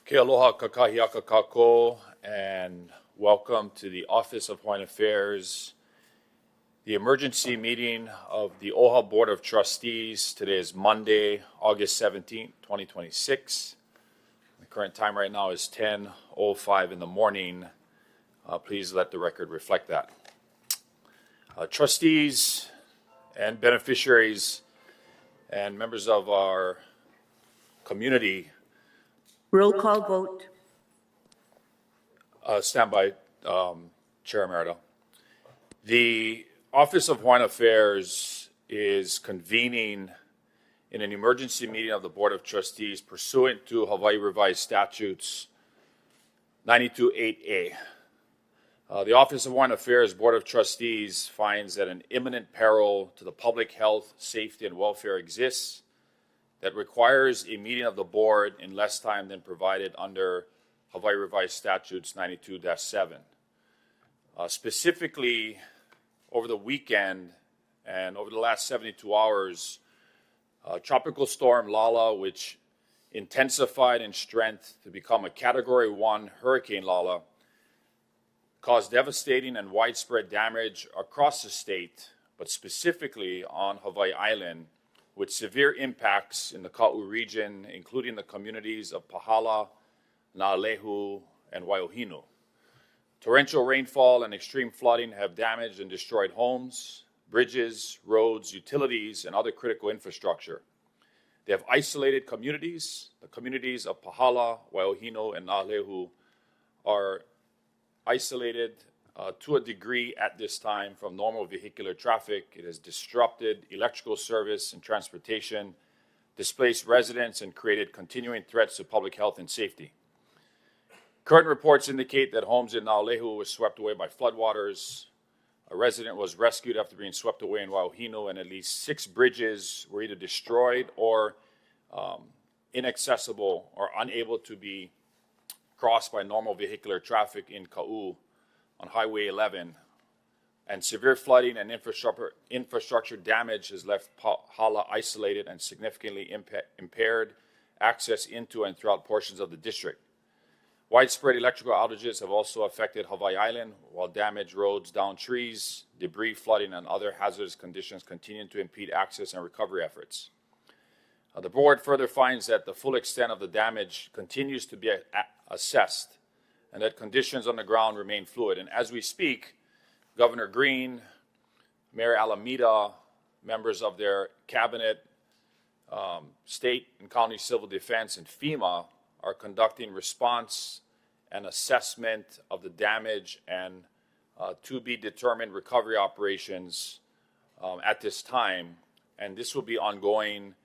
Ke aloha kakahiaka kako, and welcome to the Office of Hawaiian Affairs, the emergency meeting of the OHA Board of Trustees. Today is Monday, August 17th, 2026. The current time right now is 10:05 in the morning. Please let the record reflect that. Trustees and beneficiaries and members of our community, roll call vote. stand by, Chair Emerita. The Office of Hawaiian Affairs is convening in an emergency meeting of the Board of Trustees pursuant to Hawaii Revised Statutes 92.8a. The Office of Hawaiian Affairs Board of Trustees finds that an imminent peril to the public health, safety, and welfare exists that requires a meeting of the board in less time than provided under Hawaii Revised Statutes 92-7. Specifically, over the weekend and over the last 72 hours, Tropical Storm Lala, which intensified in strength to become a Category 1 Hurricane Lala, caused devastating and widespread damage across the state, but specifically on Hawaii Island, with severe impacts in the Ka'u region, including the communities of Pahala, Na'alehu, and Waiohinu. Torrential rainfall and extreme flooding have damaged and destroyed homes, bridges, roads, utilities, and other critical infrastructure. They have isolated communities. The communities of Pahala, Waiohinu, and Na'alehu are isolated to a degree at this time from normal vehicular traffic. It has disrupted electrical service and transportation, displaced residents, and created continuing threats to public health and safety. Current reports indicate that homes in Na'alehu were swept away by floodwaters. A resident was rescued after being swept away in Waiohinu, and at least 6 bridges were either destroyed or inaccessible or unable to be crossed by normal vehicular traffic in Ka'u on Highway 11. And severe flooding and infrastructure damage has left Pahala isolated and significantly impaired access into and throughout portions of the district. Widespread electrical outages have also affected Hawaii Island, while damaged roads, downed trees, debris, flooding, and other hazardous conditions continue to impede access and recovery efforts. The board further finds that the full extent of the damage continues to be assessed and that conditions on the ground remain fluid. And as we speak, Governor Green, Mayor Alameda, members of their cabinet, state and county civil defense, and FEMA are conducting response and assessment of the damage and to be determined recovery operations at this time. And this will be ongoing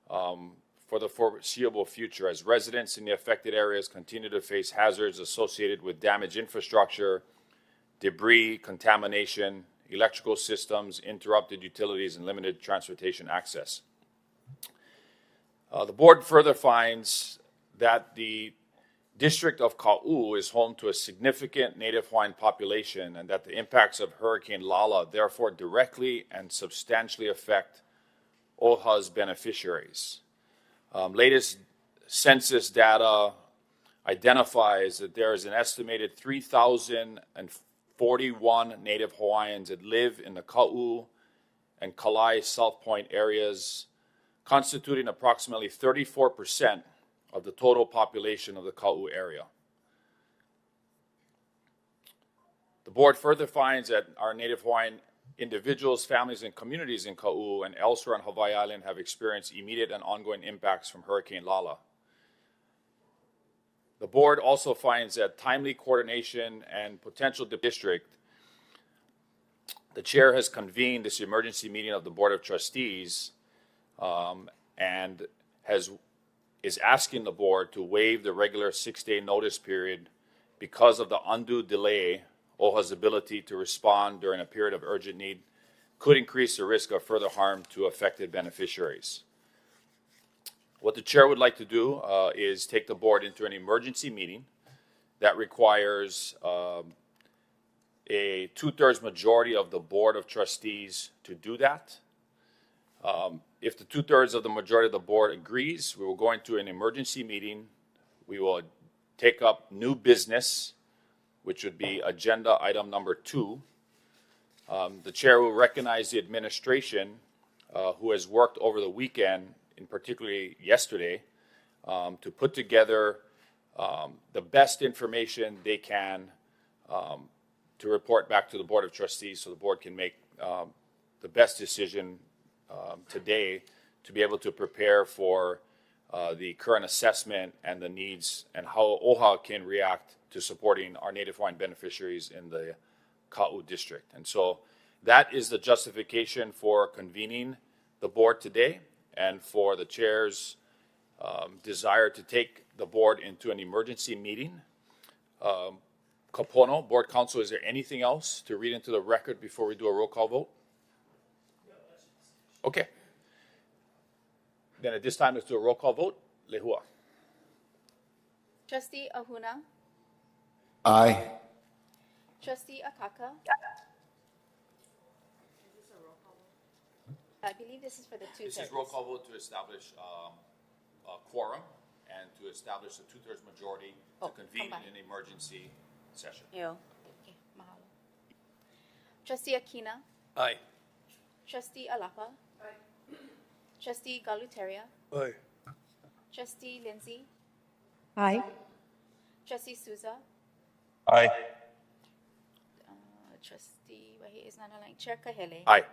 for the foreseeable future as residents in the affected areas continue to face hazards associated with damaged infrastructure, debris, contamination, electrical systems, interrupted utilities, and limited transportation access. The board further finds that the District of Ka'u is home to a significant Native Hawaiian population and that the impacts of Hurricane Lala therefore directly and substantially affect OHA's beneficiaries. Latest census data identifies that there is an estimated 3,041 Native Hawaiians that live in the Ka'u and Kalai South Point areas, constituting approximately 34% of the total population of the Ka'u area. The board further finds that our Native Hawaiian individuals, families, and communities in Ka'u and elsewhere on Hawaii Island have experienced immediate and ongoing impacts from Hurricane Lala. The board also finds that timely coordination and potential district. The chair has convened this emergency meeting of the Board of Trustees and is asking the board to waive the regular 6-day notice period because of the undue delay. OHA's ability to respond during a period of urgent need could increase the risk of further harm to affected beneficiaries. What the chair would like to do is take the board into an emergency meeting that requires a 2/3 majority of the Board of Trustees to do that. If the 2/3 of the majority of the board agrees, we will go into an emergency meeting. We will take up new business, which would be agenda item number 2. The chair will recognize the administration who has worked over the weekend, in particularly yesterday, to put together the best information they can to report back to the Board of Trustees so the board can make the best decision today to be able to prepare for the current assessment and the needs and how OHA can react to supporting our Native Hawaiian beneficiaries in the Ka'u district. And so that is the justification for convening the board today and for the chair's desire to take the board into an emergency meeting. Kapono, board counsel, is there anything else to read into the record before we do a roll call vote? Okay. Then at this time, let's do a roll call vote. Lehua. Trustee Ahuna. Aye. Trustee Akaka. I believe this is for the two-thirds. This is roll call vote to establish a quorum and to establish a 2/3 majority to convene an emergency session. Okay, mahalo. Trustee Akina. Aye. Trustee Alapa. Aye. Trustee Galuteria. Aye. Trustee Lindsay. Aye. Trustee Souza. Aye. Trustee Wahi is not online. Chair Kahele. Aye.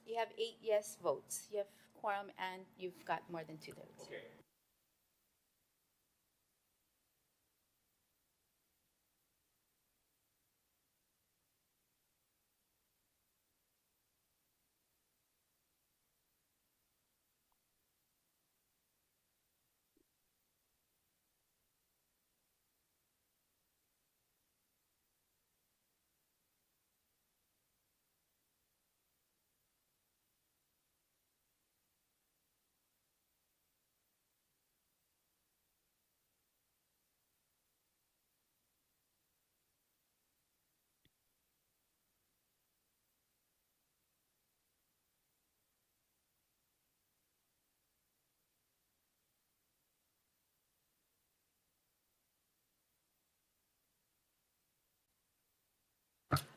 You have 8 yes votes. You have quorum and you've got more than 2/3. Okay.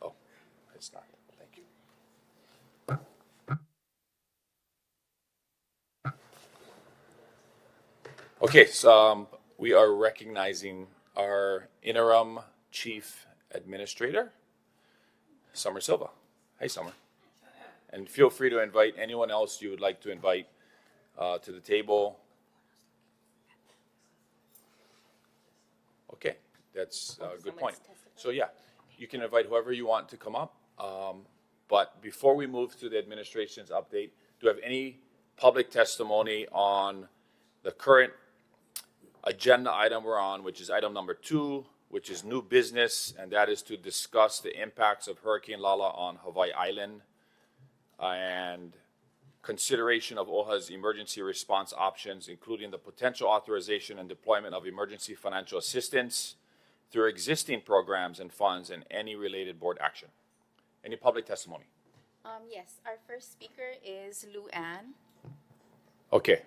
Oh, it's not. Thank you. Okay, so we are recognizing our interim chief administrator, Summer Silva. Hey, Summer. And feel free to invite anyone else you would like to invite to the table. Okay, that's a good point. So yeah, you can invite whoever you want to come up. But before we move to the administration's update, do you have any public testimony on the current agenda item we're on, which is item number 2, which is new business, and that is to discuss the impacts of Hurricane Lala on Hawaii Island and consideration of OHA's emergency response options, including the potential authorization and deployment of emergency financial assistance through existing programs and funds and any related board action. Any public testimony? Yes, our first speaker is Lou Ann. Okay.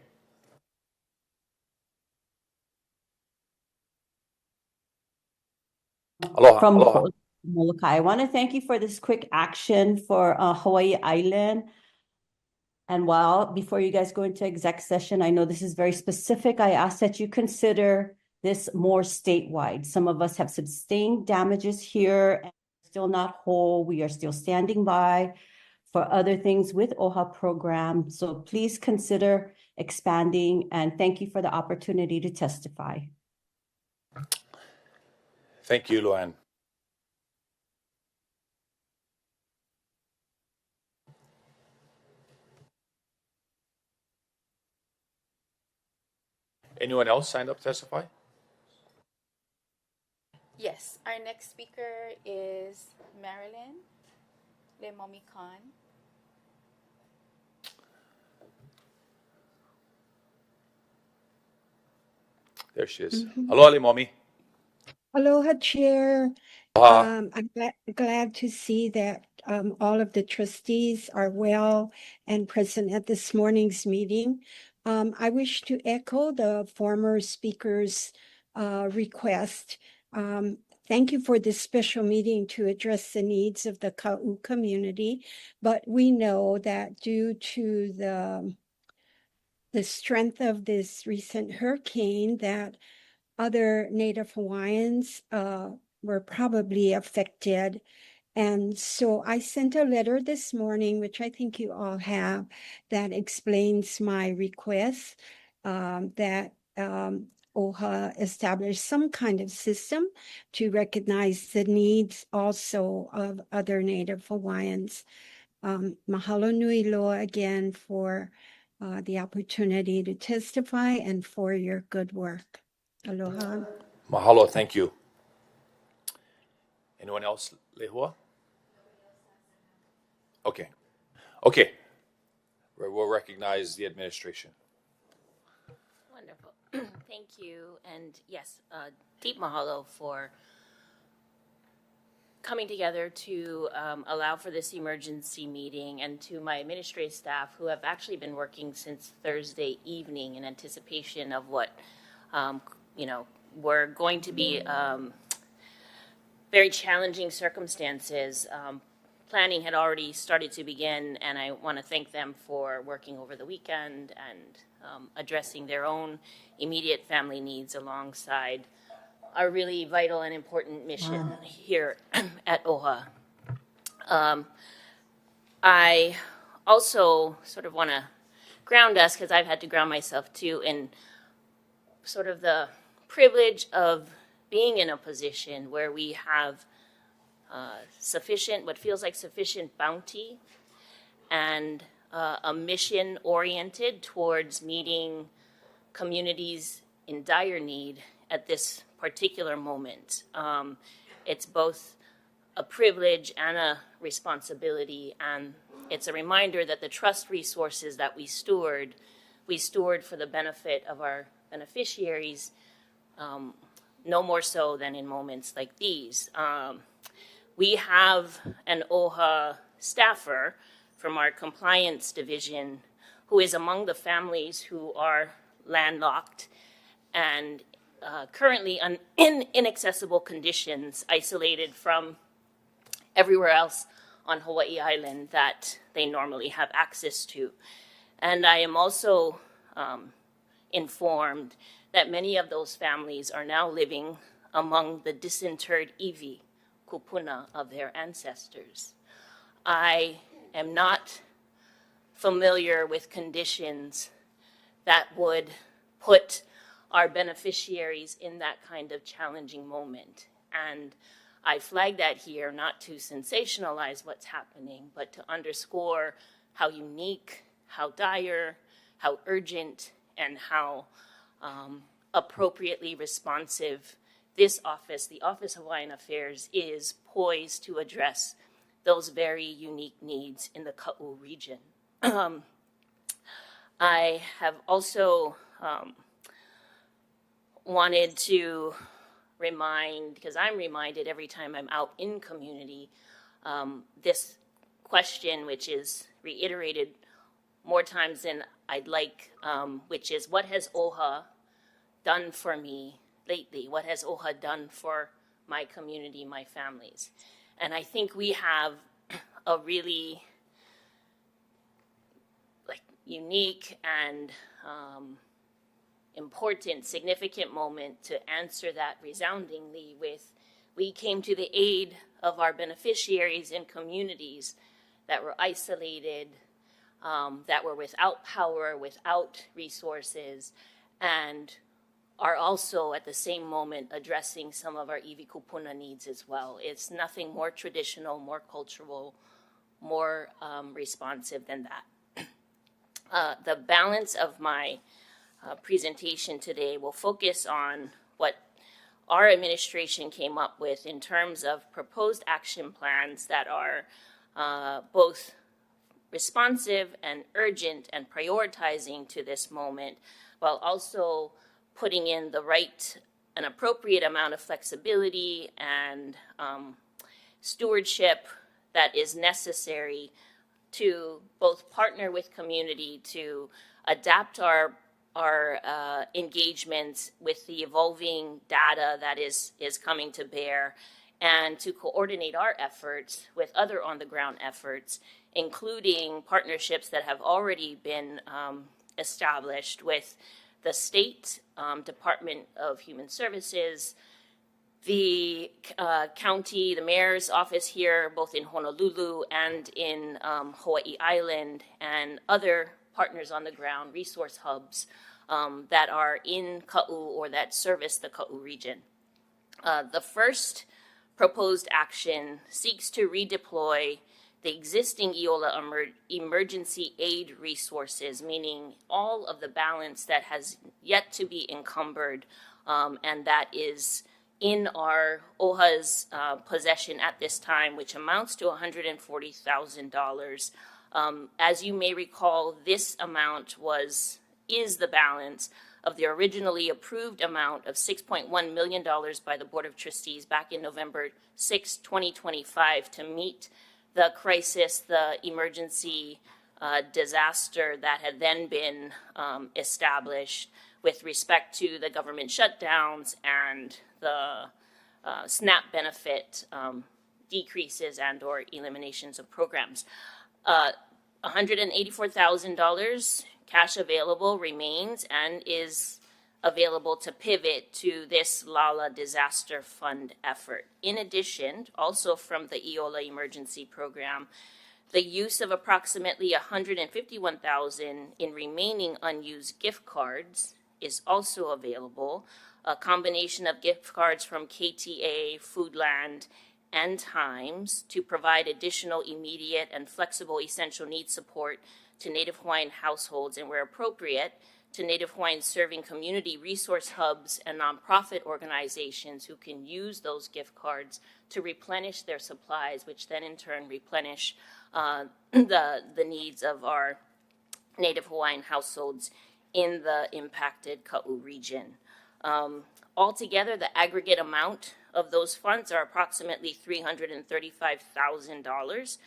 Aloha. From Aloha. Molokai. I want to thank you for this quick action for Hawaii Island. And before you guys go into exec session, I know this is very specific. I ask that you consider this more statewide. Some of us have sustained damages here and still not whole. We are still standing by for other things with OHA program. So please consider expanding, and thank you for the opportunity to testify. Thank you, Luann. Anyone else signed up to testify? Yes, our next speaker is Marilyn Lemomi Khan. There she is. Aloha, Limomi. Aloha, Chair. Aloha. I'm glad to see that all of the trustees are well and present at this morning's meeting. I wish to echo the former speaker's request. Thank you for this special meeting to address the needs of the Ka'u community, but we know that due to the strength of this recent hurricane, that other Native Hawaiians were probably affected. And so I sent a letter this morning, which I think you all have, that explains my request that OHA establish some kind of system to recognize the needs also of other Native Hawaiians. Mahalo nui loa again for the opportunity to testify and for your good work. Aloha. Mahalo, thank you. Anyone else, Lehua? Okay. Okay. We'll recognize the administration. Wonderful. Thank you. And yes, deep mahalo for coming together to allow for this emergency meeting, and to my administrative staff who have actually been working since Thursday evening in anticipation of what, were going to be very challenging circumstances. Planning had already started to begin, and I want to thank them for working over the weekend and addressing their own immediate family needs alongside our really vital and important mission here at OHA. I also sort of want to ground us, because I've had to ground myself too, in sort of the privilege of being in a position where we have sufficient, what feels like sufficient bounty, and a mission oriented towards meeting communities in dire need at this particular moment. It's both a privilege and a responsibility, and it's a reminder that the trust resources that we steward for the benefit of our beneficiaries, no more so than in moments like these. We have an OHA staffer from our compliance division who is among the families who are landlocked and currently in inaccessible conditions, isolated from everywhere else on Hawaii Island that they normally have access to. And I am also informed that many of those families are now living among the disinterred iwi, kupuna, of their ancestors. I am not familiar with conditions that would put our beneficiaries in that kind of challenging moment. And I flag that here not to sensationalize what's happening, but to underscore how unique, how dire, how urgent, and how appropriately responsive this office, the Office of Hawaiian Affairs, is poised to address those very unique needs in the Ka'u region. I have also wanted to remind, because I'm reminded every time I'm out in community, this question, which is reiterated more times than I'd like, which is, what has OHA done for me lately? What has OHA done for my community, my families? And I think we have a really unique and important, significant moment to answer that resoundingly with, we came to the aid of our beneficiaries in communities that were isolated, that were without power, without resources, and are also at the same moment addressing some of our iwi kupuna needs as well. It's nothing more traditional, more cultural, more responsive than that. The balance of my presentation today will focus on what our administration came up with in terms of proposed action plans that are both responsive and urgent and prioritizing to this moment, while also putting in the right and appropriate amount of flexibility and stewardship that is necessary to both partner with community to adapt our our engagements with the evolving data that is coming to bear, and to coordinate our efforts with other on-the-ground efforts, including partnerships that have already been established with the state Department of Human Services, the county, the mayor's office here, both in Honolulu and in Hawaii Island, and other partners on the ground, resource hubs that are in Ka'u or that service the Ka'u region. The first proposed action seeks to redeploy the existing EOLA emergency aid resources, meaning all of the balance that has yet to be encumbered and that is in our OHA's possession at this time, which amounts to $140,000. As you may recall, this amount is the balance of the originally approved amount of $6.1 million by the Board of Trustees back in November 6, 2025, to meet the crisis, the emergency disaster that had then been established with respect to the government shutdowns and the SNAP benefit decreases and or eliminations of programs. $184,000 cash available remains and is available to pivot to this LALA disaster fund effort. In addition, also from the EOLA emergency program, the use of approximately $151,000 in remaining unused gift cards is also available. A combination of gift cards from KTA, Foodland, and Times to provide additional immediate and flexible essential needs support to Native Hawaiian households, and where appropriate, to Native Hawaiian serving community resource hubs and nonprofit organizations who can use those gift cards to replenish their supplies, which then in turn replenish the needs of our Native Hawaiian households in the impacted Ka'u region. Altogether, the aggregate amount of those funds are approximately $335,000,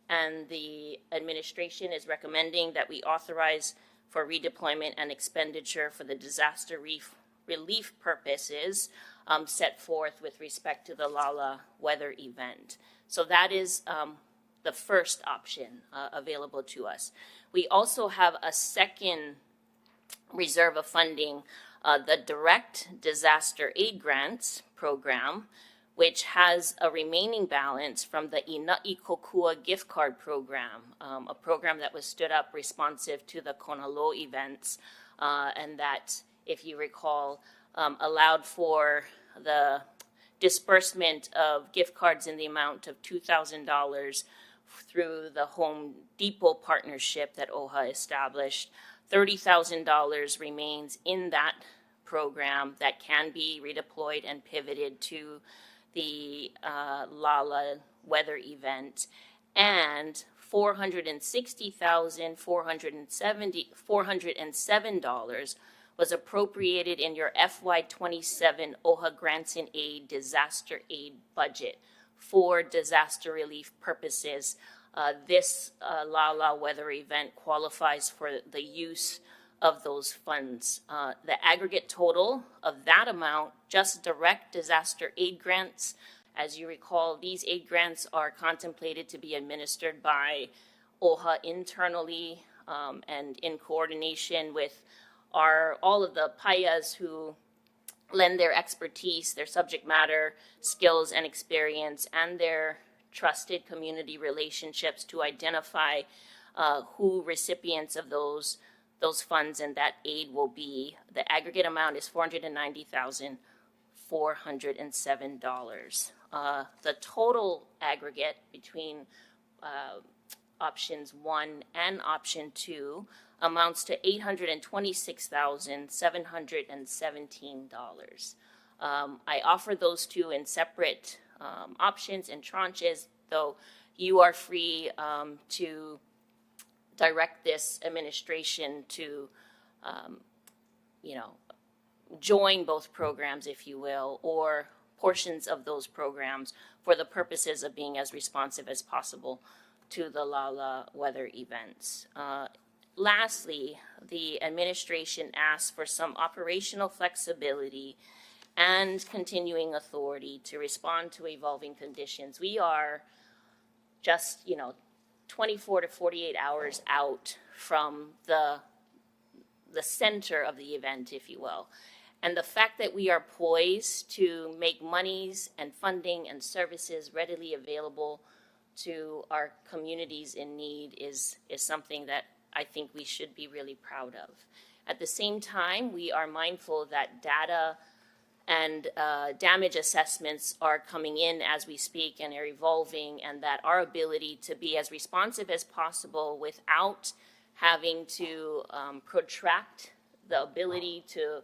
and the administration is recommending that we authorize for redeployment and expenditure for the disaster relief purposes set forth with respect to the LALA weather event. So that is the first option available to us. We also have a second reserve of funding, the Direct Disaster Aid Grants Program, which has a remaining balance from the Ina'i Kokua gift card program, a program that was stood up responsive to the Konalo events, and that, if you recall, allowed for the disbursement of gift cards in the amount of $2,000 through the Home Depot partnership that OHA established. $30,000 remains in that program that can be redeployed and pivoted to the LALA weather event, and $407 was appropriated in your FY27 OHA Grants and Aid Disaster Aid budget for disaster relief purposes. This LALA weather event qualifies for the use of those funds. The aggregate total of that amount, just direct disaster aid grants, as you recall, these aid grants are contemplated to be administered by OHA internally and in coordination with all of the payas who lend their expertise, their subject matter, skills, and experience, and their trusted community relationships to identify who recipients of those funds and that aid will be. The aggregate amount is $490,407. The total aggregate between options 1 and option 2 amounts to $826,717. I offer those two in separate options and tranches, though you are free to direct this administration to, join both programs, if you will, or portions of those programs for the purposes of being as responsive as possible to the LALA weather events. lastly, the administration asks for some operational flexibility and continuing authority to respond to evolving conditions. We are just, 24 to 48 hours out from the center of the event, if you will. And the fact that we are poised to make monies and funding and services readily available to our communities in need is something that I think we should be really proud of. At the same time, we are mindful that data and damage assessments are coming in as we speak and are evolving, and that our ability to be as responsive as possible without having to protract the ability to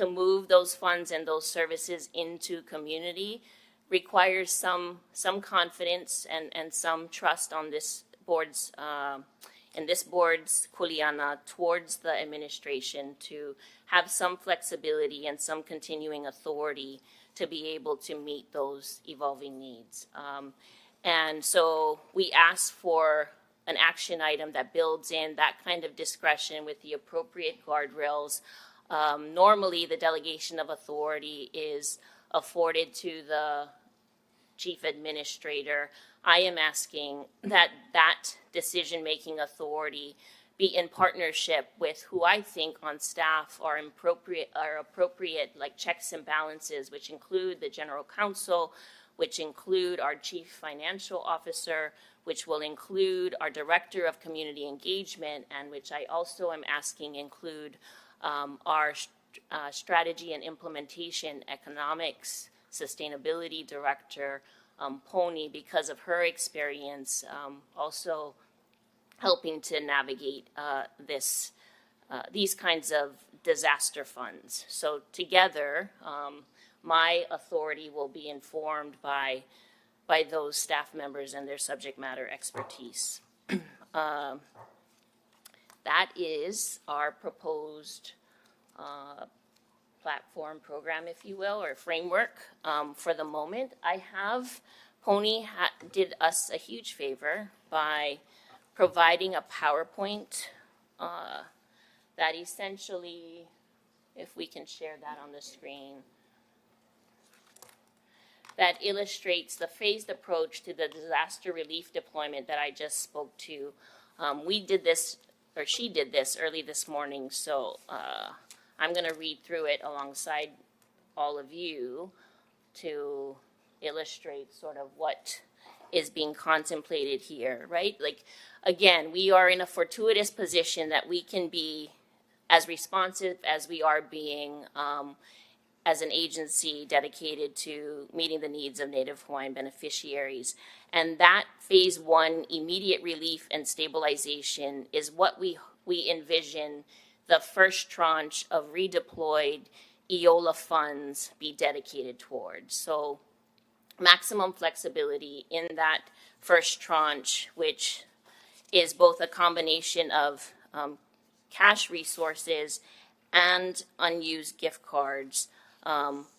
move those funds and those services into community requires some confidence and some trust on this board's kuleana towards the administration to have some flexibility and some continuing authority to be able to meet those evolving needs. And so we ask for an action item that builds in that kind of discretion with the appropriate guardrails. Normally, the delegation of authority is afforded to the chief administrator. I am asking that decision-making authority be in partnership with who I think on staff are appropriate like checks and balances, which include the general counsel, which include our chief financial officer, which will include our director of community engagement, and which I also am asking include our strategy and implementation economics sustainability director, Pony, because of her experience also helping to navigate these kinds of disaster funds. So together, my authority will be informed by those staff members and their subject matter expertise. That is our proposed platform program, if you will, or framework for the moment. Pony did us a huge favor by providing a PowerPoint that essentially, if we can share that on the screen, that illustrates the phased approach to the disaster relief deployment that I just spoke to. We did this, or she did this early this morning, so I'm going to read through it alongside all of you to illustrate sort of what is being contemplated here, right? Like, again, we are in a fortuitous position that we can be as responsive as we are being as an agency dedicated to meeting the needs of Native Hawaiian beneficiaries. And that phase one, immediate relief and stabilization, is what we envision the first tranche of redeployed EOLA funds be dedicated towards. So maximum flexibility in that first tranche, which is both a combination of cash resources and unused gift cards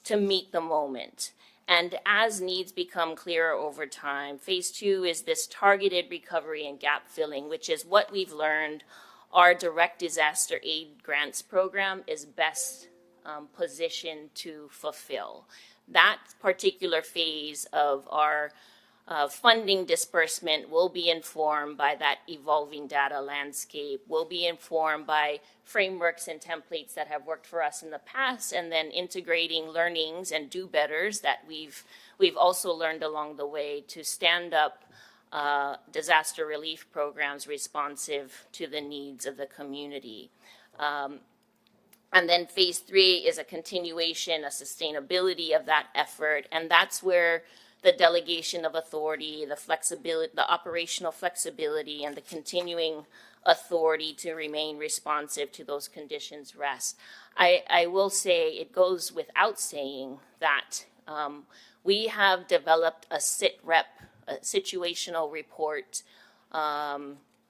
to meet the moment. And as needs become clearer over time, phase two is this targeted recovery and gap filling, which is what we've learned our direct disaster aid grants program is best positioned to fulfill. That particular phase of our funding disbursement will be informed by that evolving data landscape, will be informed by frameworks and templates that have worked for us in the past, and then integrating learnings and do-betters that we've also learned along the way to stand up disaster relief programs responsive to the needs of the community. And then phase three is a continuation, a sustainability of that effort, and that's where the delegation of authority, the flexibility, the operational flexibility, and the continuing authority to remain responsive to those conditions rest. I will say, it goes without saying that we have developed a situational report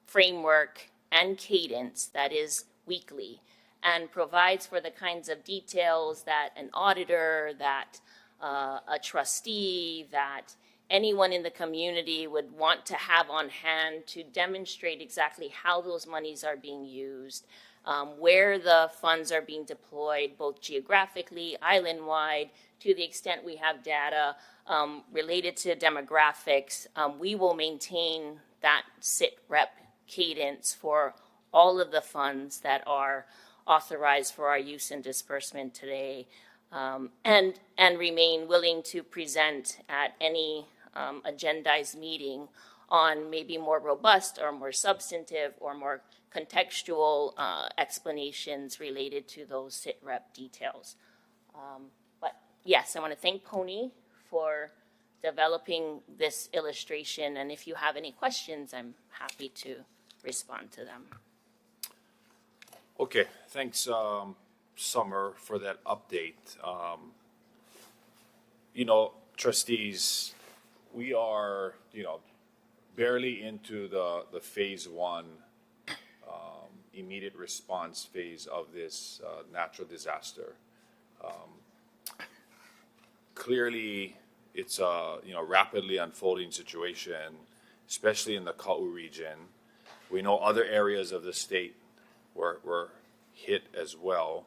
framework and cadence that is weekly and provides for the kinds of details that an auditor, that a trustee, that anyone in the community would want to have on hand to demonstrate exactly how those monies are being used, where the funds are being deployed, both geographically, island-wide, to the extent we have data related to demographics. We will maintain that sit-rep cadence for all of the funds that are authorized for our use and disbursement today, and remain willing to present at any agendized meeting on maybe more robust or more substantive or more contextual explanations related to those sit-rep details. But yes, I want to thank Pony for developing this illustration, and if you have any questions, I'm happy to respond to them. Okay, thanks, Summer, for that update. Trustees, we are, barely into the phase one immediate response phase of this natural disaster. Clearly, it's a rapidly unfolding situation, especially in the Ka'u region. We know other areas of the state were hit as well,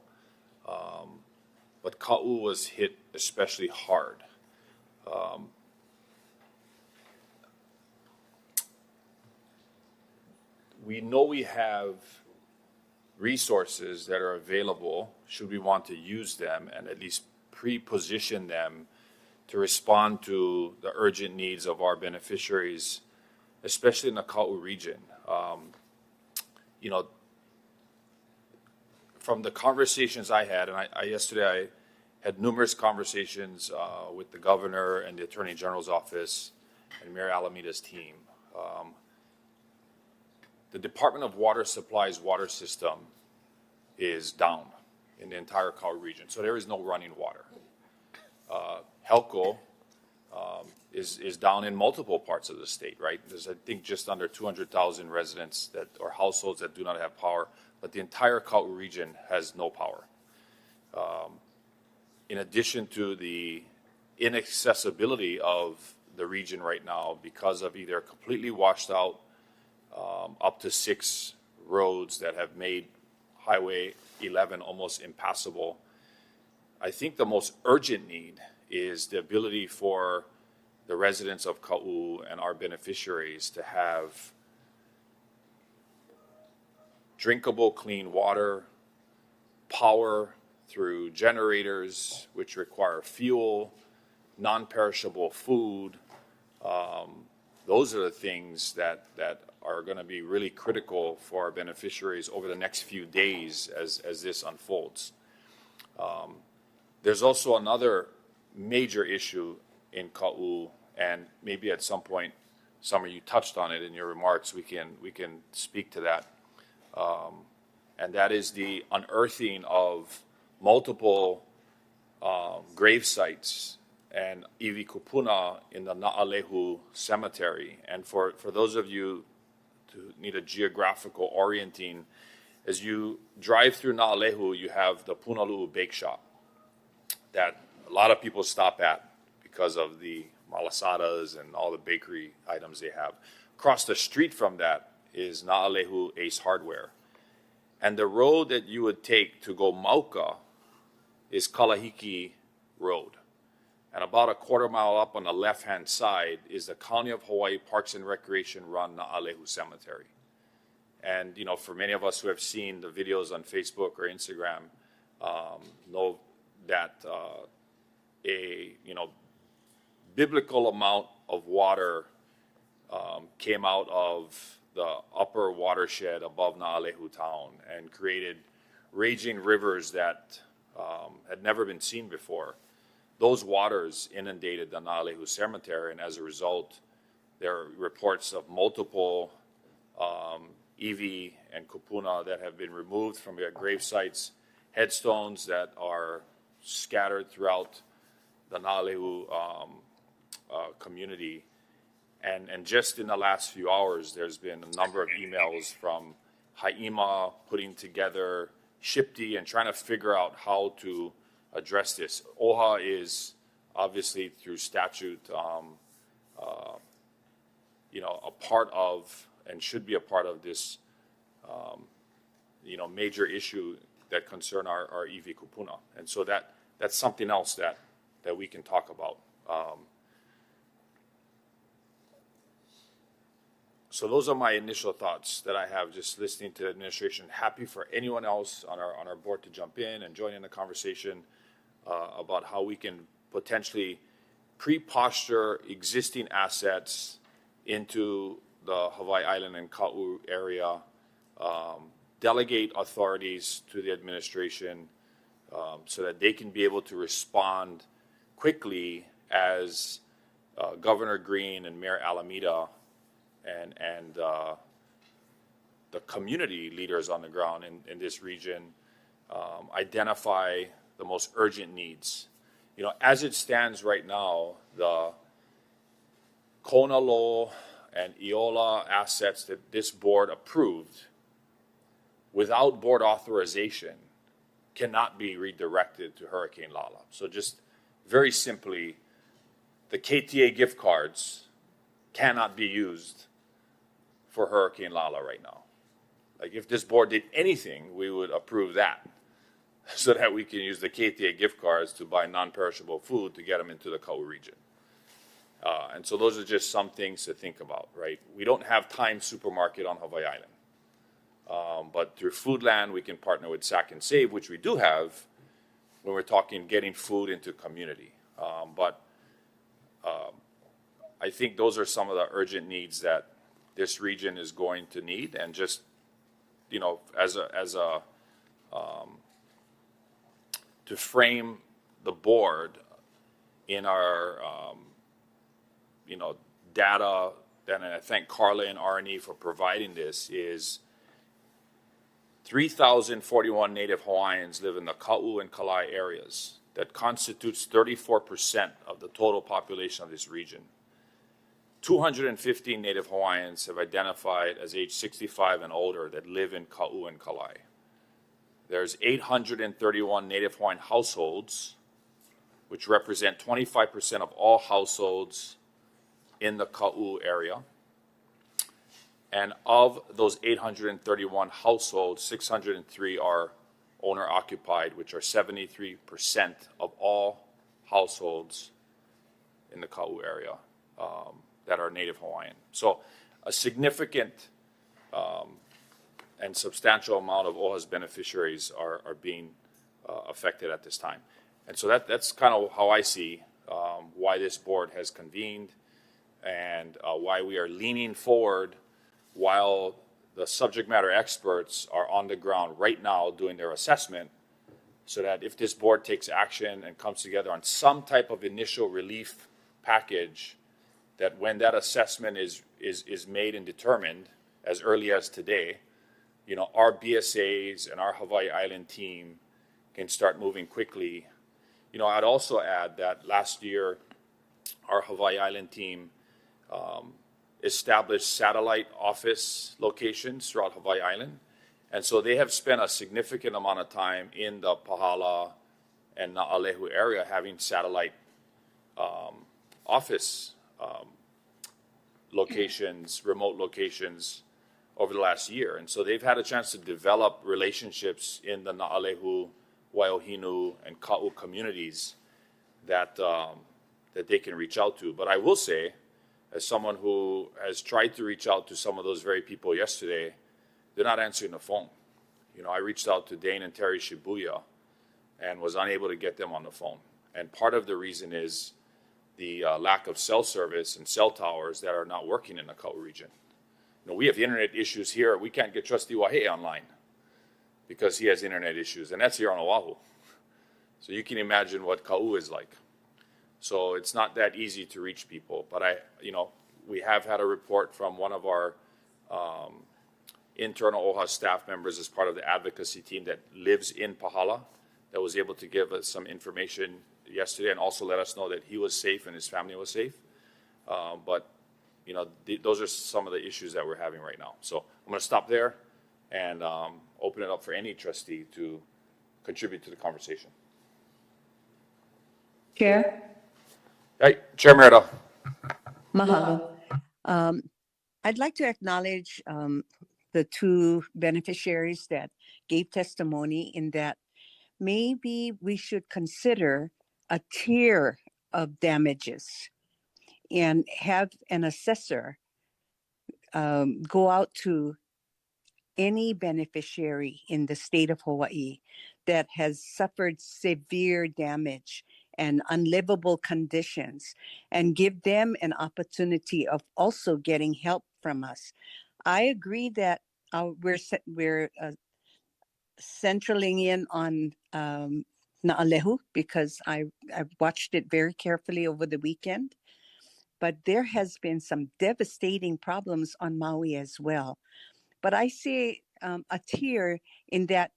but Ka'u was hit especially hard. We know we have resources that are available should we want to use them, and at least pre-position them to respond to the urgent needs of our beneficiaries, especially in the Ka'u region. From the conversations I had, and yesterday I had numerous conversations with the governor and the Attorney General's office and Mayor Alameda's team. The Department of Water Supply's water system is down in the entire Ka'u region, so there is no running water. Helco is down in multiple parts of the state, right? There's, I think, just under 200,000 residents or households that do not have power, but the entire Ka'u region has no power. In addition to the inaccessibility of the region right now because of either completely washed out up to 6 roads that have made Highway 11 almost impassable, I think the most urgent need is the ability for the residents of Ka'u and our beneficiaries to have drinkable clean water, power through generators which require fuel, non-perishable food. Those are the things that are going to be really critical for our beneficiaries over the next few days as this unfolds. There's also another major issue in Ka'u, and maybe at some point, Summer, you touched on it in your remarks. We can speak to that, and that is the unearthing of multiple grave sites and iwi kupuna in the Na'alehu cemetery. And for those of you who need a geographical orienting, as you drive through Na'alehu, you have the Punalu'u Bake Shop that a lot of people stop at because of the malasadas and all the bakery items they have. Across the street from that is Na'alehu Ace Hardware. And the road that you would take to go Mauka is Kalahiki Road. And about a quarter mile up on the left-hand side is the County of Hawaii Parks and Recreation run Na'alehu Cemetery. And, for many of us who have seen the videos on Facebook or Instagram, know that a biblical amount of water came out of the upper watershed above Na'alehu town and created raging rivers that had never been seen before. Those waters inundated the Na'alehu cemetery, and as a result, there are reports of multiple iwi and kupuna that have been removed from their grave sites, headstones that are scattered throughout the Na'alehu community. And just in the last few hours, there's been a number of emails from Haima putting together SHPT and trying to figure out how to address this. OHA is obviously through statute a part of and should be a part of this, major issue that concern our iwi kupuna. And so that's something else that we can talk about. So those are my initial thoughts that I have just listening to the administration. Happy for anyone else on our board to jump in and join in the conversation about how we can potentially pre-posture existing assets into the Hawaii Island and Ka'u area, delegate authorities to the administration so that they can be able to respond quickly as Governor Green and Mayor Alameda and the community leaders on the ground in this region identify the most urgent needs. As it stands right now, the Konalo and Iola assets that this board approved without board authorization cannot be redirected to Hurricane Lala. So just very simply, the KTA gift cards cannot be used for Hurricane Lala right now. Like if this board did anything, we would approve that so that we can use the KTA gift cards to buy non-perishable food to get them into the Ka'u region. And so those are just some things to think about, right? We don't have Times Supermarket on Hawaii Island. But through Foodland, we can partner with Sack and Save, which we do have when we're talking getting food into community. But I think those are some of the urgent needs that this region is going to need. And just, to frame the board in our, data, and I thank Carla and R&E for providing this, is 3,041 Native Hawaiians live in the Ka'u and Kalai areas. That constitutes 34% of the total population of this region. 215 Native Hawaiians have identified as age 65 and older that live in Ka'u and Kalai. There's 831 Native Hawaiian households, which represent 25% of all households in the Ka'u area. And of those 831 households, 603 are owner-occupied, which are 73% of all households in the Ka'u area that are Native Hawaiian. So a significant and substantial amount of OHA's beneficiaries are being affected at this time. And so that's kind of how I see why this board has convened and why we are leaning forward while the subject matter experts are on the ground right now doing their assessment, so that if this board takes action and comes together on some type of initial relief package, that when that assessment is made and determined as early as today, our BSAs and our Hawaii Island team can start moving quickly. I'd also add that last year, our Hawaii Island team established satellite office locations throughout Hawaii Island. And so they have spent a significant amount of time in the Pahala and Na'alehu area having satellite office locations, remote locations over the last year. And so they've had a chance to develop relationships in the Na'alehu, Waiohinu, and Ka'u communities that they can reach out to. But I will say, as someone who has tried to reach out to some of those very people yesterday, they're not answering the phone. I reached out to Dane and Terry Shibuya and was unable to get them on the phone. And part of the reason is the lack of cell service and cell towers that are not working in the Ka'u region. We have internet issues here. We can't get Trustee Wahe online because he has internet issues, and that's here on Oahu. So you can imagine what Ka'u is like. So it's not that easy to reach people. But we have had a report from one of our internal OHA staff members as part of the advocacy team that lives in Pahala that was able to give us some information yesterday and also let us know that he was safe and his family was safe. But those are some of the issues that we're having right now. So I'm going to stop there and open it up for any trustee to contribute to the conversation. Chair? Hey, Chair Merida. Mahalo. I'd like to acknowledge the two beneficiaries that gave testimony in that maybe we should consider a tier of damages and have an assessor go out to any beneficiary in the state of Hawaii that has suffered severe damage and unlivable conditions and give them an opportunity of also getting help from us. I agree that we're centraling in on Naalehu because I watched it very carefully over the weekend. But there has been some devastating problems on Maui as well. But I see a tier in that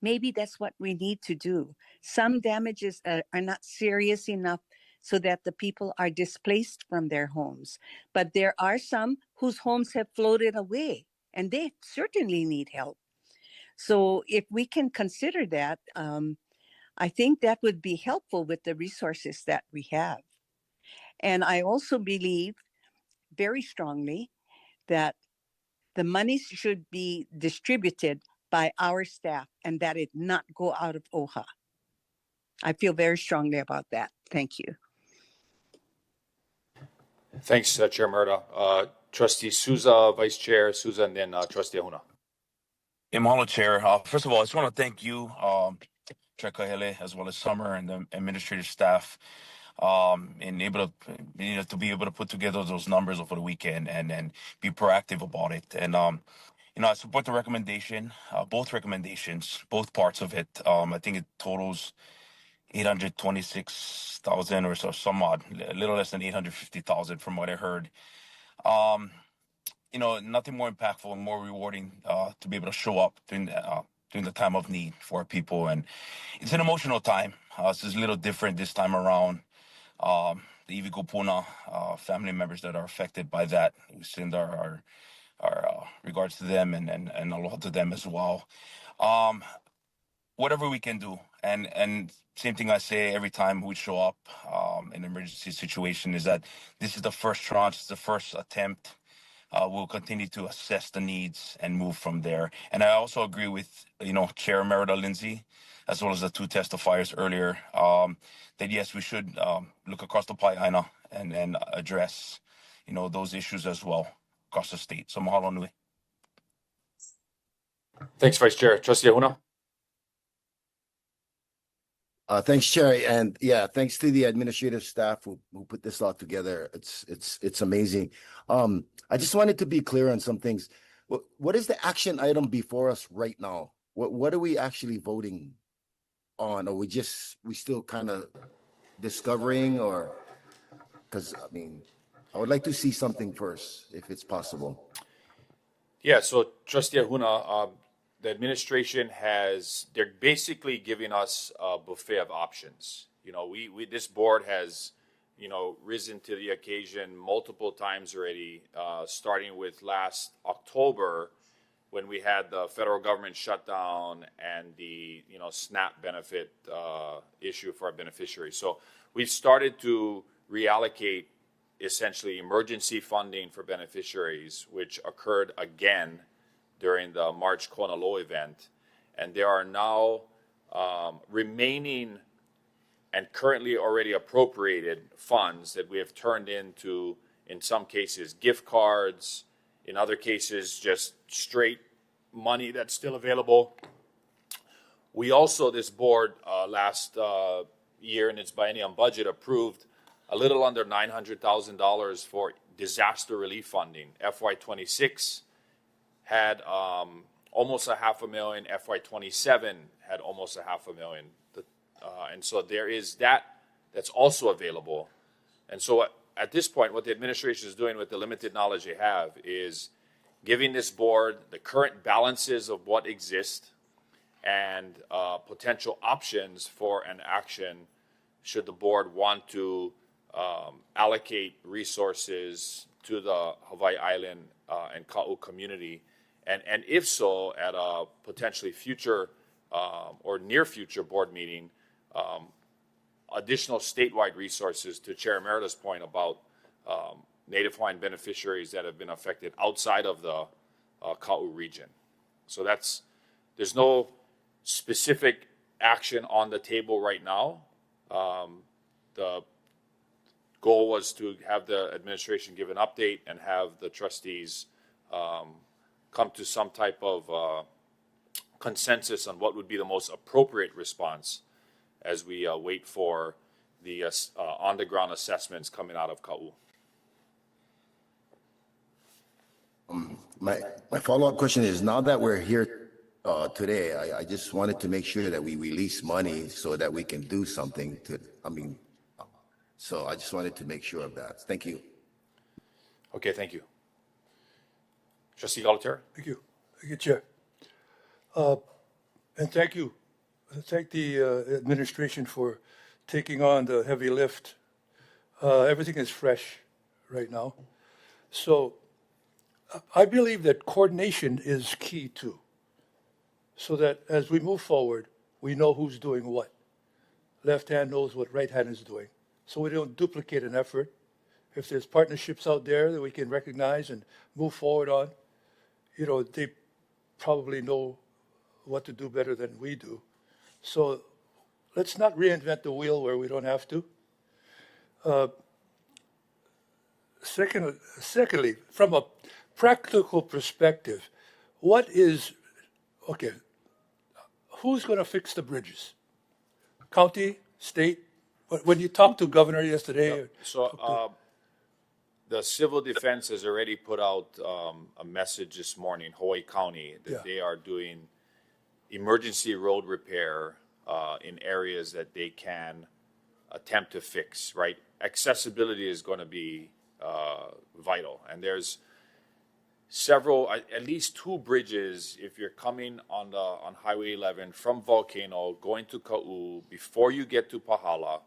maybe that's what we need to do. Some damages are not serious enough so that the people are displaced from their homes. But there are some whose homes have floated away and they certainly need help. So if we can consider that, I think that would be helpful with the resources that we have. And I also believe very strongly that the monies should be distributed by our staff and that it not go out of OHA. I feel very strongly about that. Thank you. Thanks, Chair Murda. Trustee Souza, Vice Chair Souza, and then Trustee Ahuna. Mahalo, Chair. First of all, I just want to thank you, Chair Kahele, as well as Summer and the administrative staff, and able to, to be able to put together those numbers over the weekend and be proactive about it. And I support the recommendation, both recommendations, both parts of it. I think it totals 826,000 or so, some odd, a little less than 850,000 from what I heard. Nothing more impactful and more rewarding to be able to show up during the time of need for our people. And it's an emotional time. This is a little different this time around. The Iwi Kupuna family members that are affected by that, we send our regards to them and aloha to them as well. Whatever we can do, and same thing I say every time we show up in an emergency situation is that this is the first tranche, it's the first attempt. We'll continue to assess the needs and move from there. And I also agree with, Chair Merida Lindsay, as well as the two testifiers earlier, that yes, we should look across the Pae'aina and address, those issues as well across the state. So mahalo nui. Thanks, Vice Chair. Trustee Ahuna. Thanks, Chair, and yeah, thanks to the administrative staff who put this all together. It's amazing. I just wanted to be clear on some things. What is the action item before us right now? What are we actually voting on? Or we still kind of discovering, or because I would like to see something first if it's possible. Yeah, so Trustee Ahuna, the administration they're basically giving us a buffet of options. This board has, risen to the occasion multiple times already, starting with last October when we had the federal government shutdown and the, SNAP benefit issue for our beneficiaries. So we've started to reallocate essentially emergency funding for beneficiaries, which occurred again during the March Kona Low event. And there are now remaining and currently already appropriated funds that we have turned into, in some cases, gift cards, in other cases, just straight money that's still available. We also, this board, last year in its biennium budget, approved a little under $900,000 for disaster relief funding. FY26 had almost $500,000. FY27 had almost $500,000. And so there is that's also available. And so at this point, what the administration is doing with the limited knowledge they have is giving this board the current balances of what exists and potential options for an action should the board want to allocate resources to the Hawaii Island and Ka'u community. And if so, at a potentially future or near future board meeting, additional statewide resources, to Chair Merida's point about Native Hawaiian beneficiaries that have been affected outside of the Ka'u region. So there's no specific action on the table right now. The goal was to have the administration give an update and have the trustees come to some type of consensus on what would be the most appropriate response as we wait for the on-the-ground assessments coming out of Ka'u. My follow-up question is, now that we're here today, I just wanted to make sure that we release money so that we can do something so I just wanted to make sure of that. Thank you. Okay, thank you. Trustee Galataire? Thank you. Thank you, Chair. And thank you. Thank the administration for taking on the heavy lift. Everything is fresh right now. So I believe that coordination is key too, so that as we move forward, we know who's doing what. Left hand knows what right hand is doing, so we don't duplicate an effort. If there's partnerships out there that we can recognize and move forward on, they probably know what to do better than we do. So let's not reinvent the wheel where we don't have to. Secondly, from a practical perspective, who's going to fix the bridges? County, state? When you talked to governor yesterday? The civil defense has already put out a message this morning, Hawaii County, that they are doing emergency road repair in areas that they can attempt to fix, right? Accessibility is going to be vital. And there's several, at least two bridges, if you're coming on Highway 11 from Volcano, going to Ka'u, before you get to Pahala,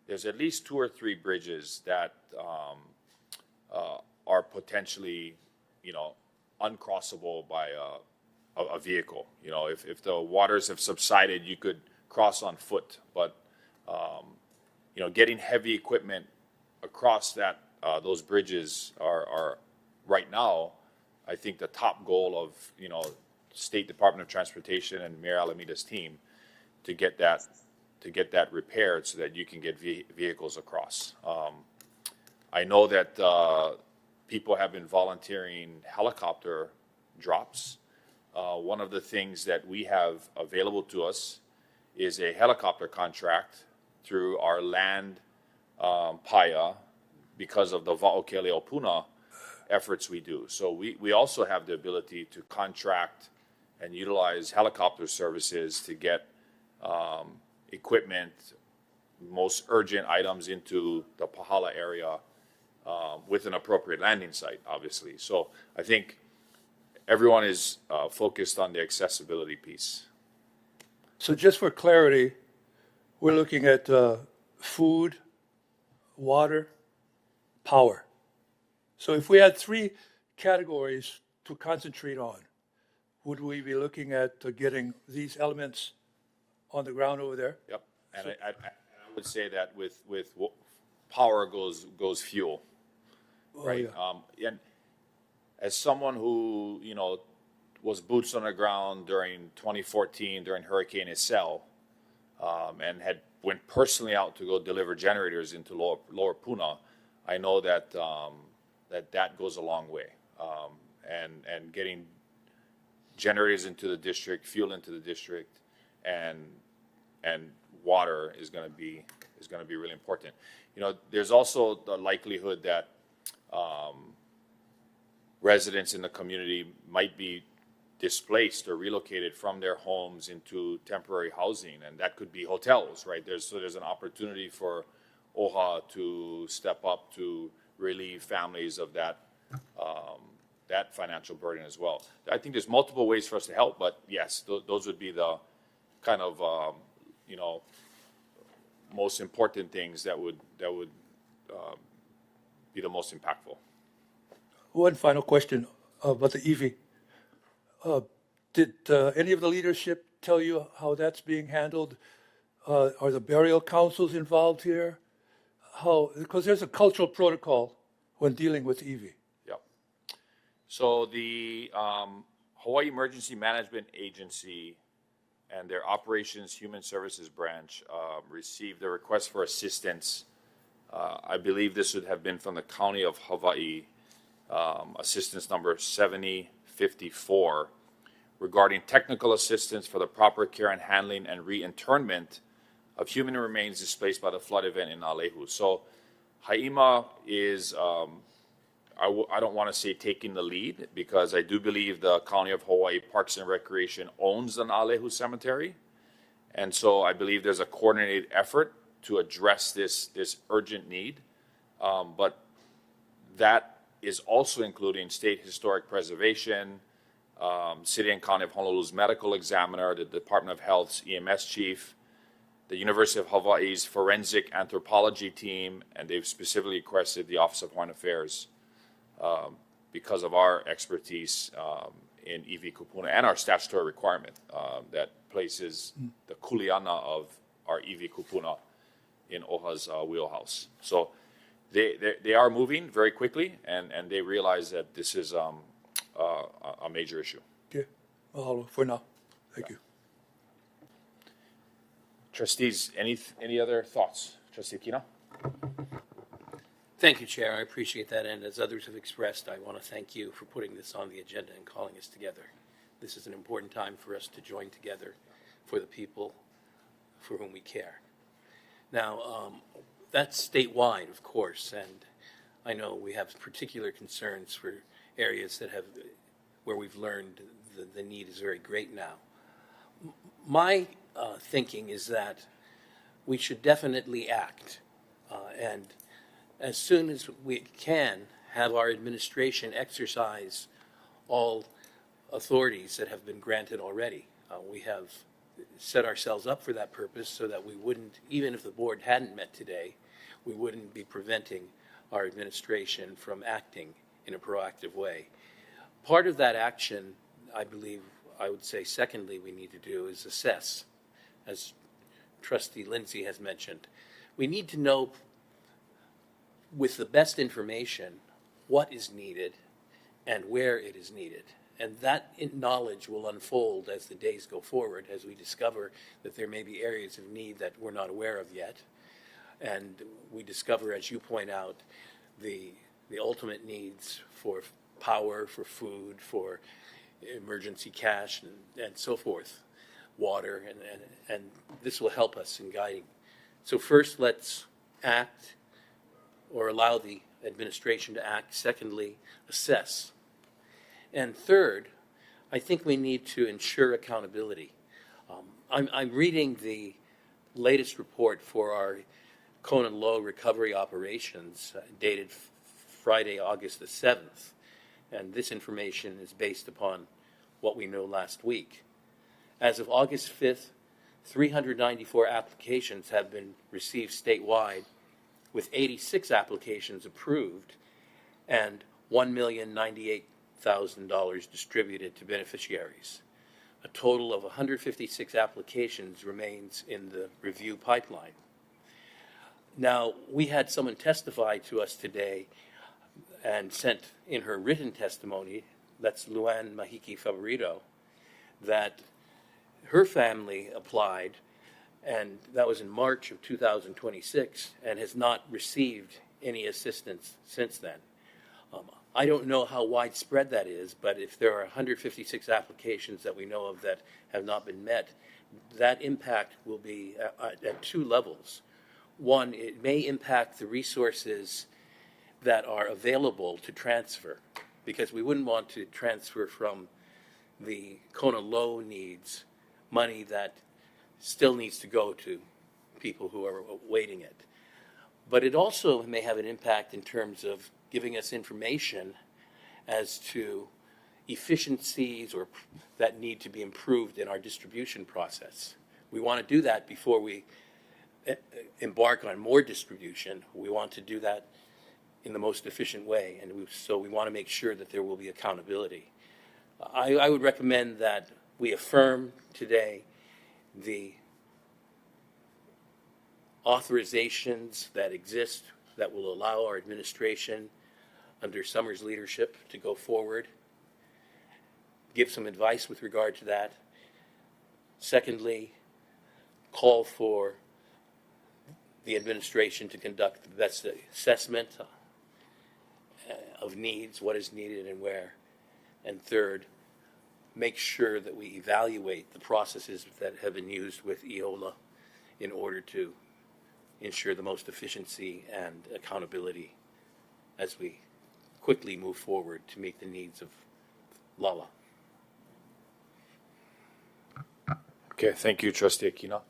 there's at least 2 or 3 bridges that are potentially, uncrossable by a vehicle. If the waters have subsided, you could cross on foot, but getting heavy equipment across those bridges are right now, I think, the top goal of State Department of Transportation and Mayor Alameda's team to get that repaired so that you can get vehicles across. I know that people have been volunteering helicopter drops. One of the things that we have available to us is a helicopter contract through our land PAIA because of the Va'okele Opuna efforts we do. So we also have the ability to contract and utilize helicopter services to get equipment, most urgent items into the Pahala area with an appropriate landing site, obviously. So I think everyone is focused on the accessibility piece. So just for clarity, we're looking at food, water, power. So if we had 3 categories to concentrate on, would we be looking at getting these elements on the ground over there? Yep. And I would say that with power goes fuel, right? Yeah. And as someone who was boots on the ground during 2014 during Hurricane Isel, and went personally out to go deliver generators into Lower Puna, I know that that goes a long way, and getting generators into the district, fuel into the district, and water is going to be really important. There's also the likelihood that residents in the community might be displaced or relocated from their homes into temporary housing, and that could be hotels, right? There's an opportunity for OHA to step up to relieve families of that financial burden as well. I think there's multiple ways for us to help, but yes, those would be the kind of most important things that would be the most impactful. One final question about the EV. Did any of the leadership tell you how that's being handled? Are the burial councils involved here? Because there's a cultural protocol when dealing with Evie? Yep. So the Hawaii Emergency Management Agency and their Operations Human Services Branch received a request for assistance. I believe this would have been from the County of Hawaii, assistance number 7054, regarding technical assistance for the proper care and handling and reinternment of human remains displaced by the flood event in Alehu. So Haima is, I don't want to say taking the lead, because I do believe the County of Hawaii Parks and Recreation owns an Alehu cemetery. And so I believe there's a coordinated effort to address this urgent need. But that is also including State Historic Preservation, City and County of Honolulu's medical examiner, the Department of Health's EMS chief, the University of Hawaii's forensic anthropology team, and they've specifically requested the Office of Foreign Affairs because of our expertise in iwi kupuna and our statutory requirement that places the kuleana of our iwi kupuna in OHA's wheelhouse. So they are moving very quickly, and they realize that this is a major issue. Okay, mahalo for now. Thank you. Trustees, any other thoughts? Trustee Kina? Thank you, Chair. I appreciate that. And as others have expressed, I want to thank you for putting this on the agenda and calling us together. This is an important time for us to join together for the people for whom we care. Now, that's statewide, of course, and I know we have particular concerns for areas that have, where we've learned the need is very great now. My thinking is that we should definitely act, and as soon as we can, have our administration exercise all authorities that have been granted already. We have set ourselves up for that purpose so that we wouldn't, even if the board hadn't met today, we wouldn't be preventing our administration from acting in a proactive way. Part of that action, I believe, I would say secondly, we need to do is assess, as Trustee Lindsay has mentioned. We need to know with the best information what is needed and where it is needed. And that knowledge will unfold as the days go forward, as we discover that there may be areas of need that we're not aware of yet. And we discover, as you point out, the ultimate needs for power, for food, for emergency cash, and so forth, water, and this will help us in guiding. So first, let's act, or allow the administration to act. Secondly, assess. And third, I think we need to ensure accountability. I'm reading the latest report for our Kona Low recovery operations dated Friday, August the 7th. And this information is based upon what we know last week. As of August 5th, 394 applications have been received statewide, with 86 applications approved and $1,098,000 distributed to beneficiaries. A total of 156 applications remains in the review pipeline. Now, we had someone testify to us today and sent in her written testimony, that's Luann Mahiki Favorito, that her family applied, and that was in March of 2026, and has not received any assistance since then. I don't know how widespread that is, but if there are 156 applications that we know of that have not been met, that impact will be at two levels. One, it may impact the resources that are available to transfer, because we wouldn't want to transfer from the Kona Low needs money that still needs to go to people who are awaiting it. But it also may have an impact in terms of giving us information as to efficiencies or that need to be improved in our distribution process. We want to do that before we embark on more distribution. We want to do that in the most efficient way, and so we want to make sure that there will be accountability. I would recommend that we affirm today the authorizations that exist that will allow our administration under Summer's leadership to go forward, give some advice with regard to that. Secondly, call for the administration to conduct the best assessment of needs, what is needed and where. And third, make sure that we evaluate the processes that have been used with EOLA in order to ensure the most efficiency and accountability as we quickly move forward to meet the needs of Lala. Okay, thank you, Trustee Aquino.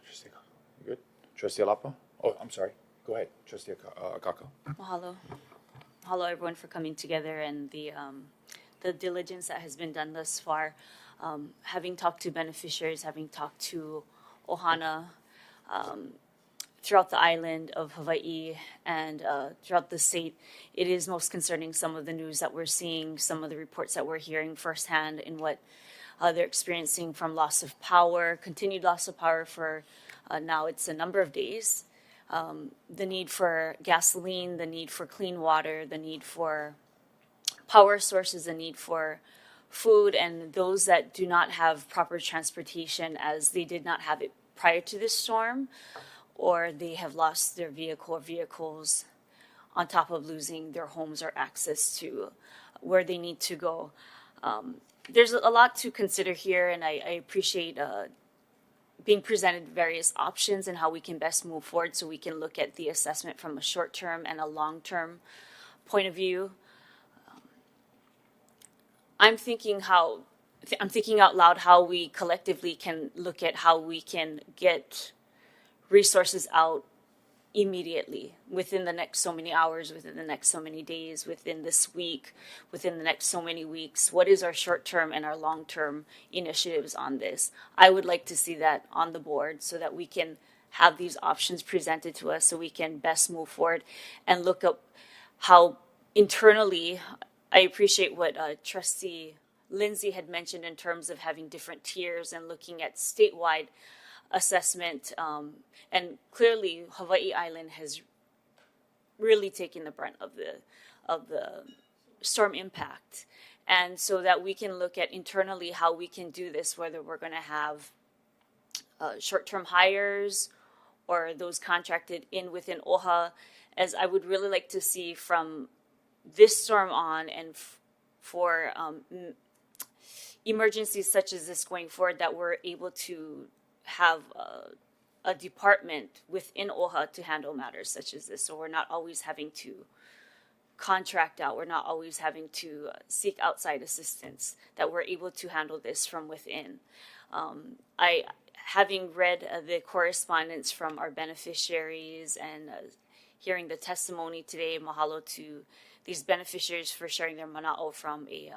Trustee, you good? Trustee Alapa? Oh, I'm sorry. Go ahead, Trustee Akako. Mahalo. Mahalo, everyone, for coming together and the diligence that has been done thus far. Having talked to beneficiaries, having talked to Ohana throughout the island of Hawaii and throughout the state, it is most concerning some of the news that we're seeing, some of the reports that we're hearing firsthand in what they're experiencing from loss of power, continued loss of power for now it's a number of days. The need for gasoline, the need for clean water, the need for power sources, the need for food, and those that do not have proper transportation as they did not have it prior to this storm, or they have lost their vehicle or vehicles on top of losing their homes or access to where they need to go. There's a lot to consider here, and I appreciate being presented various options and how we can best move forward so we can look at the assessment from a short-term and a long-term point of view. I'm thinking out loud how we collectively can look at how we can get resources out immediately within the next so many hours, within the next so many days, within this week, within the next so many weeks. What is our short-term and our long-term initiatives on this? I would like to see that on the board so that we can have these options presented to us so we can best move forward and look up how internally. I appreciate what Trustee Lindsay had mentioned in terms of having different tiers and looking at statewide assessment. And clearly, Hawaii Island has really taken the brunt of the storm impact. And so that we can look at internally how we can do this, whether we're going to have short-term hires or those contracted in within OHA, as I would really like to see from this storm on and for emergencies such as this going forward, that we're able to have a department within OHA to handle matters such as this. So we're not always having to contract out. We're not always having to seek outside assistance, that we're able to handle this from within. Having read the correspondence from our beneficiaries and hearing the testimony today, mahalo to these beneficiaries for sharing their mana'o from a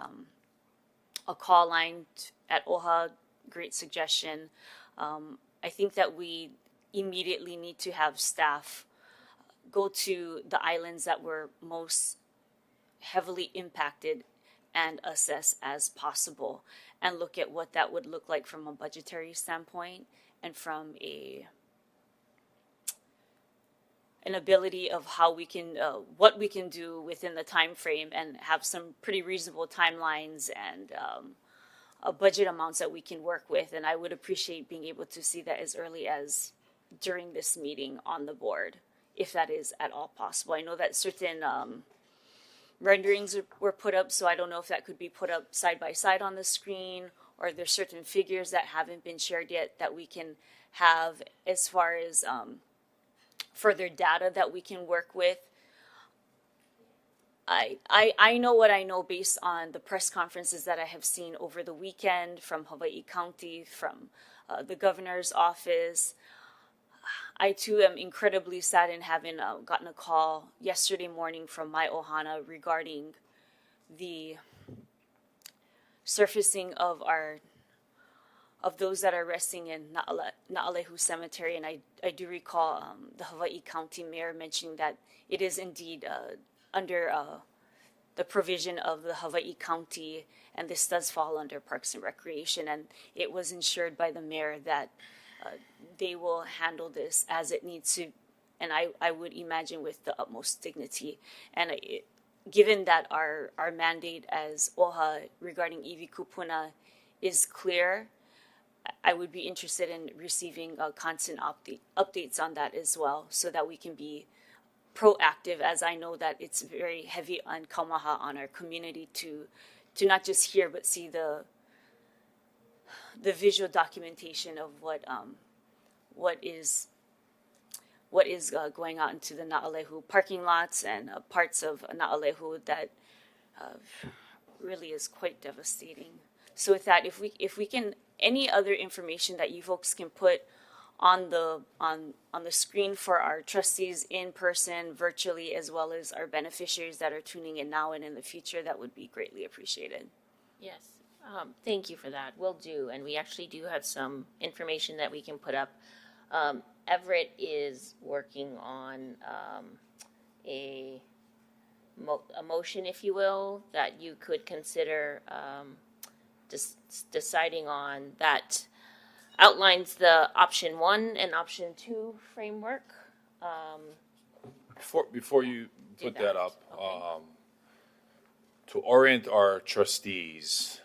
call line at OHA. Great suggestion. I think that we immediately need to have staff go to the islands that were most heavily impacted and assess as possible and look at what that would look like from a budgetary standpoint and from an ability of how we can what we can do within the time frame, and have some pretty reasonable timelines and budget amounts that we can work with. And I would appreciate being able to see that as early as during this meeting on the board, if that is at all possible. I know that certain renderings were put up, so I don't know if that could be put up side by side on the screen, or there's certain figures that haven't been shared yet that we can have as far as further data that we can work with. I know what I know based on the press conferences that I have seen over the weekend from Hawaii County, from the governor's office. I too am incredibly sad in having gotten a call yesterday morning from my ohana regarding the surfacing of those that are resting in Na'alehu Cemetery. And I do recall the Hawaii County Mayor mentioning that it is indeed under the provision of the Hawaii County, and this does fall under Parks and Recreation. And it was ensured by the mayor that they will handle this as it needs to and I would imagine with the utmost dignity. And given that our mandate as OHA regarding EV kupuna is clear, I would be interested in receiving constant updates on that as well, so that we can be proactive, as I know that it's very heavy on kaumaha on our community to not just hear but see the visual documentation of what is going out into the Na'alehu parking lots and parts of Na'alehu that really is quite devastating. So with that, if we can, any other information that you folks can put on the screen for our trustees in person, virtually, as well as our beneficiaries that are tuning in now and in the future, that would be greatly appreciated. Yes, thank you for that. We'll do, and we actually do have some information that we can put up. Everett is working on a motion, if you will, that you could consider deciding on, that outlines the option 1 and option 2 framework. Before you put that up, okay. To orient our trustees,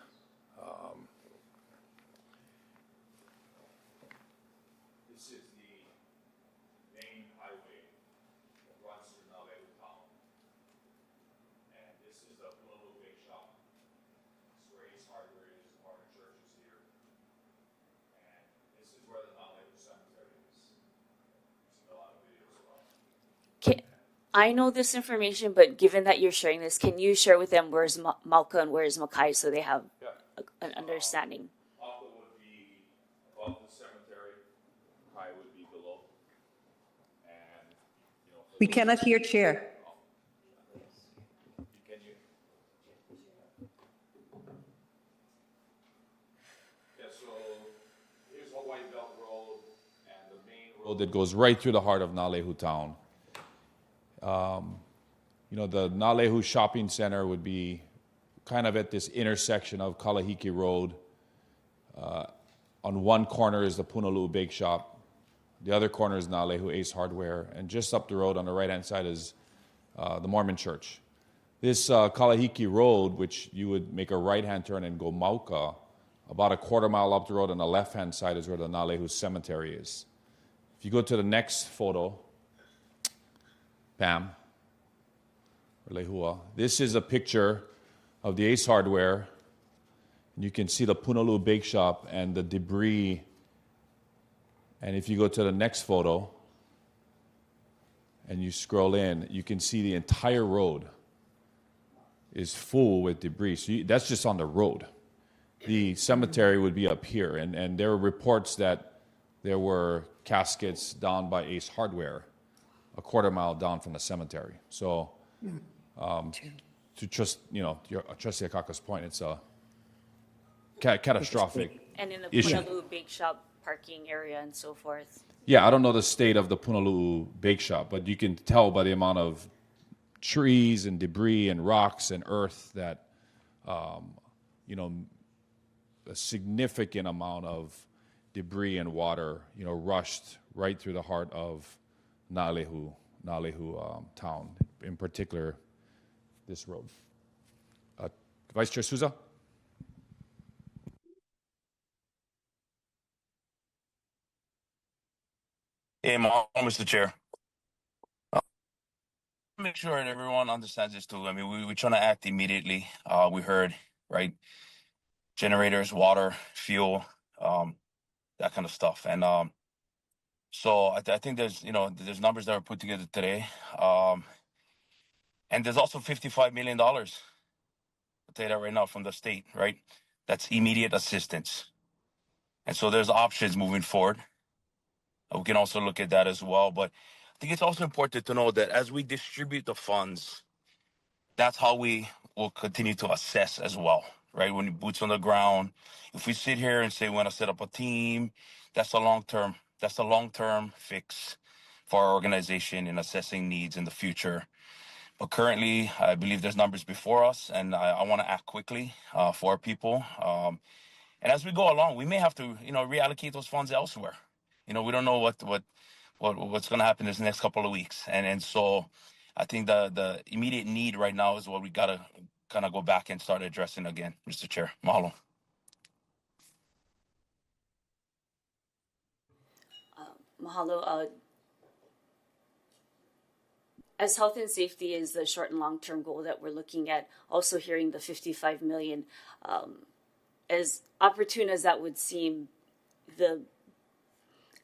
this is the main highway that runs through Na'alehu town, and this is the Punaluu Big Shop. This is where Ace Hardware is, the modern church is here, and this is where the Na'alehu cemetery is. You've seen a lot of videos about it. I know this information, but given that you're sharing this, can you share with them where's Malka and where's Makai, so they have an understanding? Malka would be above the cemetery, Makai would be below, and We cannot hear Chair. can you? Yeah, so here's Hawaii Belt Road and the main road that goes right through the heart of Na'alehu town. The Na'alehu Shopping Center would be kind of at this intersection of Kalahiki Road. On one corner is the Punaluu Bake Shop. The other corner is Na'alehu Ace Hardware. And just up the road on the right-hand side is the Mormon Church. This Kalahiki Road, which you would make a right-hand turn and go Mauka, about a quarter mile up the road on the left-hand side is where the Na'alehu Cemetery is. If you go to the next photo, Pam, or Lehua, this is a picture of the Ace Hardware. You can see the Punaluu Bake Shop and the debris. And if you go to the next photo and you scroll in, you can see the entire road is full with debris. So that's just on the road. The cemetery would be up here. And there were reports that there were caskets down by Ace Hardware, a quarter mile down from the cemetery. So, to trust, Trustee Akaka's point, it's a catastrophic And in the issue. Punaluu Bake Shop parking area and so forth. Yeah, I don't know the state of the Punaluu Bake Shop, but you can tell by the amount of trees and debris and rocks and earth that, a significant amount of debris and water, rushed right through the heart of Na'alehu town, in particular, this road. Vice Chair Souza? Hey, Mr. Chair. Make sure that everyone understands this too. I mean, we're trying to act immediately. We heard, right? Generators, water, fuel, that kind of stuff. And so I think there's numbers that were put together today. And there's also $55 million, I'll tell you that right now, from the state, right? That's immediate assistance. And so there's options moving forward. We can also look at that as well. But I think it's also important to know that as we distribute the funds, that's how we will continue to assess as well, right? When boots on the ground, if we sit here and say we want to set up a team, that's a long-term fix for our organization in assessing needs in the future. But currently, I believe there's numbers before us, and I want to act quickly for people. And as we go along, we may have to, reallocate those funds elsewhere. We don't know what what's going to happen in the next couple of weeks. And so I think the immediate need right now is what we got to kind of go back and start addressing again, Mr. Chair. Mahalo. Mahalo. As health and safety is the short and long-term goal that we're looking at, also hearing the 55 million, as opportune as that would seem,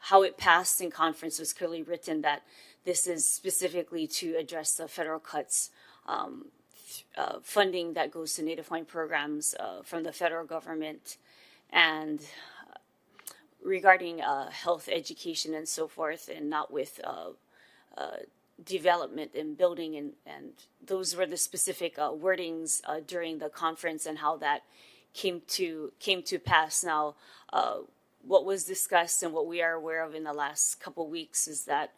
how it passed in conference was clearly written that this is specifically to address the federal cuts, funding that goes to Native Hawaiian programs from the federal government, and regarding health education and so forth, and not with development and building, and those were the specific wordings during the conference and how that came to pass. Now, what was discussed and what we are aware of in the last couple weeks is that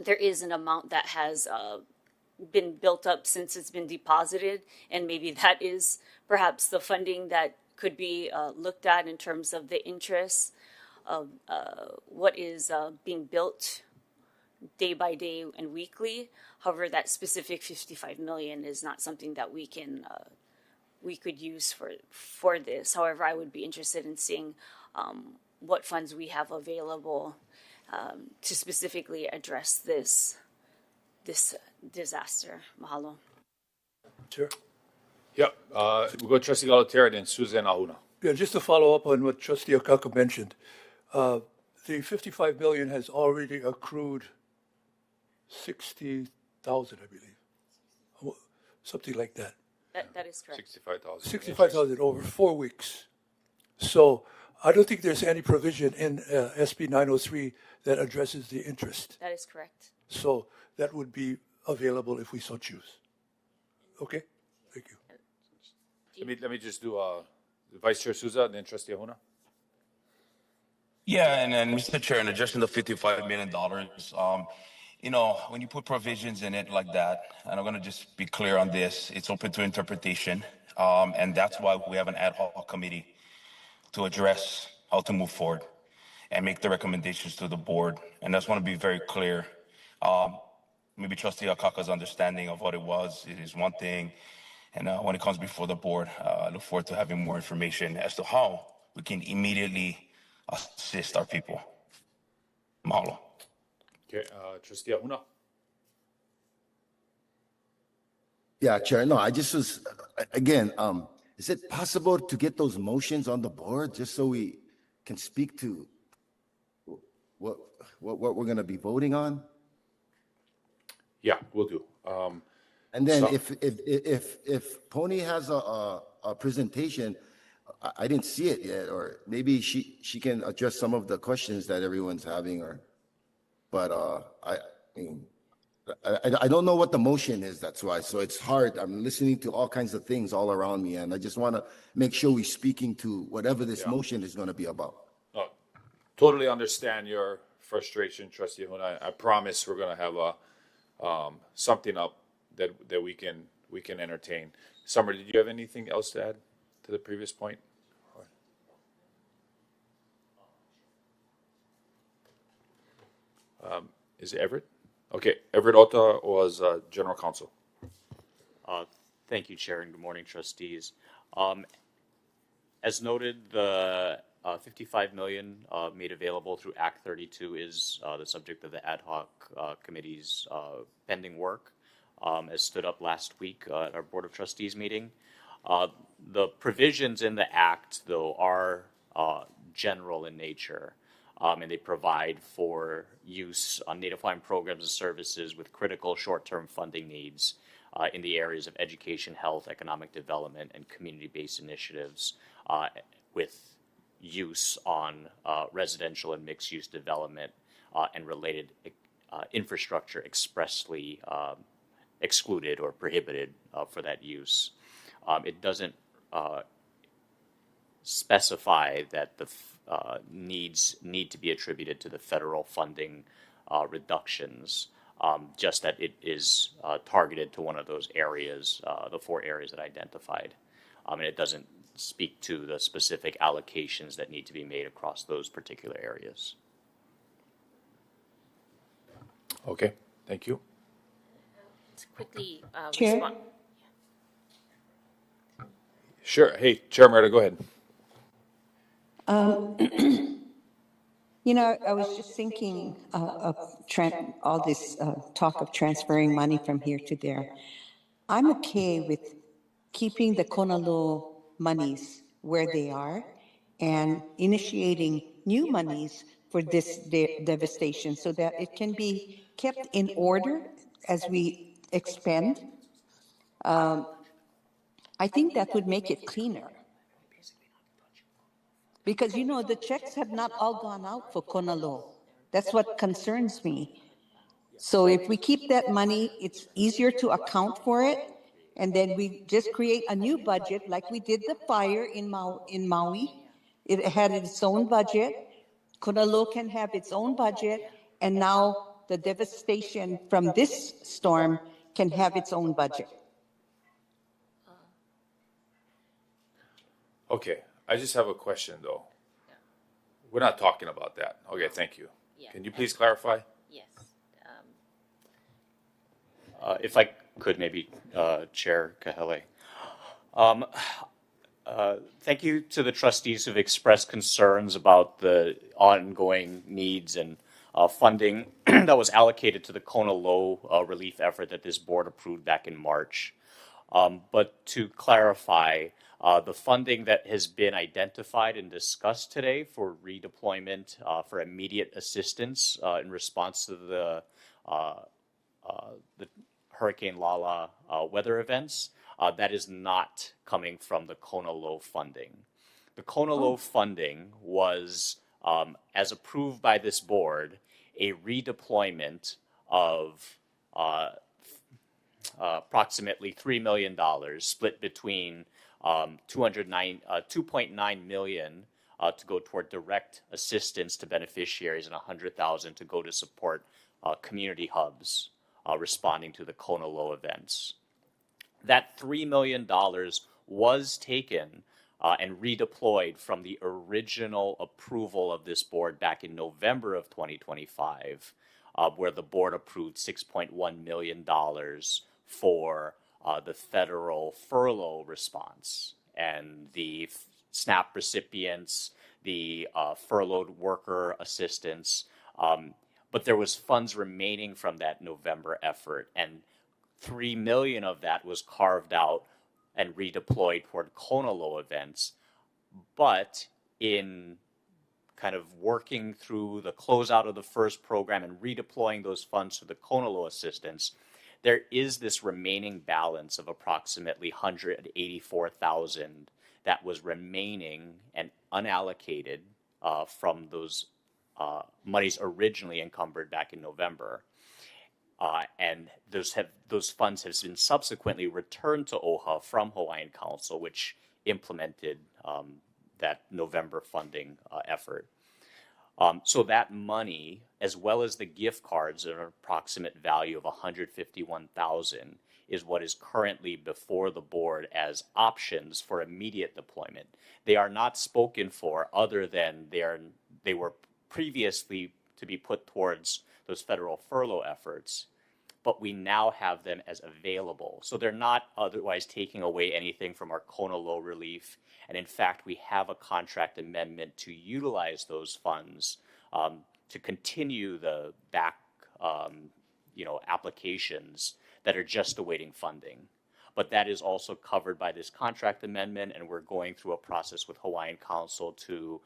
there is an amount that has been built up since it's been deposited, and maybe that is perhaps the funding that could be looked at in terms of the interest of what is being built day by day and weekly. However, that specific 55 million is not something that we could use for this. However, I would be interested in seeing what funds we have available to specifically address this disaster. Mahalo. Chair? Yeah, we'll go Trustee Galataire, then Susan Ahuna. Yeah, just to follow up on what Trustee Akaka mentioned, the 55 million has already accrued 60,000, I believe, something like that. That is correct. 65,000. 65,000 over 4 weeks. So I don't think there's any provision in SB 903 that addresses the interest. That is correct. So that would be available if we so choose. Okay? Thank you. Let me just do Vice Chair Souza and then Trustee Ahuna. Yeah, and Mr. Chair, in addressing the $55 million, when you put provisions in it like that, and I'm going to just be clear on this, it's open to interpretation, and that's why we have an ad hoc committee to address how to move forward and make the recommendations to the board. And I just want to be very clear. Maybe Trustee Akaka's understanding of what it was, it is one thing. And when it comes before the board, I look forward to having more information as to how we can immediately assist our people. Mahalo. Okay, Trustee Ahuna. Yeah, Chair. No, I just was, again, is it possible to get those motions on the board just so we can speak to what we're going to be voting on? Yeah, we'll do. And then So- if Pony has a presentation, I didn't see it yet, or maybe she can address some of the questions that everyone's having, but I mean, I don't know what the motion is. That's why. So it's hard. I'm listening to all kinds of things all around me, and I just want to make sure we're speaking to whatever this motion is going to be about. Oh, totally understand your frustration, Trustee Ahuna. I promise we're going to have something up that we can entertain. Summer, did you have anything else to add to the previous point? Is it Everett? Okay, Everett Ota was General Counsel. Thank you, Chair, and good morning, Trustees. As noted, the 55 million made available through Act 32 is the subject of the ad hoc committee's pending work, as stood up last week at our Board of Trustees meeting. The provisions in the Act, though, are general in nature, and they provide for use on Native Hawaiian programs and services with critical short-term funding needs in the areas of education, health, economic development, and community-based initiatives, with use on residential and mixed-use development and related infrastructure expressly excluded or prohibited for that use. It doesn't specify that the needs need to be attributed to the federal funding reductions, just that it is targeted to one of those areas, the 4 areas that I identified. And it doesn't speak to the specific allocations that need to be made across those particular areas. Okay, thank you. To quickly Chair? respond. Sure. Hey, Chair Merida, go ahead. You know, I was just thinking of all this talk of transferring money from here to there. I'm okay with keeping the Konalo monies where they are and initiating new monies for this devastation so that it can be kept in order as we expend. I think that would make it cleaner. Because, you know, the checks have not all gone out for Konalo. That's what concerns me. So if we keep that money, it's easier to account for it. And then we just create a new budget like we did the fire in Maui. It had its own budget. Konalo can have its own budget. And now the devastation from this storm can have its own budget. Okay, I just have a question though. We're not talking about that. Okay, thank you. Yeah. Can you please clarify? Yes. If I could maybe, Chair Kahele. Thank you to the trustees who've expressed concerns about the ongoing needs and funding that was allocated to the Kona Low relief effort that this board approved back in March. But to clarify, the funding that has been identified and discussed today for redeployment for immediate assistance in response to the Hurricane Lala weather events, that is not coming from the Kona Low funding. The Kona Low funding was, as approved by this board, a redeployment of approximately $3 million, split between $2.9 million to go toward direct assistance to beneficiaries and $100,000 to go to support community hubs responding to the Kona Low events. That $3 million was taken and redeployed from the original approval of this board back in November of 2025, where the board approved $6.1 million for the federal furlough response and the SNAP recipients, the furloughed worker assistance. But there was funds remaining from that November effort, and $3 million of that was carved out and redeployed toward Kona Low events. But in kind of working through the closeout of the first program and redeploying those funds to the Kona Low assistance, there is this remaining balance of approximately $184,000 that was remaining and unallocated from those monies originally encumbered back in November. And those funds have been subsequently returned to OHA from Hawaiian Council, which implemented that November funding effort. So that money, as well as the gift cards at an approximate value of $151,000, is what is currently before the board as options for immediate deployment. They are not spoken for other than they were previously to be put towards those federal furlough efforts, but we now have them as available. So they're not otherwise taking away anything from our Kona Low relief. And in fact, we have a contract amendment to utilize those funds to continue the back applications that are just awaiting funding. But that is also covered by this contract amendment, and we're going through a process with Hawaiian Council to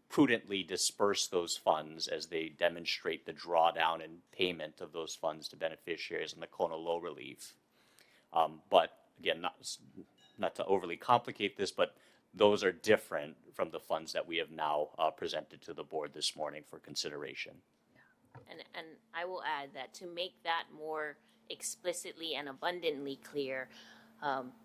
prudently disperse those funds as they demonstrate the drawdown and payment of those funds to beneficiaries in the Kona Low relief. But again, not to overly complicate this, but those are different from the funds that we have now presented to the board this morning for consideration. And I will add that to make that more explicitly and abundantly clear,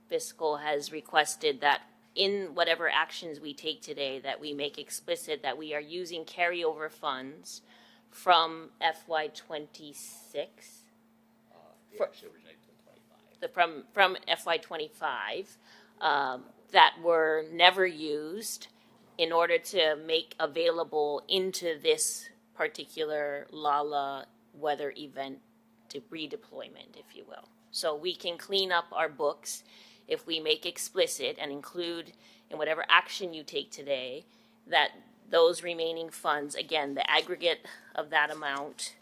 Fiscal has requested that in whatever actions we take today, that we make explicit that we are using carryover funds from FY26. From FY25 that were never used in order to make available into this particular Lala weather event redeployment, if you will. So we can clean up our books if we make explicit and include in whatever action you take today that those remaining funds, again, the aggregate of that amount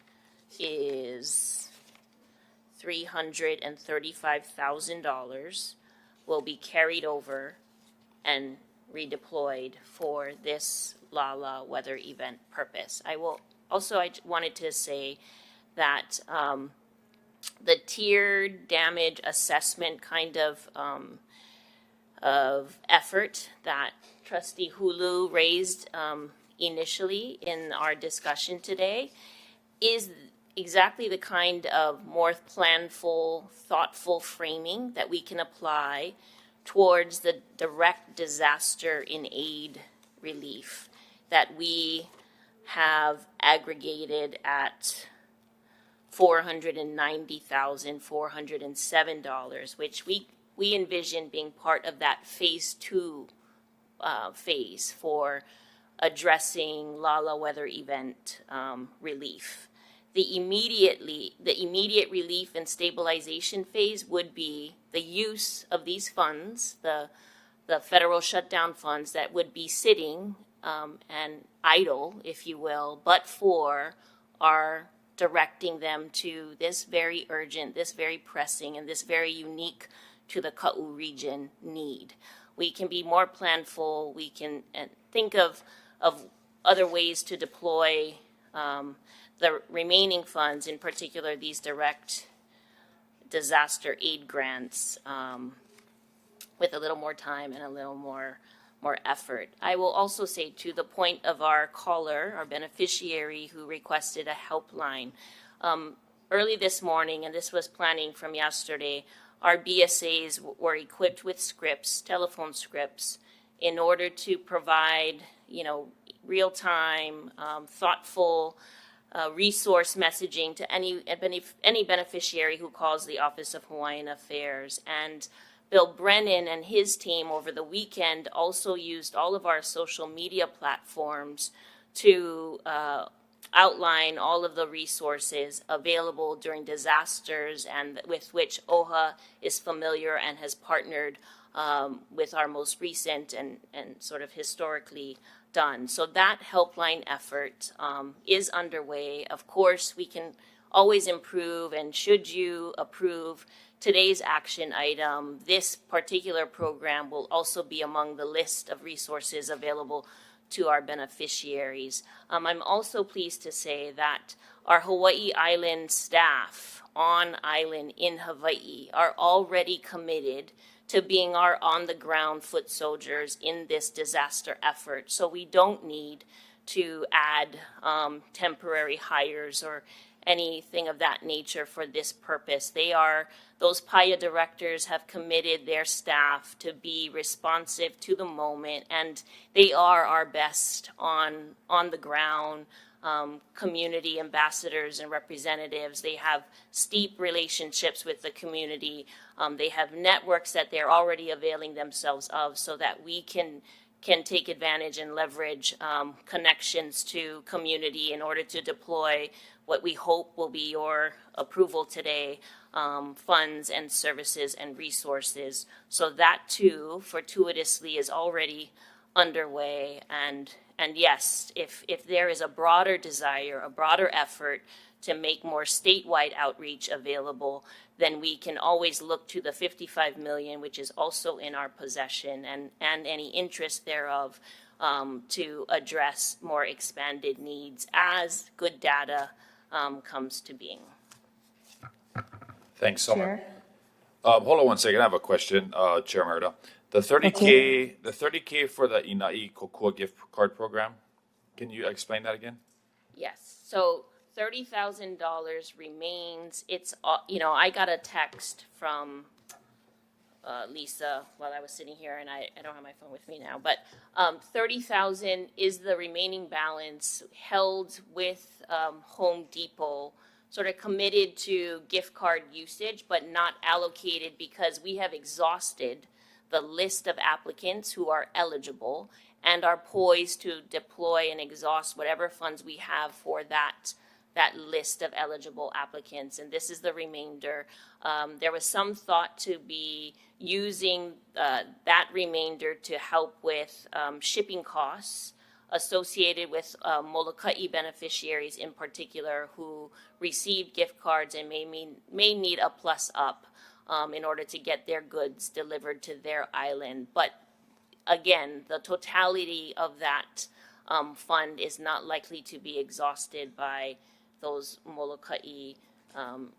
is $335,000, will be carried over and redeployed for this Lala weather event purpose. I wanted to say that the tiered damage assessment kind of effort that Trustee Hulu raised initially in our discussion today is exactly the kind of more planful, thoughtful framing that we can apply towards the direct disaster in aid relief that we have aggregated at $490,407, which we envision being part of that phase 2 phase for addressing Lala weather event relief. The immediate relief and stabilization phase would be the use of these funds, the federal shutdown funds that would be sitting and idle, if you will, but for our directing them to this very urgent, this very pressing, and this very unique to the Ka'u region need. We can be more planful. We can think of other ways to deploy the remaining funds, in particular these direct disaster aid grants, with a little more time and a little more effort. I will also say, to the point of our caller, our beneficiary who requested a helpline, early this morning, and this was planning from yesterday, our BSAs were equipped with scripts, telephone scripts, in order to provide, real-time, thoughtful resource messaging to any beneficiary who calls the Office of Hawaiian Affairs. And Bill Brennan and his team over the weekend also used all of our social media platforms to outline all of the resources available during disasters and with which OHA is familiar and has partnered with our most recent and sort of historically done. So that helpline effort is underway. Of course, we can always improve, and should you approve today's action item, this particular program will also be among the list of resources available to our beneficiaries. I'm also pleased to say that our Hawaii Island staff on island in Hawaii are already committed to being our on-the-ground foot soldiers in this disaster effort. So we don't need to add temporary hires or anything of that nature for this purpose. Those PAYA directors have committed their staff to be responsive to the moment, and they are our best on the ground community ambassadors and representatives. They have steep relationships with the community. They have networks that they're already availing themselves of, so that we can take advantage and leverage connections to community in order to deploy what we hope will be your approval today, funds and services and resources. So that too, fortuitously, is already underway. And yes, if there is a broader desire, a broader effort to make more statewide outreach available, then we can always look to the $55 million, which is also in our possession, and any interest thereof to address more expanded needs as good data comes to being. Thanks so much. Chair? Hold on one second. I have a question, Chair Merida. The 30K for the Inai Kokua gift card program. Can you explain that again? Yes. So $30,000 remains. It's I got a text from Lisa while I was sitting here, and I don't have my phone with me now, but $30,000 is the remaining balance held with Home Depot, sort of committed to gift card usage, but not allocated because we have exhausted the list of applicants who are eligible and are poised to deploy and exhaust whatever funds we have for that that list of eligible applicants, and this is the remainder. There was some thought to be using that remainder to help with shipping costs associated with Molokai beneficiaries in particular who received gift cards and may need a plus up in order to get their goods delivered to their island. But again, the totality of that fund is not likely to be exhausted by those Molokai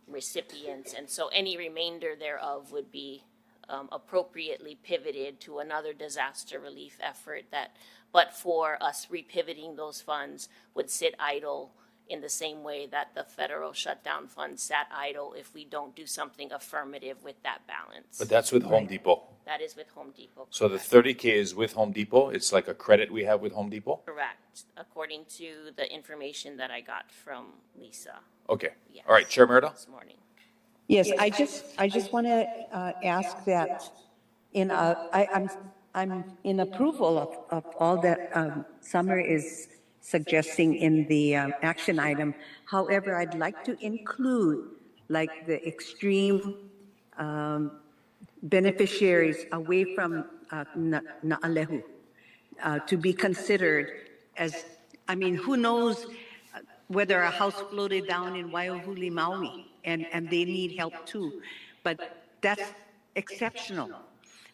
recipients. And so any remainder thereof would be appropriately pivoted to another disaster relief effort that, but for us repivoting those funds, would sit idle in the same way that the federal shutdown fund sat idle if we don't do something affirmative with that balance. But that's with Home Depot. That is with Home Depot. So the 30K is with Home Depot. It's like a credit we have with Home Depot. Correct, according to the information that I got from Lisa. Okay. Yes. All right, Chair Merida. This morning. Yes, I just want to ask that I'm in approval of all that Summer is suggesting in the action item. However, I'd like to include like the extreme beneficiaries away from Naalehu to be considered as, I mean, who knows whether a house floated down in Waiahuli, Maui, and they need help too. But that's exceptional.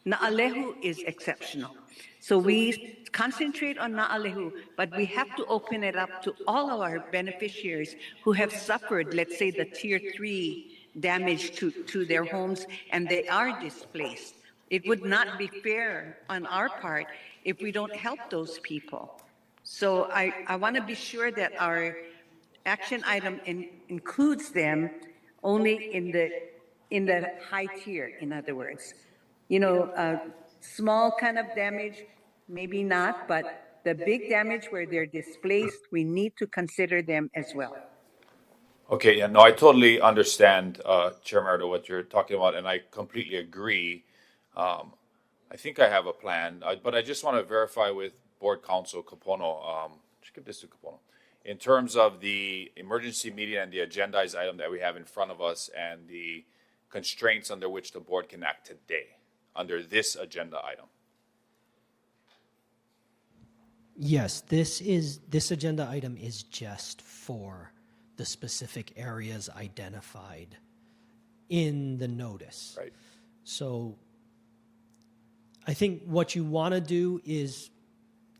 Naalehu is exceptional. So we concentrate on Naalehu, but we have to open it up to all of our beneficiaries who have suffered, let's say, the tier 3 damage to their homes, and they are displaced. It would not be fair on our part if we don't help those people. So I want to be sure that our action item includes them only in the high tier, in other words. You know, small kind of damage, maybe not, but the big damage where they're displaced, we need to consider them as well. Okay, yeah, no, I totally understand, Chair Merida, what you're talking about, and I completely agree. I think I have a plan, but I just want to verify with Board Counsel Kapono. Just give this to Kapono. In terms of the emergency meeting and the agendized item that we have in front of us and the constraints under which the board can act today under this agenda item. Yes, this agenda item is just for the specific areas identified in the notice. Right. So I think what you want to do is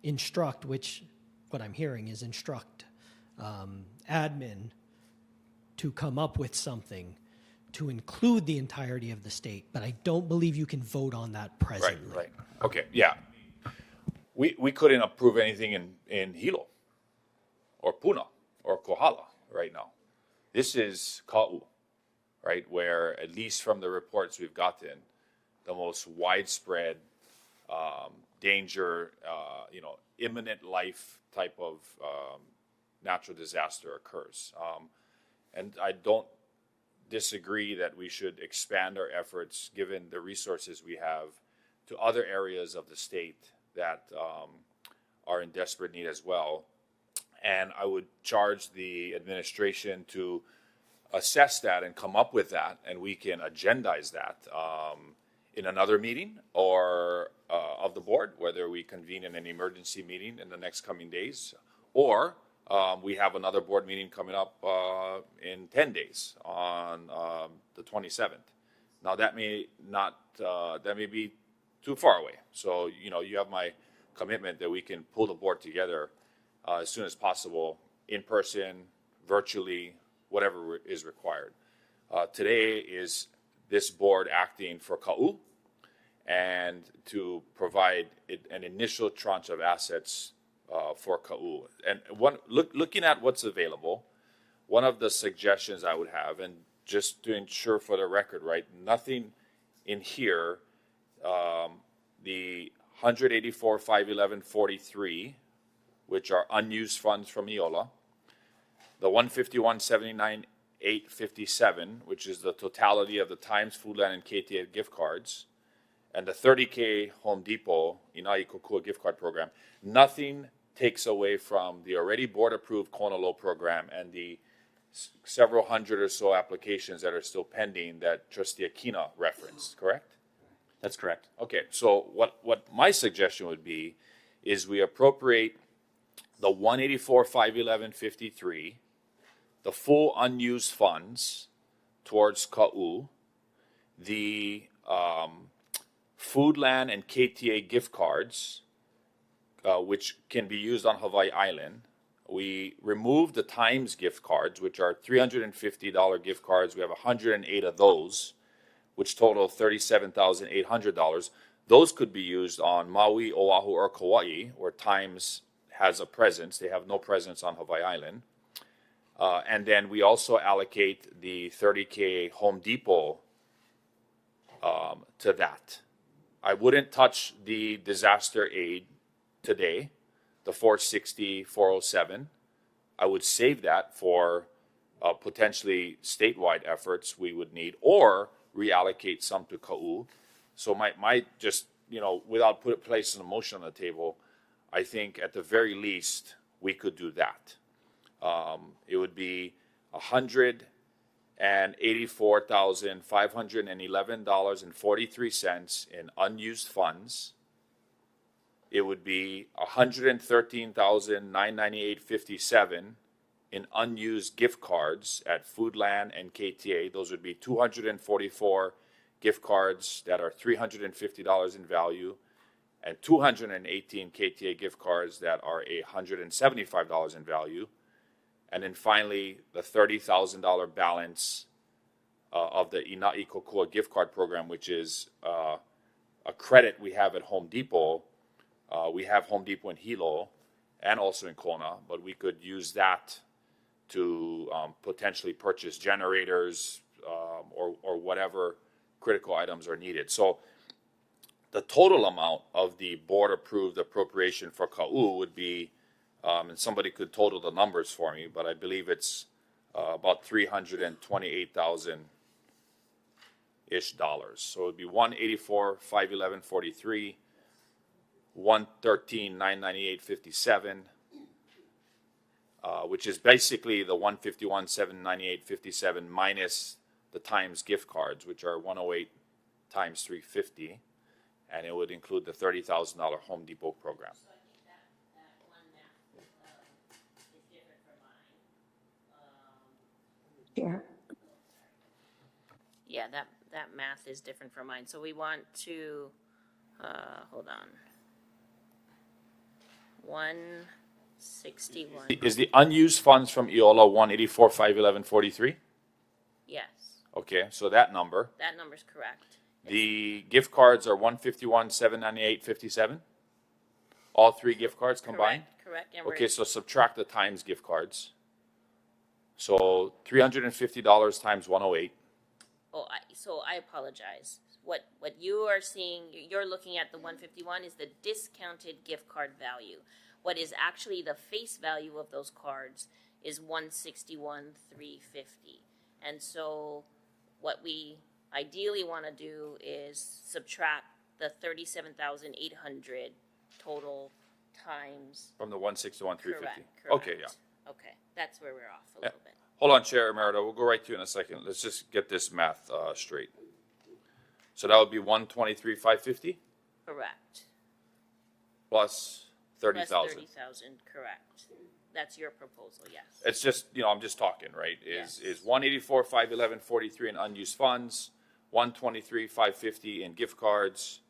instruct, which what I'm hearing is instruct admin to come up with something to include the entirety of the state, but I don't believe you can vote on that presently. Right. Okay, yeah. We couldn't approve anything in Hilo or Puna or Kohala right now. This is Ka'u, right, where at least from the reports we've gotten, the most widespread danger, imminent life type of natural disaster occurs. And I don't disagree that we should expand our efforts, given the resources we have, to other areas of the state that are in desperate need as well. And I would charge the administration to assess that and come up with that, and we can agendize that in another meeting or of the board, whether we convene in an emergency meeting in the next coming days, or we have another board meeting coming up in 10 days on the 27th. Now that may be too far away. So, you have my commitment that we can pull the board together as soon as possible, in person, virtually, whatever is required. Today is this board acting for Ka'u and to provide an initial tranche of assets for Ka'u. And looking at what's available, one of the suggestions I would have, and just to ensure for the record, right, nothing in here, the 184,511.43, which are unused funds from EOLA, the 151,79,857, which is the totality of the Times, Foodland, and KTA gift cards, and the 30K Home Depot Inai Kokua gift card program, nothing takes away from the already board-approved Kona Low program and the several hundred or so applications that are still pending that Trustee Aquino referenced, correct? That's correct. Okay, so what my suggestion would be is we appropriate the 184,511.53, the full unused funds towards Ka'u, the Foodland and KTA gift cards, which can be used on Hawaii Island. We remove the Times gift cards, which are $350 gift cards. We have 108 of those, which total $37,800. Those could be used on Maui, Oahu, or Kauai, where Times has a presence. They have no presence on Hawaii Island. And then we also allocate the $30K Home Depot to that. I wouldn't touch the disaster aid today, the 460, 407. I would save that for potentially statewide efforts we would need, or reallocate some to Ka'u. So my just, without placing a motion on the table, I think at the very least we could do that. It would be $184,511.43 in unused funds. It would be $113,998.57 in unused gift cards at Foodland and KTA. Those would be 244 gift cards that are $350 in value, and 218 KTA gift cards that are $175 in value. And then finally, the $30,000 balance of the Ina'i Kokua gift card program, which is a credit we have at Home Depot. We have Home Depot in Hilo and also in Kona, but we could use that to potentially purchase generators or whatever critical items are needed. So the total amount of the board-approved appropriation for Ka'u would be, and somebody could total the numbers for me, but I believe it's about $328,000-ish. So it would be 184,511.43, 113,998.57, which is basically the 151,798.57 minus the Times gift cards, which are 108 times 350, and it would include the $30,000 Home Depot program. So I think that one math is different from mine. Sure. Yeah, that math is different from mine. So we want to, hold on. 161. Is the unused funds from EOLA 184,511.43? Yes, Okay, so that number. that number's correct. The gift cards are 151,798.57. All three gift cards combined. Correct. And Okay, so subtract the Times gift cards. So $350 times 108. So I apologize. What you are seeing, you're looking at the 151 is the discounted gift card value. What is actually the face value of those cards is 161,350. And so what we ideally want to do is subtract the 37,800 total times. From the 161,350. Correct. Okay, yeah. Okay, that's where we're off a little bit. Hold on, Chair Emerita. We'll go right to you in a second. Let's just get this math straight. So that would be 123,550 Correct. plus 30,000. Plus 30,000, correct. That's your proposal, yes. It's just, I'm just talking, right? Is 184,511.43 in unused funds, 123,550 in gift cards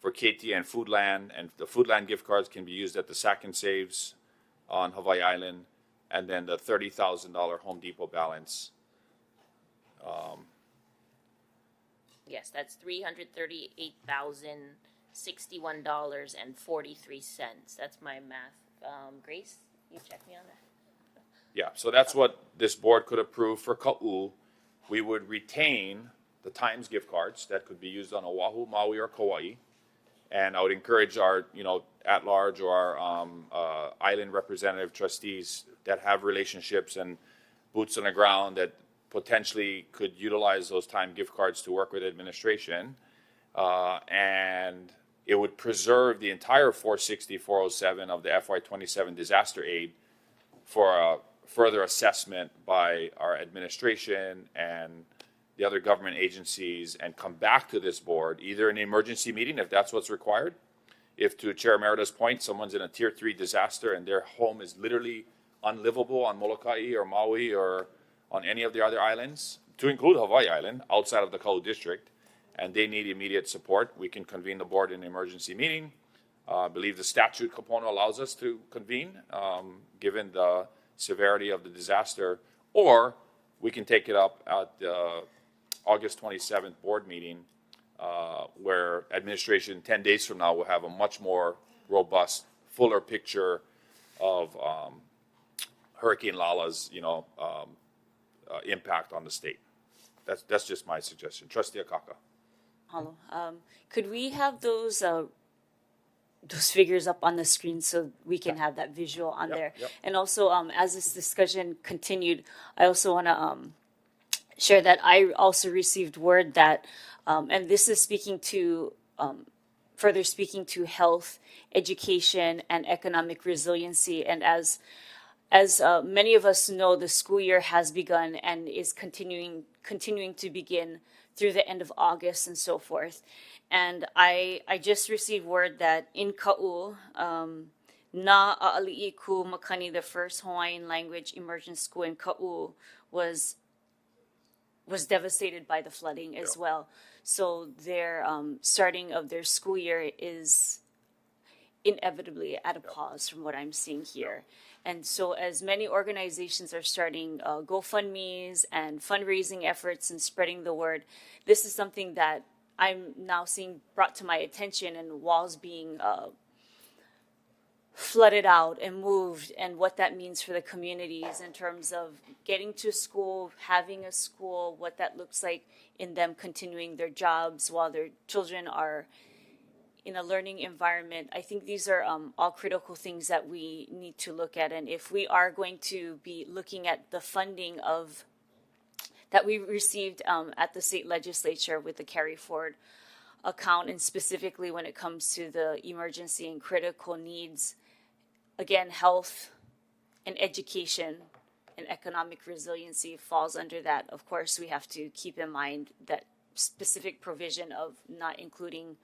for KT and Foodland, and the Foodland gift cards can be used at the Sack and Saves on Hawaii Island, and then the $30,000 Home Depot balance. Yes, that's $338,061.43. That's my math. Grace, you check me on that. Yeah, so that's what this board could approve for Ka'u. We would retain the Times gift cards that could be used on Oahu, Maui, or Kauai. And I would encourage our, at-large or our island representative trustees that have relationships and boots on the ground that potentially could utilize those Time gift cards to work with administration. And it would preserve the entire 460, 407 of the FY27 disaster aid for further assessment by our administration and the other government agencies and come back to this board, either in an emergency meeting, if that's what's required. If, to Chair Merida's point, someone's in a tier 3 disaster and their home is literally unlivable on Molokai or Maui or on any of the other islands, to include Hawaii Island, outside of the Kau district, and they need immediate support, we can convene the board in an emergency meeting. I believe the statute component allows us to convene, given the severity of the disaster, or we can take it up at the August 27th board meeting, where administration 10 days from now will have a much more robust, fuller picture of Hurricane Lala's, impact on the state. That's just my suggestion. Trustee Akaka. Hello. Could we have those figures up on the screen so we can have that visual on there? Yep. And also, as this discussion continued, I also want to share that I also received word that, and this is further speaking to health, education, and economic resiliency. And as many of us know, the school year has begun and is continuing to begin through the end of August and so forth. And I just received word that in Ka'u, Na A'ali'i Ku Makani, the first Hawaiian language immersion school in Ka'u, was devastated by the flooding as well. So their starting of their school year is inevitably at a pause from what I'm seeing here. And so as many organizations are starting GoFundMes and fundraising efforts and spreading the word, this is something that I'm now seeing brought to my attention, and walls being flooded out and moved, and what that means for the communities in terms of getting to school, having a school, what that looks like in them continuing their jobs while their children are in a learning environment. I think these are all critical things that we need to look at. And if we are going to be looking at the funding that we received at the state legislature with the carry forward account, and specifically when it comes to the emergency and critical needs, again, health and education and economic resiliency falls under that. Of course, we have to keep in mind that specific provision of not including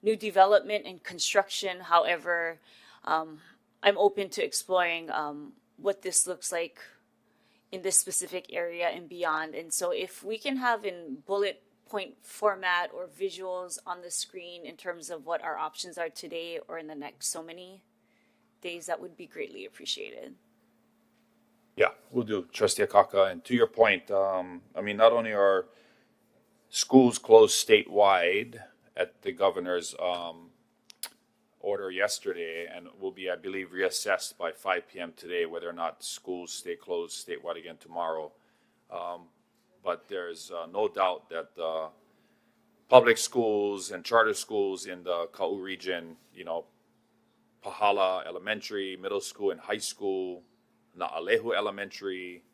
new development and construction. However, I'm open to exploring what this looks like in this specific area and beyond. And so if we can have in bullet point format or visuals on the screen in terms of what our options are today or in the next so many days, that would be greatly appreciated. Yeah, we'll do, Trustee Akaka. And to your point, not only are schools closed statewide at the governor's order yesterday, and will be, I believe, reassessed by 5 p.m. today, whether or not schools stay closed statewide again tomorrow. But there's no doubt that public schools and charter schools in the Ka'u region, Pahala Elementary, middle school and high school, Na'alehu Elementary,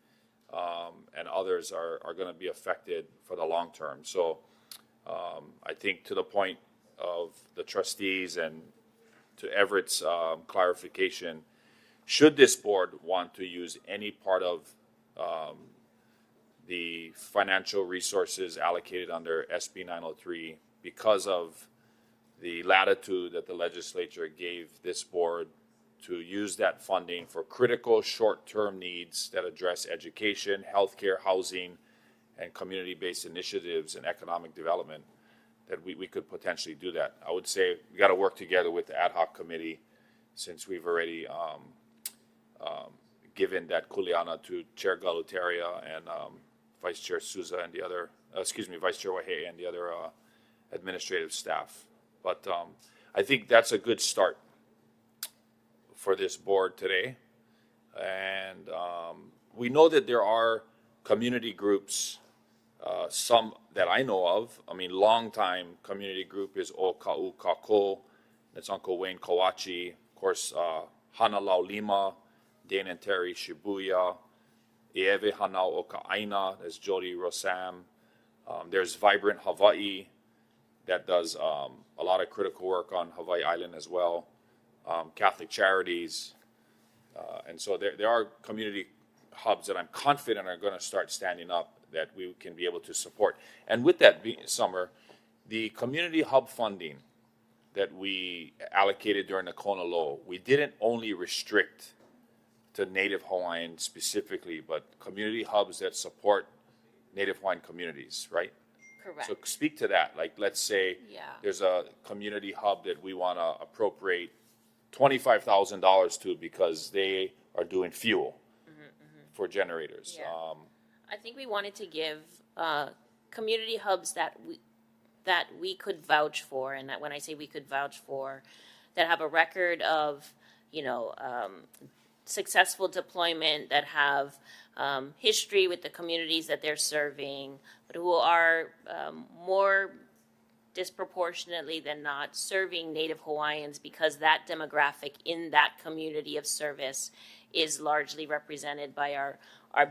and others are going to be affected for the long term. So I think, to the point of the trustees and to Everett's clarification, should this board want to use any part of the financial resources allocated under SB 903, because of the latitude that the legislature gave this board to use that funding for critical short-term needs that address education, healthcare, housing, and community-based initiatives and economic development, that we could potentially do that. I would say we got to work together with the ad hoc committee, since we've already given that kuleana to Chair Galutaria and Vice Chair Souza and the other, Vice Chair Wahei and the other administrative staff. But I think that's a good start for this board today. And we know that there are community groups, some that I know of. Longtime community group is O Ka'u Kako. That's Uncle Wayne Kawachi. Of course, Hana Lau Lima, Dane and Terry Shibuya. Ieve Hanau O Ka'aina, that's Jody Rosam. There's Vibrant Hawaii that does a lot of critical work on Hawaii Island as well. Catholic Charities. And so there are community hubs that I'm confident are going to start standing up that we can be able to support. And with that, Summer, the community hub funding that we allocated during the Kona Low, we didn't only restrict to Native Hawaiian specifically, but community hubs that support Native Hawaiian communities, right? Correct. So speak to that. Like, let's say Yeah. there's a community hub that we want to appropriate $25,000 to because they are doing fuel for generators. Yeah. I think we wanted to give community hubs that we could vouch for, and that when I say we could vouch for, that have a record of, successful deployment, that have history with the communities that they're serving, but who are more disproportionately than not serving Native Hawaiians, because that demographic in that community of service is largely represented by our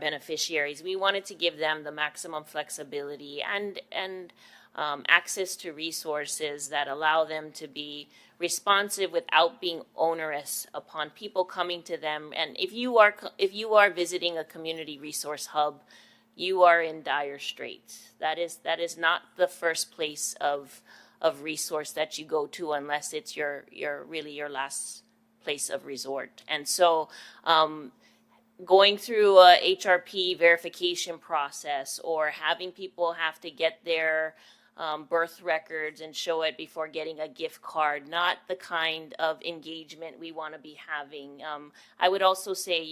beneficiaries. We wanted to give them the maximum flexibility and access to resources that allow them to be responsive without being onerous upon people coming to them. And if you are visiting a community resource hub, you are in dire straits. That is not the first place of resource that you go to unless it's your last place of resort. And so going through a HRP verification process, or having people have to get their birth records and show it before getting a gift card, not the kind of engagement we want to be having. I would also say,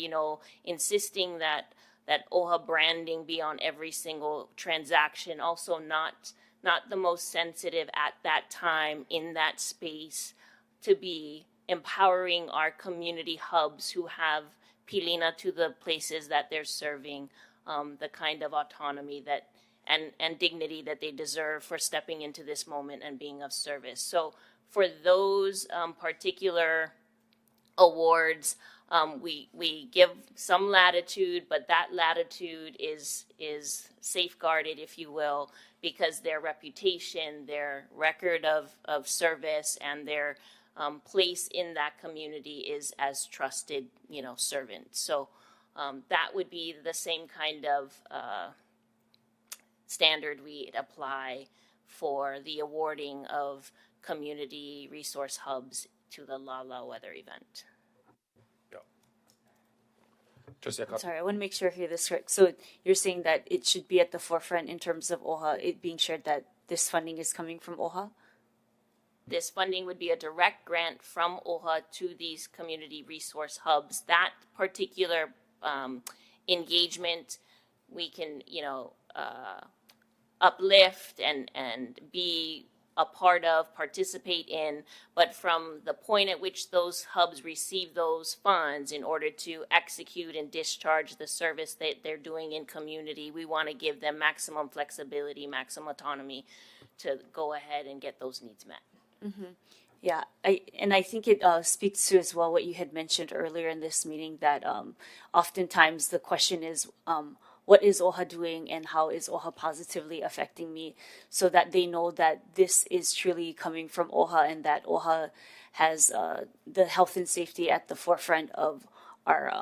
insisting that OHA branding be on every single transaction, also not the most sensitive at that time in that space, to be empowering our community hubs who have pilina to the places that they're serving, the kind of autonomy that and dignity that they deserve for stepping into this moment and being of service. So for those particular awards, we give some latitude, but that latitude is safeguarded, if you will, because their reputation, their record of service, and their place in that community is as trusted, servants. So that would be the same kind of standard we'd apply for the awarding of community resource hubs to the Lala weather event. I'm sorry, I want to make sure I hear this correct. So you're saying that it should be at the forefront in terms of OHA, it being shared that this funding is coming from OHA? This funding would be a direct grant from OHA to these community resource hubs. That particular engagement, we can, uplift and be a part of, participate in, but from the point at which those hubs receive those funds in order to execute and discharge the service that they're doing in community, we want to give them maximum flexibility, maximum autonomy to go ahead and get those needs met. Mm-hmm. Yeah, I think it speaks to as well what you had mentioned earlier in this meeting, that oftentimes the question is, what is OHA doing and how is OHA positively affecting me, so that they know that this is truly coming from OHA, and that OHA has the health and safety at the forefront of our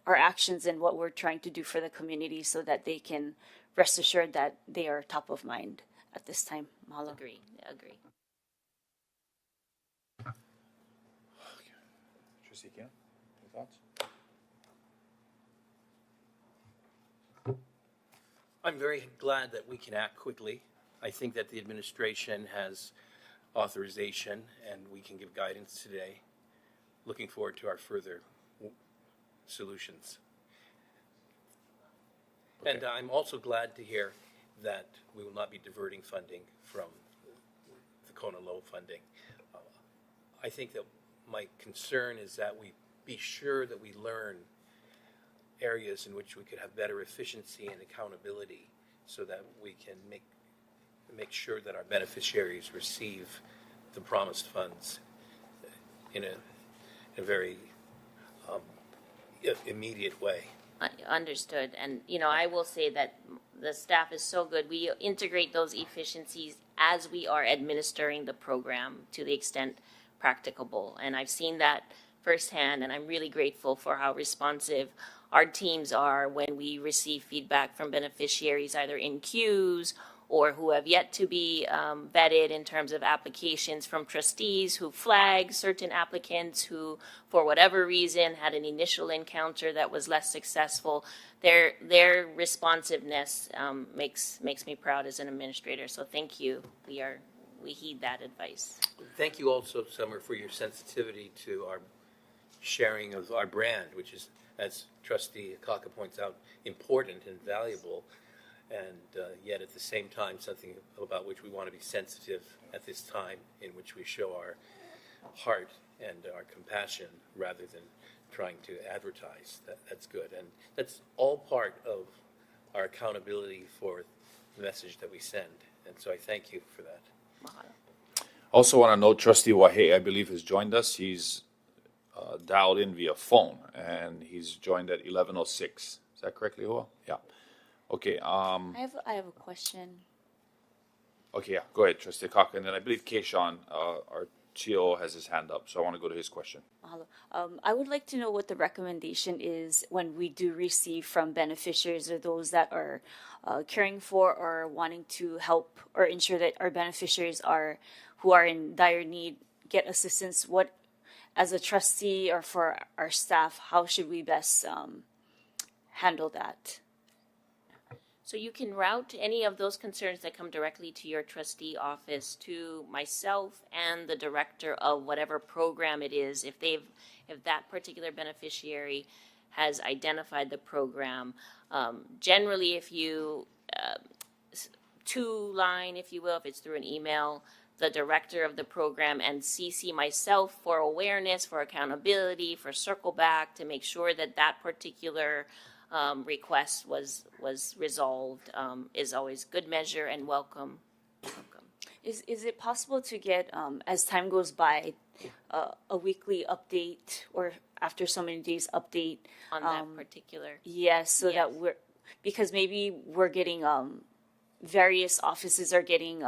actions and what we're trying to do for the community, so that they can rest assured that they are top of mind at this time. Mahalo. Agree. Trustee Kino, your thoughts? I'm very glad that we can act quickly. I think that the administration has authorization and we can give guidance today. Looking forward to our further solutions. Okay. And I'm also glad to hear that we will not be diverting funding from the Kona Low funding. I think that my concern is that we be sure that we learn areas in which we could have better efficiency and accountability, so that we can make sure that our beneficiaries receive the promised funds in a very immediate way. Understood. And, I will say that the staff is so good. We integrate those efficiencies as we are administering the program to the extent practicable. And I've seen that firsthand, and I'm really grateful for how responsive our teams are when we receive feedback from beneficiaries, either in queues or who have yet to be vetted in terms of applications from trustees who flag certain applicants who, for whatever reason, had an initial encounter that was less successful. Their responsiveness makes me proud as an administrator. So thank you. We heed that advice. Thank you also, Summer, for your sensitivity to our sharing of our brand, which is, as Trustee Akaka points out, important and valuable, and yet at the same time something about which we want to be sensitive at this time, in which we show our heart and our compassion rather than trying to advertise. That's good, and that's all part of our accountability for the message that we send, and so I thank you for that. Also want to note Trustee Wahe, I believe, has joined us. He's dialed in via phone, and he's joined at 11:06. Is that correct, Leoa? Yeah. Okay. I have a question. Okay, yeah. Go ahead, Trustee Kaka. And then I believe Keishan, our COO, has his hand up, so I want to go to his question. Mahalo. I would like to know what the recommendation is when we do receive from beneficiaries or those that are caring for or wanting to help or ensure that our beneficiaries who are in dire need get assistance. What, as a trustee or for our staff, how should we best handle that? So you can route any of those concerns that come directly to your trustee office to myself and the director of whatever program it is. If that particular beneficiary has identified the program, generally, if you two-line, if you will, if it's through an email, the director of the program, and CC myself for awareness, for accountability, for circle back to make sure that that particular request was resolved, is always good measure and welcome. Is it possible to get, as time goes by, a weekly update or after so many days update on that particular? Yes, so that because maybe we're getting, various offices are getting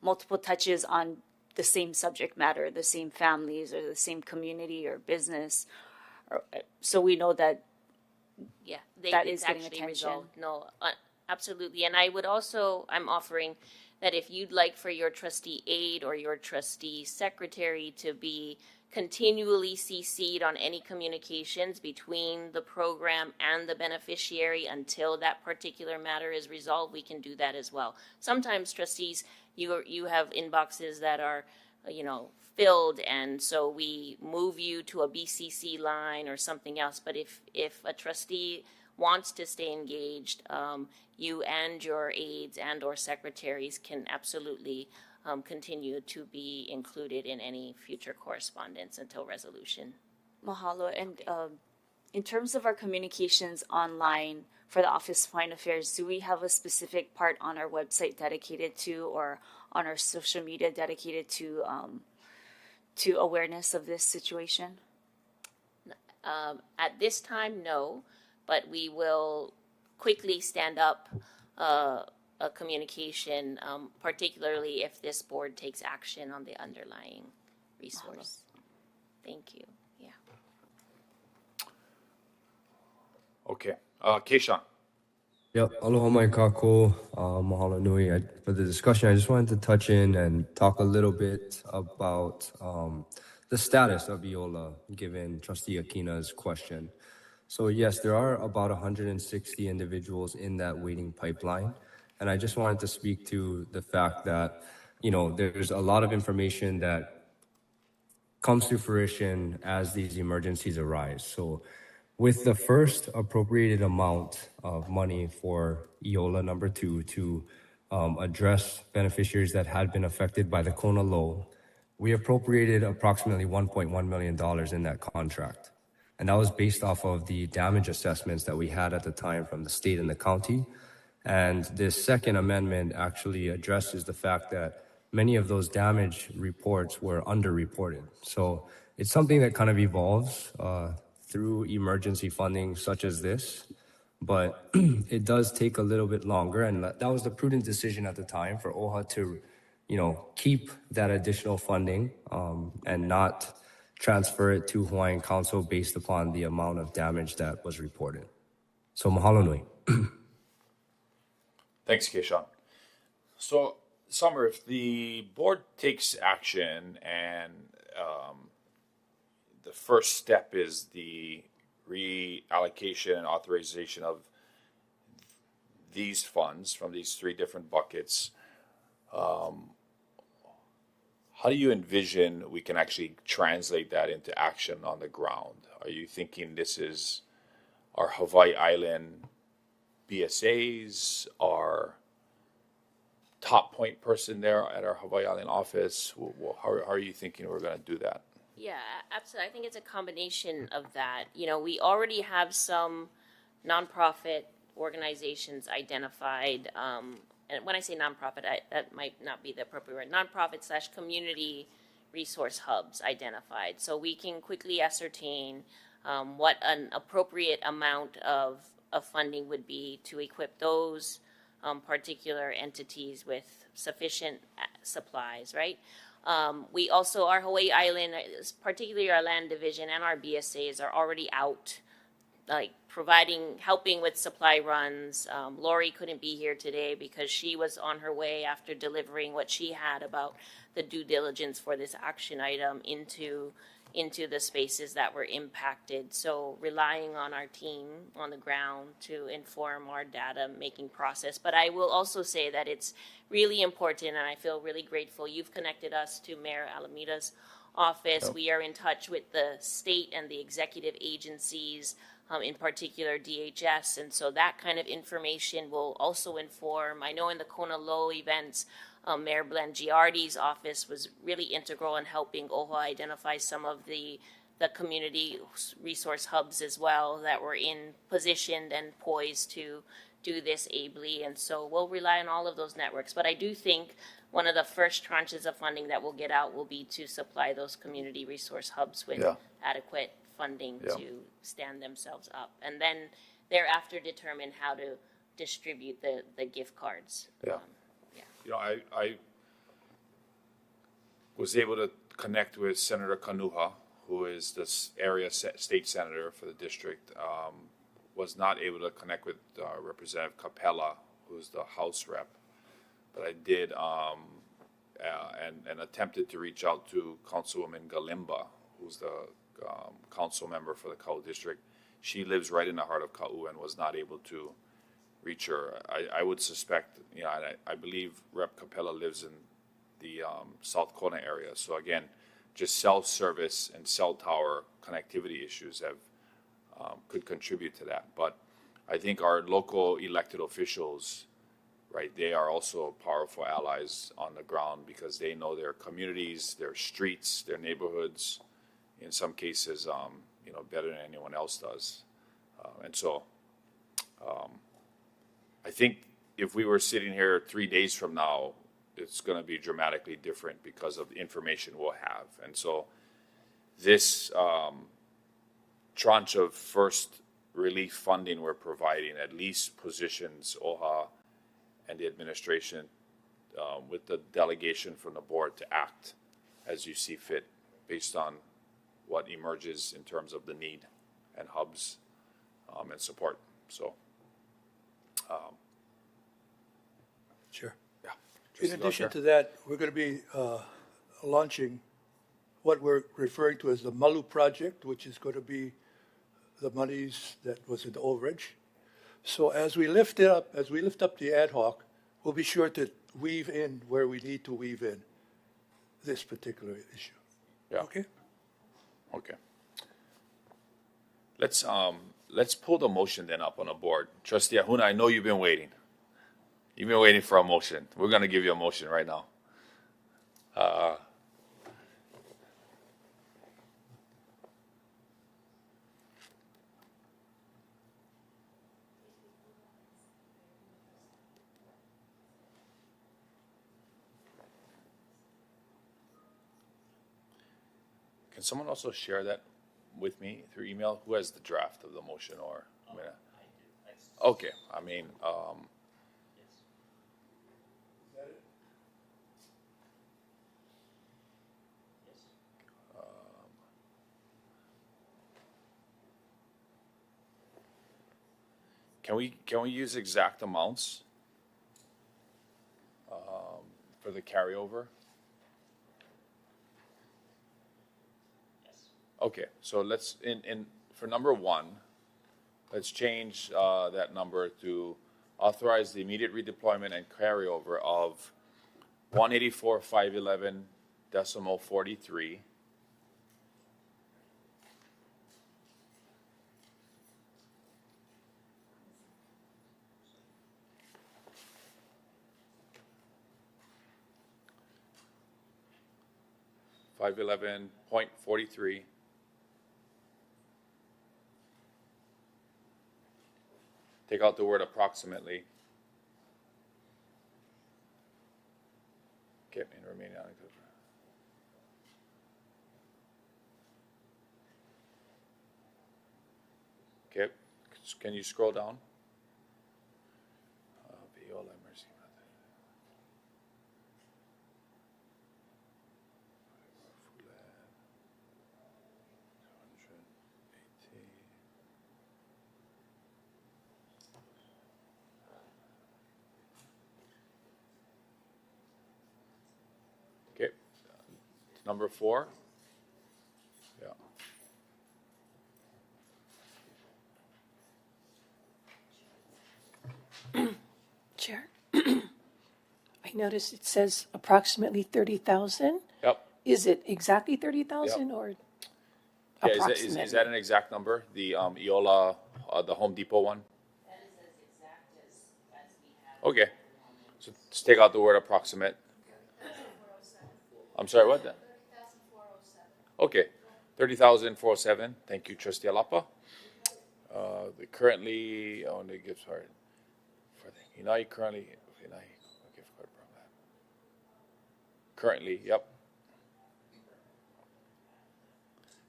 multiple touches on the same subject matter, the same families or the same community or business. So we know that that is getting actually attention. Resolved. No, absolutely. And I'm offering that if you'd like for your trustee aide or your trustee secretary to be continually CC'd on any communications between the program and the beneficiary until that particular matter is resolved, we can do that as well. Sometimes trustees, you have inboxes that are, filled, and so we move you to a BCC line or something else. But if a trustee wants to stay engaged, you and your aides and or secretaries can absolutely continue to be included in any future correspondence until resolution. Mahalo. And in terms of our communications online for the Office of Foreign Affairs, do we have a specific part on our website dedicated to, or on our social media dedicated to awareness of this situation? At this time, no, but we will quickly stand up a communication, particularly if this board takes action on the underlying resource. Thank you. Yeah. Okay. Keishan. Yep. Aloha mai kako, mahalo nui. For the discussion, I just wanted to touch in and talk a little bit about the status of EOLA, given Trustee Akina's question. So yes, there are about 160 individuals in that waiting pipeline. And I just wanted to speak to the fact that, there's a lot of information that comes to fruition as these emergencies arise. So with the first appropriated amount of money for EOLA number 2 to address beneficiaries that had been affected by the Kona low, we appropriated approximately $1.1 million in that contract. And that was based off of the damage assessments that we had at the time from the state and the county. And this second amendment actually addresses the fact that many of those damage reports were underreported. So it's something that kind of evolves through emergency funding such as this, but it does take a little bit longer. And that was the prudent decision at the time for OHA to, keep that additional funding and not transfer it to Hawaiian Council based upon the amount of damage that was reported. So mahalo nui. Thanks, Keishan. So, Summer, if the board takes action and the first step is the reallocation and authorization of these funds from these three different buckets, how do you envision we can actually translate that into action on the ground? Are you thinking this is our Hawaii Island BSAs, our top point person there at our Hawaii Island office? How are you thinking we're going to do that? Yeah, absolutely. I think it's a combination of that. You know, we already have some nonprofit organizations identified. And when I say nonprofit, that might not be the appropriate word. Nonprofit / community resource hubs identified. So we can quickly ascertain what an appropriate amount of funding would be to equip those particular entities with sufficient supplies, right? We also, our Hawaii Island, particularly our land division and our BSAs are already out, like helping with supply runs. Lori couldn't be here today because she was on her way after delivering what she had about the due diligence for this action item into the spaces that were impacted. So relying on our team on the ground to inform our data making process. But I will also say that it's really important, and I feel really grateful. You've connected us to Mayor Alameda's office. Yep. We are in touch with the state and the executive agencies, in particular DHS. And so that kind of information will also inform. I know in the Kona Low events, Mayor Blangiardi's office was really integral in helping OHA identify some of the community resource hubs as well that were positioned and poised to do this ably. And so we'll rely on all of those networks. But I do think one of the first tranches of funding that we'll get out will be to supply those community resource hubs with adequate funding to stand themselves up. And then thereafter determine how to distribute the gift cards. You know, I was able to connect with Senator Kanuha, who is this area state senator for the district. Was not able to connect with Representative Capella, who's the House rep, but I did and attempted to reach out to Councilwoman Galimba, who's the council member for the Kau district. She lives right in the heart of Kau and was not able to reach her. I would suspect, you know, I believe Rep. Capella lives in the South Kona area. So again, just cell service and cell tower connectivity issues have could contribute to that. But I think our local elected officials, right, they are also powerful allies on the ground because they know their communities, their streets, their neighborhoods, in some cases, you know, better than anyone else does. And so I think if we were sitting here 3 days from now, it's going to be dramatically different because of the information we'll have. And so this tranche of first relief funding we're providing at least positions OHA and the administration with the delegation from the board to act as you see fit based on what emerges in terms of the need and hubs and support. So, Sure. Yeah. In addition to that, we're going to be launching what we're referring to as the Malu project, which is going to be the monies that was in the overage. So as we lift up the ad hoc, we'll be sure to weave in where we need to weave in this particular issue. Yeah. Okay. Okay. Let's pull the motion then up on the board. Trustee Ahuna, I know you've been waiting. You've been waiting for a motion. We're going to give you a motion right now. Can someone also share that with me through email? Who has the draft of the motion or? I mean, okay. I mean, Can we use exact amounts for the carryover? Okay, so let's for number 1, let's change that number to authorize the immediate redeployment and carryover of 184,511.43. $511.43. Take out the word approximately. Okay, and remaining on. Okay, can you scroll down? Viola Mercy. Okay, number 4. Yeah. Chair, I noticed it says approximately 30,000. Yep. Is it exactly 30,000 or Yeah, approximately? is that an exact number? The Eola, the Home Depot one? That is as exact as we have. Okay, so just take out the word approximate. I'm sorry, what? 30,407. Okay, 30,407. Thank you, Trustee Alapa. The currently only gift card for the Hinai currently Hinai gift card program. Currently, yep.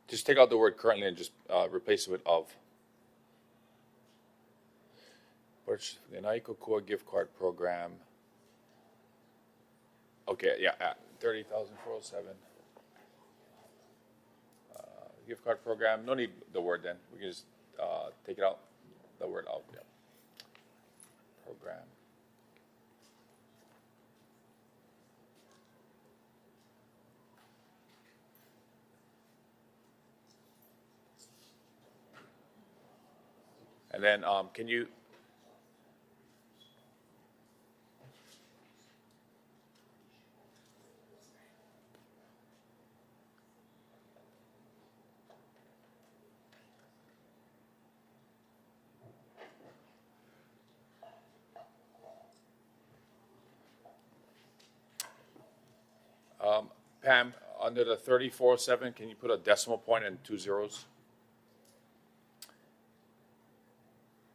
Just take out the word currently and just replace it with of. Purchase the Hinai Kokua gift card program. Okay, yeah, 30,407. Gift card program. No need the word then. We can just take it out. The word of. Yeah. Program. And then can you Pam, under the 3407, can you put a decimal point and 2 zeros?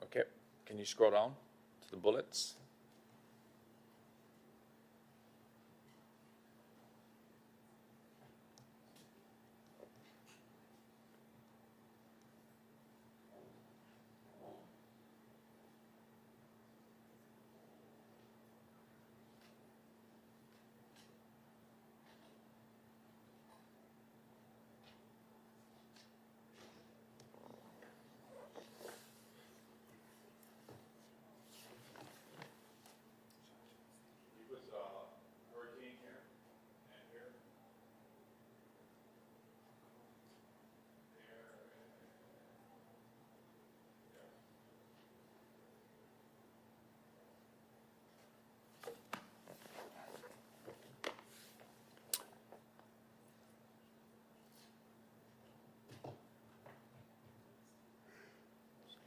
Okay, can you scroll down to the bullets?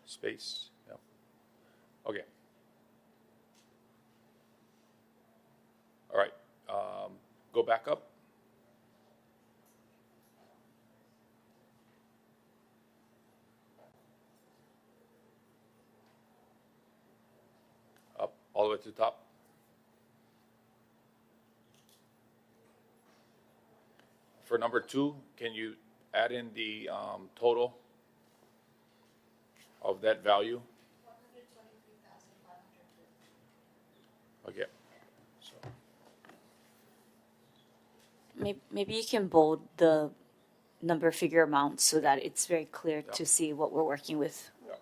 Space. Yeah. Okay. All right. Go back up. Up all the way to the top. For number 2, can you add in the total of that value? 123,500. Okay. So Maybe you can bold the number figure amount so that it's very clear Yeah. to see what we're working with. yeah.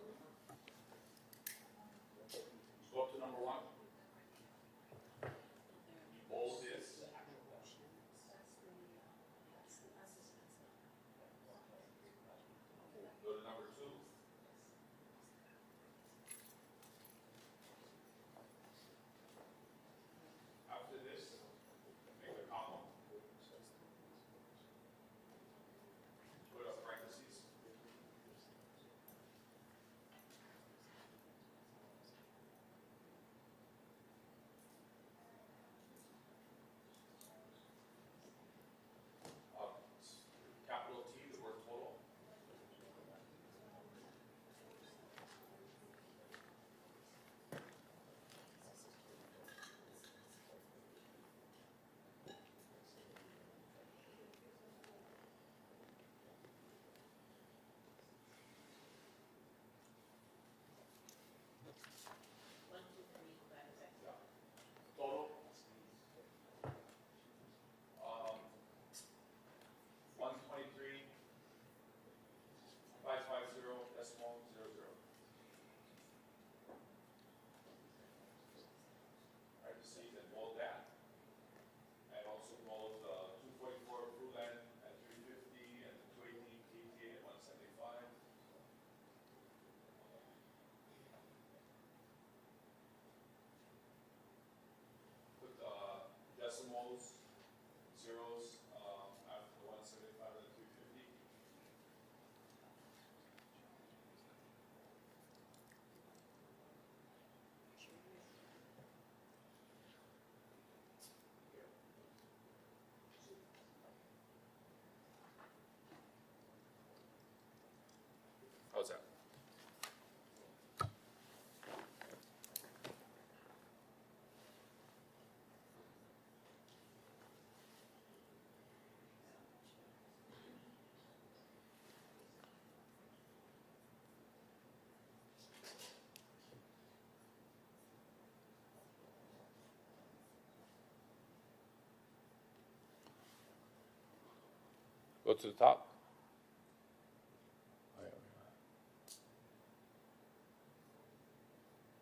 Go to the top.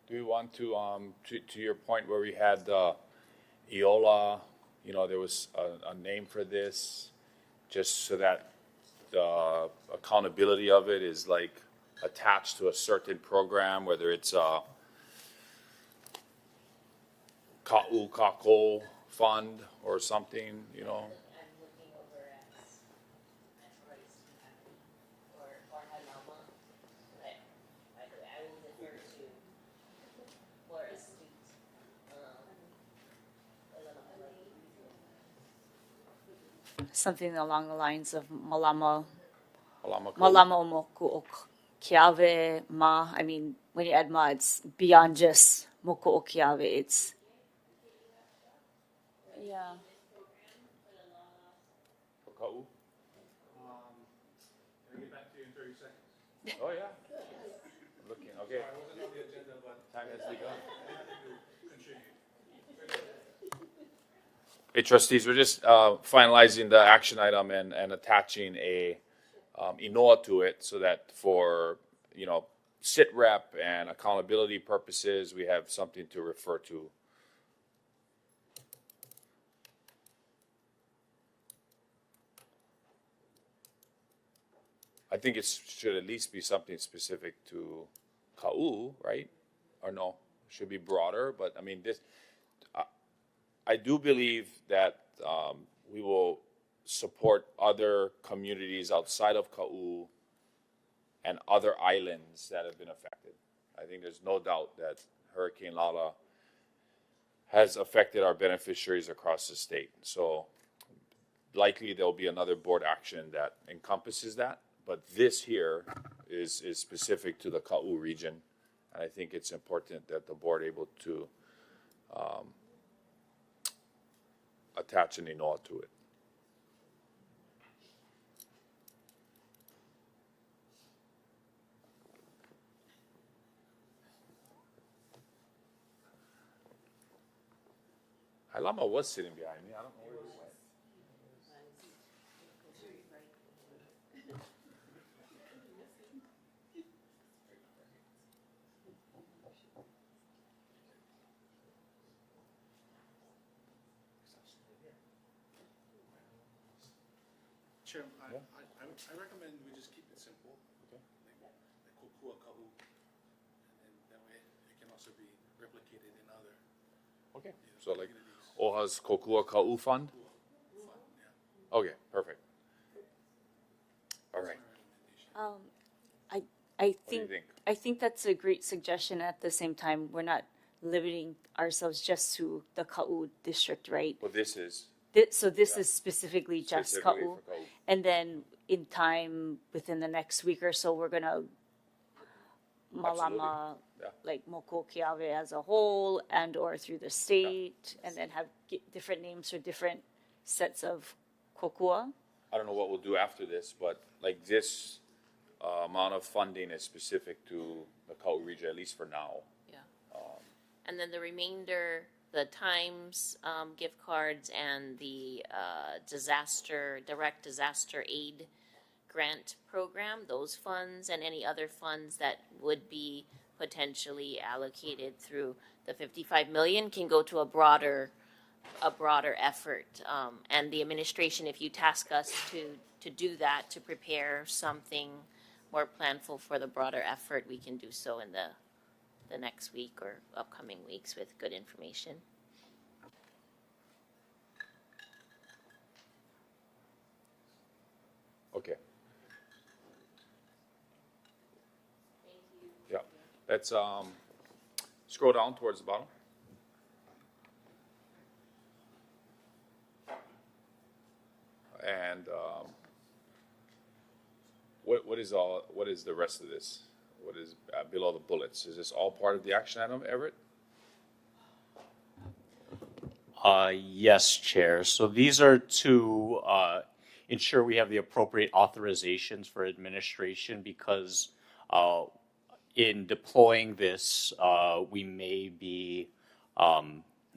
Do we want to your point where we had EOLA, you know, there was a name for this, just so that the accountability of it is like attached to a certain program, whether it's a Ka'u Kako fund or something, you know. Something along the lines of Malama Malama Moku o Kiave Ma. I mean, when you add Ma, it's beyond just Moku o Kiave. It's yeah. Ka'u? Can I get back to you in 30 seconds? Oh, yeah. Looking, okay. I wasn't on the agenda, but Time has begun. contribute. Hey, trustees, we're just finalizing the action item and attaching a INOA to it so that for, you know, sit rep and accountability purposes, we have something to refer to. I think it should at least be something specific to Ka'u, right? Or no, it should be broader, but I mean, this, I do believe that we will support other communities outside of Ka'u and other islands that have been affected. I think there's no doubt that Hurricane Lala has affected our beneficiaries across the state. So likely there'll be another board action that encompasses that. But this here is specific to the Ka'u region. And I think it's important that the board able to attach an INOA to it. Halama was sitting behind me. I don't know where he went. Chair, I recommend we just keep it simple. Okay. Like Kokua Ka'u. And that way it can also be replicated in other. Okay. So like OHA's Kokua Ka'u Fund? Yeah. Okay, perfect. All right. I do you think think? I think that's a great suggestion. At the same time, we're not limiting ourselves just to the Ka'u district, right? Well, this is So this is specifically just specifically Ka'u. for Ka'u. And then in time, within the next week or so, we're gonna Malama, Yeah. like Moko Kiave as a whole, and or through the state, and then have different names for different sets of kokua. I don't know what we'll do after this, but like this amount of funding is specific to the Ka'u region, at least for now. Yeah. And then the remainder, the Times gift cards and the direct disaster aid grant program, those funds and any other funds that would be potentially allocated through the 55 million can go to a broader effort. And the administration, if you task us to do that, to prepare something more planful for the broader effort, we can do so in the next week or upcoming weeks with good information. Okay. Yeah. Let's scroll down towards the bottom. And what is the rest of this? What is below the bullets? Is this all part of the action item, Everett? Yes, Chair. So these are to ensure we have the appropriate authorizations for administration because in deploying this, we may be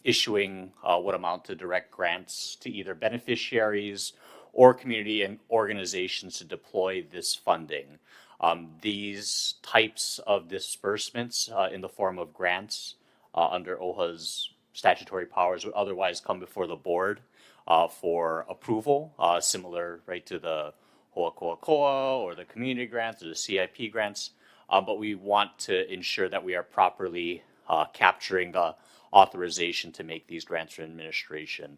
issuing what amount to direct grants to either beneficiaries or community and organizations to deploy this funding. These types of disbursements in the form of grants under OHA's statutory powers would otherwise come before the board for approval, similar right to the Ho'akoa'koa or the community grants or the CIP grants. But we want to ensure that we are properly capturing the authorization to make these grants for administration,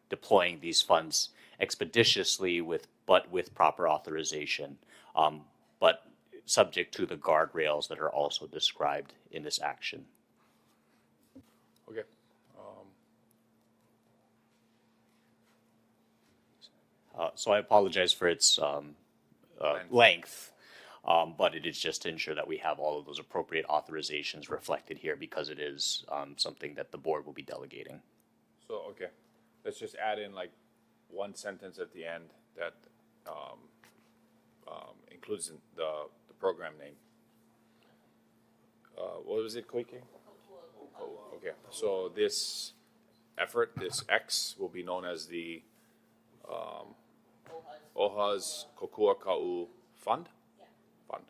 deploying these funds expeditiously but with proper authorization, but subject to the guardrails that are also described in this action. Okay. So I apologize for its length, but it is just to ensure that we have all of those appropriate authorizations reflected here because it is something that the board will be delegating. So, okay, let's just add in like one sentence at the end that includes the program name. What was it, Koike? Okay, so this effort, this X, will be known as the OHA's Kokua Ka'u Fund? Yeah. Fund.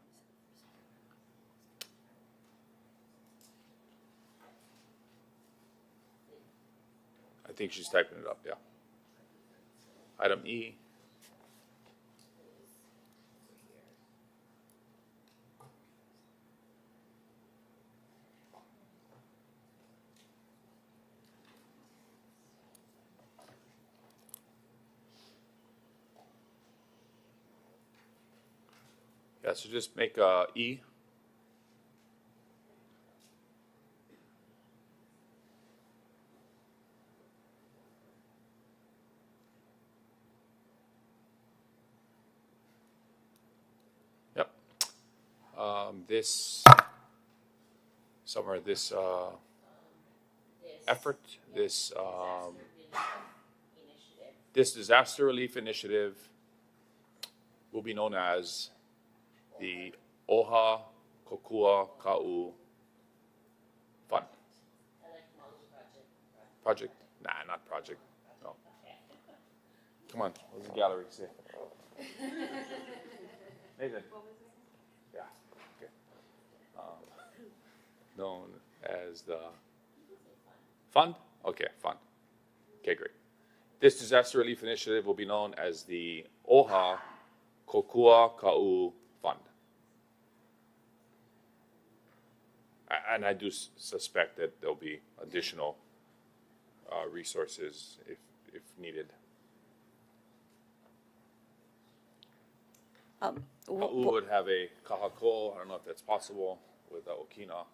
I think she's typing it up, yeah. Item E. Yeah, so just make E. Yep. This somewhere this effort, this disaster relief initiative will be known as the OHA Kokua Ka'u Fund. Project? Nah, not project. No. Come on, what does the gallery say? Nathan. Yeah. Okay. Known as the fund? Okay, fund. Okay, great. This disaster relief initiative will be known as the OHA Kokua Ka'u Fund. And I do suspect that there'll be additional resources if needed. Ka'u would have a kahako. I don't know if that's possible with the Okina.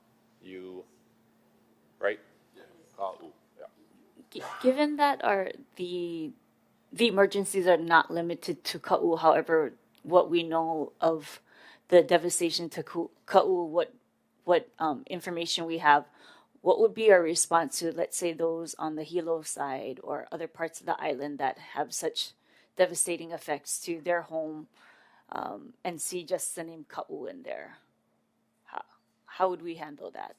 Right? Yeah. Ka'u. Yeah. Given that the emergencies are not limited to Ka'u, however, what we know of the devastation to Ka'u, what information we have, what would be our response to, let's say, those on the Hilo side or other parts of the island that have such devastating effects to their home, and see just the name Ka'u in there? How would we handle that?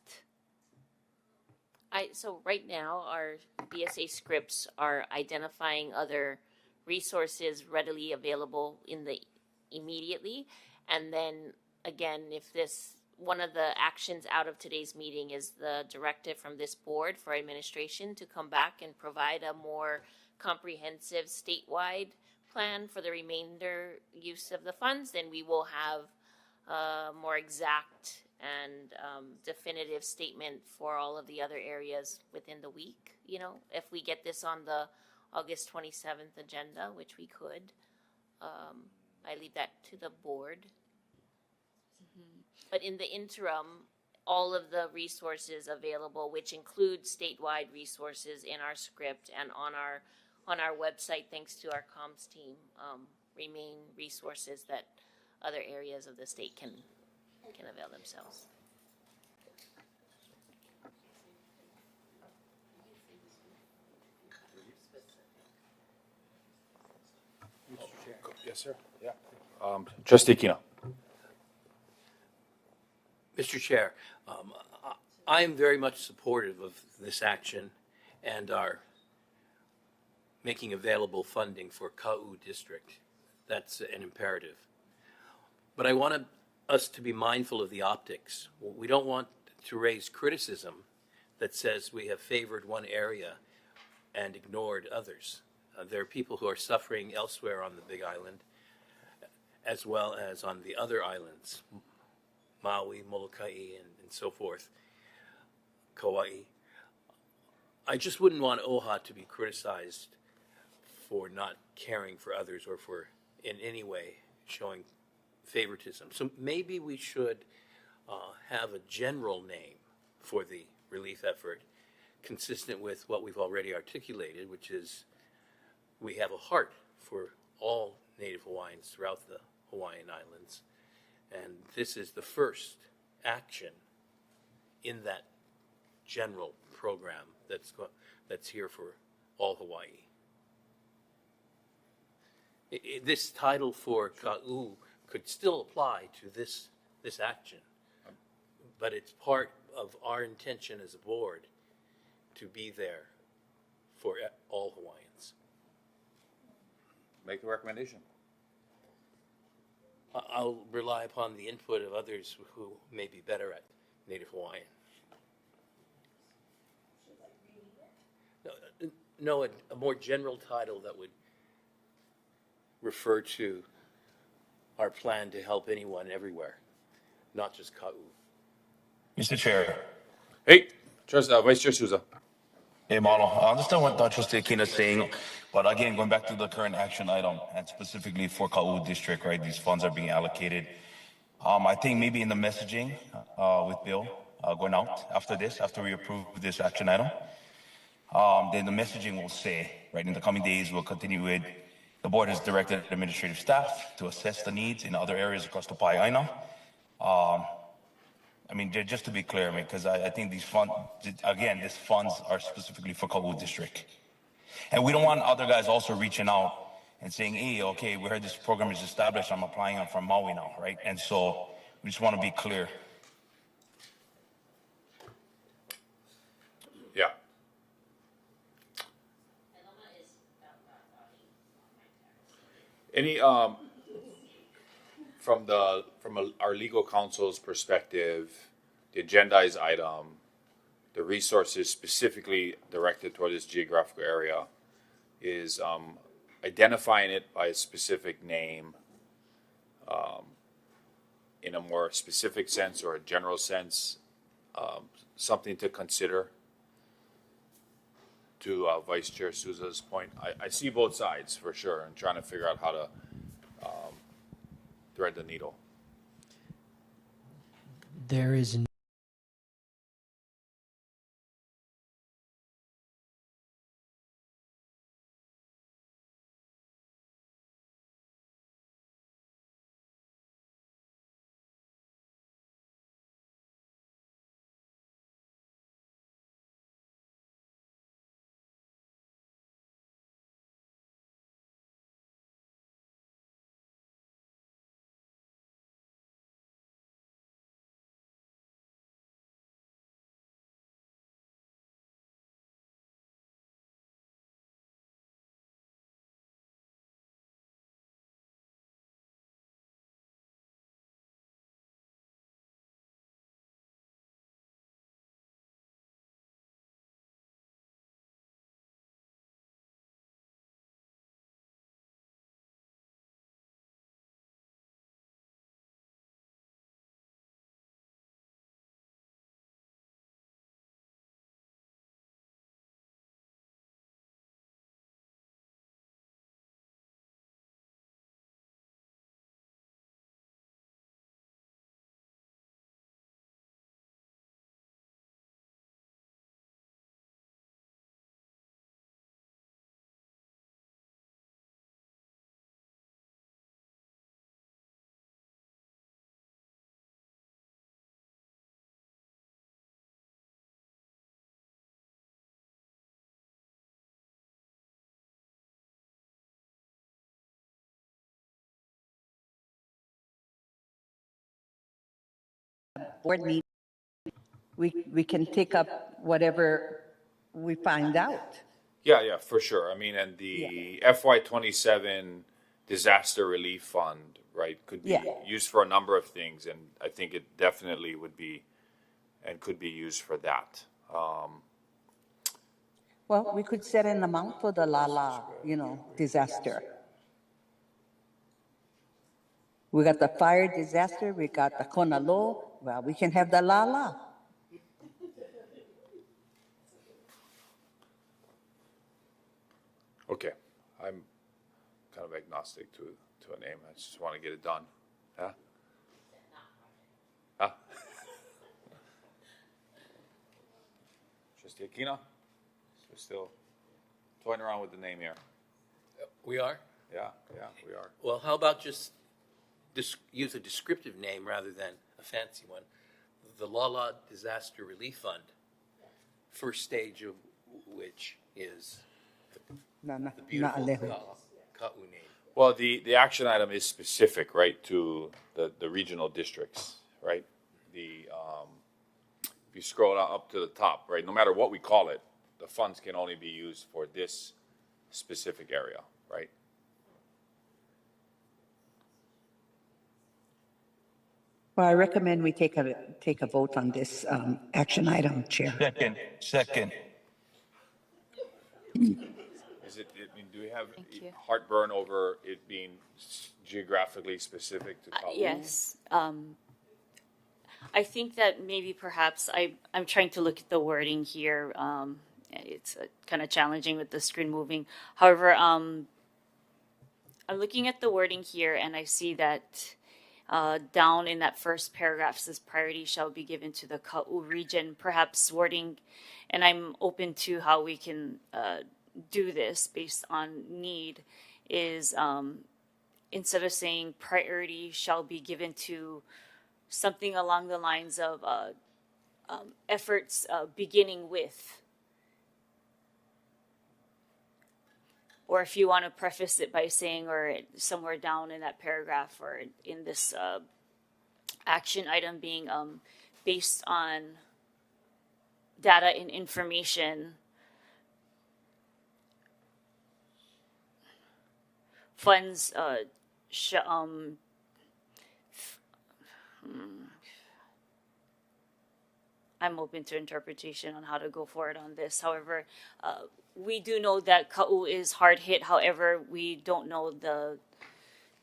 So right now, our BSA scripts are identifying other resources readily available immediately, and then again, if one of the actions out of today's meeting is the directive from this board for administration to come back and provide a more comprehensive statewide plan for the remainder use of the funds, then we will have a more exact and definitive statement for all of the other areas within the week. You know, if we get this on the August 27th agenda, which we could, I leave that to the board. Mm-hmm. But in the interim, all of the resources available, which include statewide resources in our script and on our website, thanks to our comms team, remain resources that other areas of the state can avail themselves. Yes, sir. Yeah. Trustee Kino. Mr. Chair, I am very much supportive of this action and our making available funding for Ka'u district. That's an imperative. But I want us to be mindful of the optics. We don't want to raise criticism that says we have favored one area and ignored others. There are people who are suffering elsewhere on the Big Island, as well as on the other islands, Maui, Molokai, and so forth, Kauai. I just wouldn't want OHA to be criticized for not caring for others or for in any way showing favoritism. So maybe we should have a general name for the relief effort consistent with what we've already articulated, which is we have a heart for all Native Hawaiians throughout the Hawaiian Islands. And this is the first action in that general program that's here for all Hawaii. This title for Ka'u could still apply to this action, but it's part of our intention as a board to be there for all Hawaiians. Make a recommendation. I'll rely upon the input of others who may be better at Native Hawaiian. No, a more general title that would refer to our plan to help anyone everywhere, not just Ka'u. Mr. Chair. Hey, Vice Chair Souza. Hey, Malo. I understand what Trustee Akina is saying, but again, going back to the current action item, and specifically for Ka'u District, right, these funds are being allocated. I think maybe in the messaging with Bill going out after we approve this action item, then the messaging will say, right, in the coming days, we'll continue with the board has directed administrative staff to assess the needs in other areas across the Pai'aina. I mean, just to be clear, because I think these funds, again, these funds are specifically for Ka'u District. And we don't want other guys also reaching out and saying, hey, okay, we heard this program is established, I'm applying from Maui now, right? And so we just want to be clear. Yeah. Any from our legal counsel's perspective, the agendized item, the resources specifically directed toward this geographical area is identifying it by a specific name in a more specific sense or a general sense, something to consider. To Vice Chair Souza's point, I see both sides for sure and trying to figure out how to thread the needle. There is board meeting, we can take up whatever we find out. Yeah, for sure. I mean, and the FY27 disaster relief fund, right, could be used for a number of things, and I think it definitely would be and could be used for that. Well, we could set an amount for the Lala, disaster. We got the fire disaster, we got the Konalo, well, we can have the Lala. Okay, I'm kind of agnostic to a name. I just want to get it done. Yeah. Huh? Trustee Aquino, we're still toying around with the name here. We are? Yeah, we are. Well, how about just use a descriptive name rather than a fancy one? The Lala Disaster Relief Fund, first stage of which is the beautiful Ka'u name. Well, the action item is specific, right, to the regional districts, right? If you scroll up to the top, right, no matter what we call it, the funds can only be used for this specific area, right? Well, I recommend we take a vote on this action item, Chair. Second. Do we have heartburn over it being geographically specific to Ka'u? Yes. I think that maybe perhaps I'm trying to look at the wording here. It's kind of challenging with the screen moving. However, I'm looking at the wording here, and I see that down in that first paragraph says priority shall be given to the Ka'u region. Perhaps wording, and I'm open to how we can do this based on need, is instead of saying priority shall be given to something along the lines of efforts beginning with. Or if you want to preface it by saying, or somewhere down in that paragraph or in this action item being based on data and information, funds I'm open to interpretation on how to go forward on this. However, we do know that Ka'u is hard hit. However, we don't know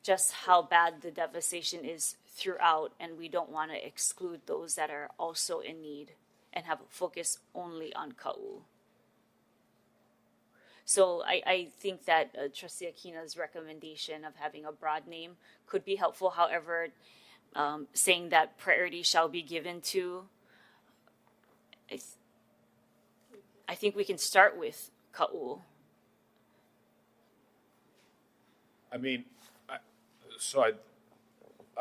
just how bad the devastation is throughout, and we don't want to exclude those that are also in need and have a focus only on Ka'u. So I think that Trustee Aquino's recommendation of having a broad name could be helpful. However, saying that priority shall be given to, I think we can start with Ka'u. I mean, I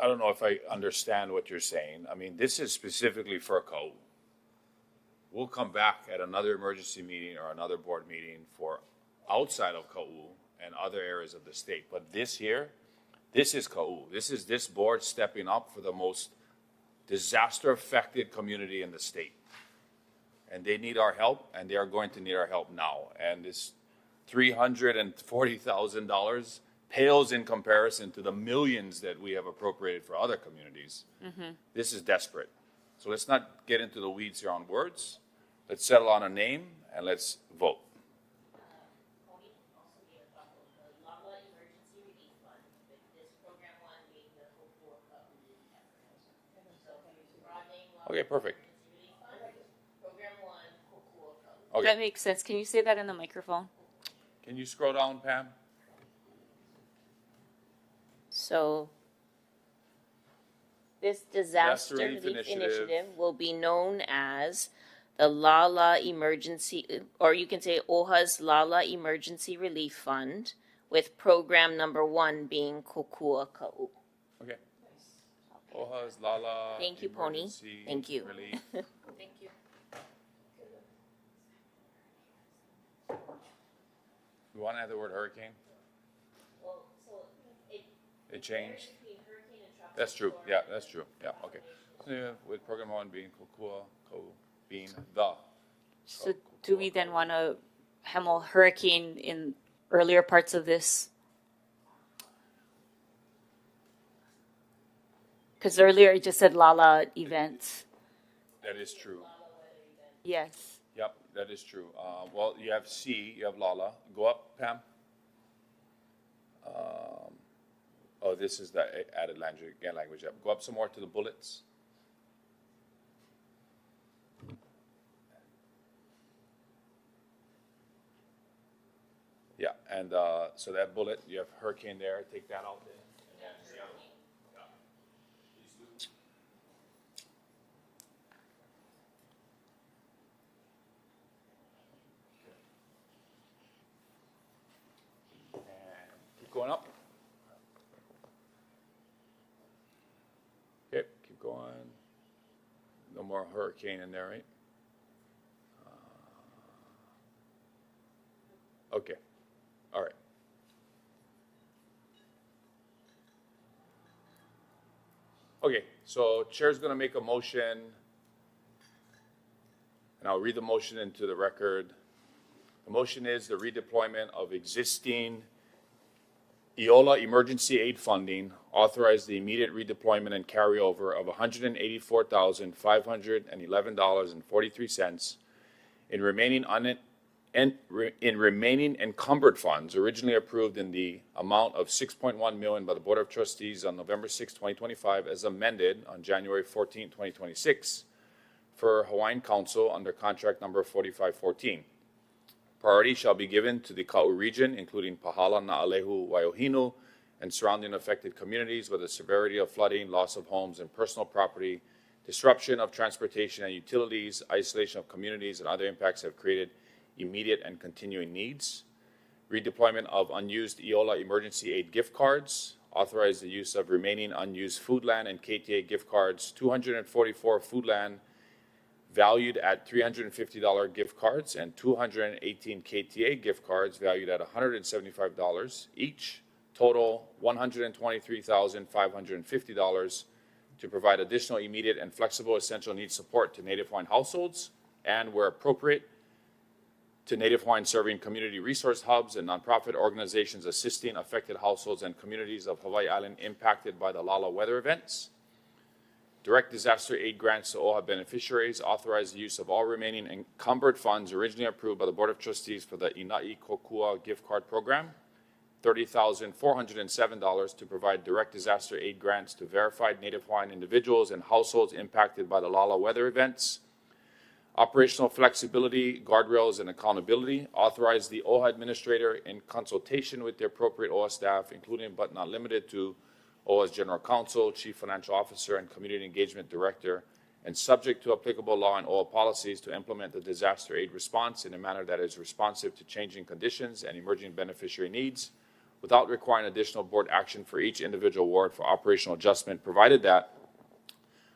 don't know if I understand what you're saying. I mean, this is specifically for Ka'u. We'll come back at another emergency meeting or another board meeting for outside of Ka'u and other areas of the state. But this here, this is Ka'u. This is this board stepping up for the most disaster-affected community in the state. And they need our help, and they are going to need our help now. And this $340,000 pales in comparison to the millions that we have appropriated for other communities. Mm-hmm. This is desperate. So let's not get into the weeds here on words. Let's settle on a name, and let's vote. Okay, perfect. Okay. That makes sense. Can you say that in the microphone? Can you scroll down, Pam? So this disaster relief initiative will be known as the Lala Emergency, or you can say OHA's Lala Emergency Relief Fund, with program number 1 being Kokua Ka'u. Okay. OHA's Lala. Thank you, Pony. Thank you. Relief. Thank you. You want to add the word hurricane? Well, so it changed? That's true. Yeah, that's true. Yeah, okay. So, yeah, with program 1 being Kokua, Ka'u being the. So do we then want to Hemel hurricane in earlier parts of this? Because earlier it just said Lala events. That is true. Yes. Yep, that is true. Well, you have C, you have Lala. Go up, Pam. Oh, this is the added language. Yep. Go up some more to the bullets. Yeah, and so that bullet, you have hurricane there. Take that out there. Keep going up. Okay, keep going. No more hurricane in there, right? Okay. All right. Okay, so chair's going to make a motion, and I'll read the motion into the record. The motion is the redeployment of existing EOLA emergency aid funding, authorize the immediate redeployment and carryover of $184,511.43 in remaining encumbered funds originally approved in the amount of $6.1 million by the Board of Trustees on November 6, 2025, as amended on January 14, 2026, for Hawaiian Council under contract number 4514. Priority shall be given to the Ka'u region, including Pahala, Na'alehu, Waiohinu, and surrounding affected communities where the severity of flooding, loss of homes and personal property, disruption of transportation and utilities, isolation of communities, and other impacts have created immediate and continuing needs. Redeployment of unused EOLA emergency aid gift cards. Authorize the use of remaining unused Foodland and KTA gift cards, 244 Foodland valued at $350 gift cards and 218 KTA gift cards valued at $175 each, total $123,550 to provide additional immediate and flexible essential needs support to Native Hawaiian households and, where appropriate, to Native Hawaiian serving community resource hubs and nonprofit organizations assisting affected households and communities of Hawaii Island impacted by the Lala weather events. Direct disaster aid grants to OHA beneficiaries. Authorize the use of all remaining encumbered funds originally approved by the Board of Trustees for the Ina'i Kokua gift card program. $30,407 to provide direct disaster aid grants to verified Native Hawaiian individuals and households impacted by the Lala weather events. Operational flexibility, guardrails, and accountability. Authorize the OHA administrator in consultation with the appropriate OHA staff, including but not limited to OHA's General Counsel, Chief Financial Officer, and Community Engagement Director, and subject to applicable law and OHA policies to implement the disaster aid response in a manner that is responsive to changing conditions and emerging beneficiary needs, without requiring additional board action for each individual ward for operational adjustment, provided that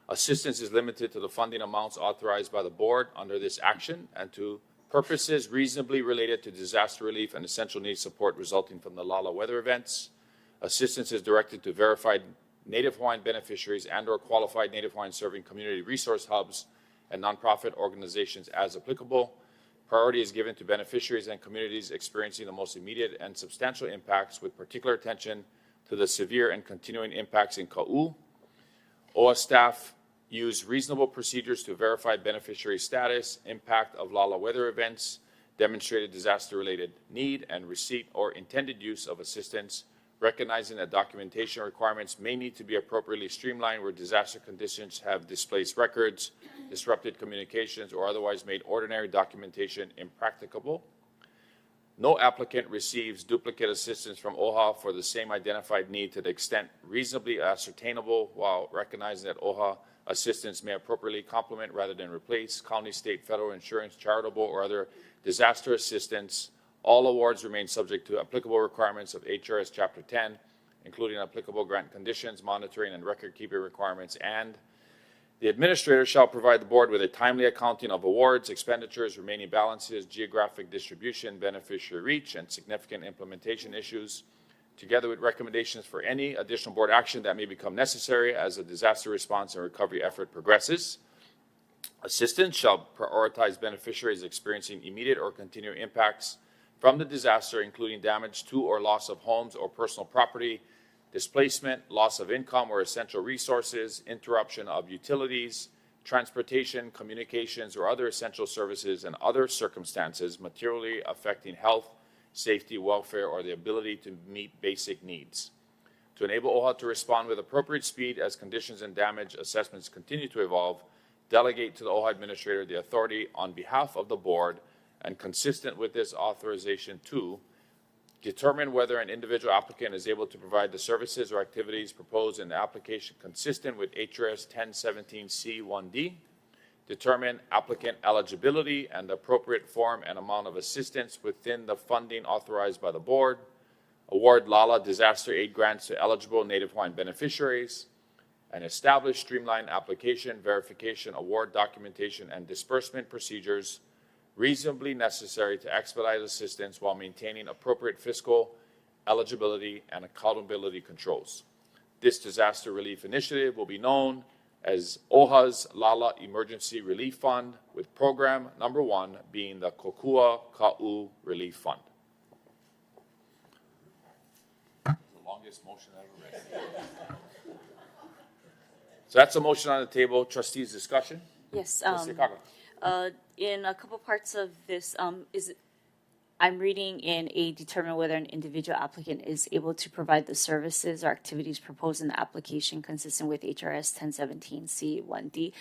assistance is limited to the funding amounts authorized by the board under this action and to purposes reasonably related to disaster relief and essential needs support resulting from the Lala weather events. Assistance is directed to verified Native Hawaiian beneficiaries and/or qualified Native Hawaiian serving community resource hubs and nonprofit organizations as applicable. Priority is given to beneficiaries and communities experiencing the most immediate and substantial impacts, with particular attention to the severe and continuing impacts in Ka'u. OHA staff use reasonable procedures to verify beneficiary status, impact of Lala weather events, demonstrated disaster-related need, and receipt or intended use of assistance, recognizing that documentation requirements may need to be appropriately streamlined where disaster conditions have displaced records, disrupted communications, or otherwise made ordinary documentation impracticable. No applicant receives duplicate assistance from OHA for the same identified need to the extent reasonably ascertainable, while recognizing that OHA assistance may appropriately complement rather than replace county, state, federal insurance, charitable, or other disaster assistance. All awards remain subject to applicable requirements of HRS Chapter 10, including applicable grant conditions, monitoring, and record-keeping requirements, and the administrator shall provide the board with a timely accounting of awards, expenditures, remaining balances, geographic distribution, beneficiary reach, and significant implementation issues, together with recommendations for any additional board action that may become necessary as the disaster response and recovery effort progresses. Assistance shall prioritize beneficiaries experiencing immediate or continuing impacts from the disaster, including damage to or loss of homes or personal property, displacement, loss of income or essential resources, interruption of utilities, transportation, communications, or other essential services, and other circumstances materially affecting health, safety, welfare, or the ability to meet basic needs. To enable OHA to respond with appropriate speed as conditions and damage assessments continue to evolve, delegate to the OHA administrator the authority on behalf of the board and consistent with this authorization to determine whether an individual applicant is able to provide the services or activities proposed in the application consistent with HRS 1017C1D, determine applicant eligibility and the appropriate form and amount of assistance within the funding authorized by the board, award LALA disaster aid grants to eligible Native Hawaiian beneficiaries, and establish streamlined application, verification, award documentation, and disbursement procedures reasonably necessary to expedite assistance while maintaining appropriate fiscal eligibility and accountability controls. This disaster relief initiative will be known as OHA's LALA Emergency Relief Fund, with program number 1 being the Kokua Ka'u Relief Fund. The longest motion I've ever read. So that's a motion on the table. Trustees, discussion? Yes. Trustee Kaga. In a couple parts of this, I'm reading in a determine whether an individual applicant is able to provide the services or activities proposed in the application consistent with HRS 1017C1D.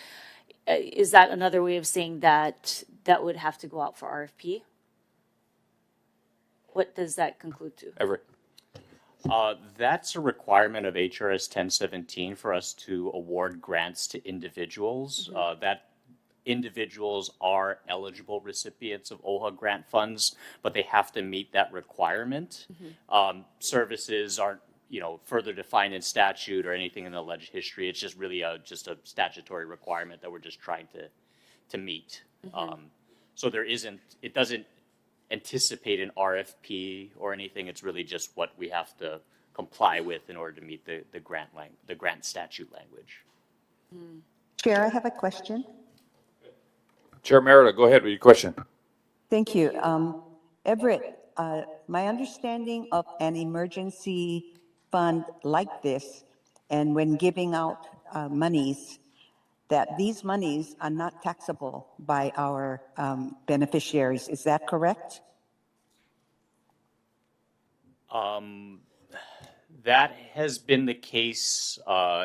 Is that another way of saying that that would have to go out for RFP? What does that conclude to? Everett. That's a requirement of HRS 1017 for us to award grants to individuals. That individuals are eligible recipients of OHA grant funds, but they have to meet that requirement. Services aren't, further defined in statute or anything in the alleged history. It's just really just a statutory requirement that we're just trying to meet. So it doesn't anticipate an RFP or anything. It's really just what we have to comply with in order to meet the grant statute language. Chair, I have a question. Chair Merida, go ahead with your question. Thank you. Everett, my understanding of an emergency fund like this, and when giving out monies, that these monies are not taxable by our beneficiaries. Is that correct? That has been the case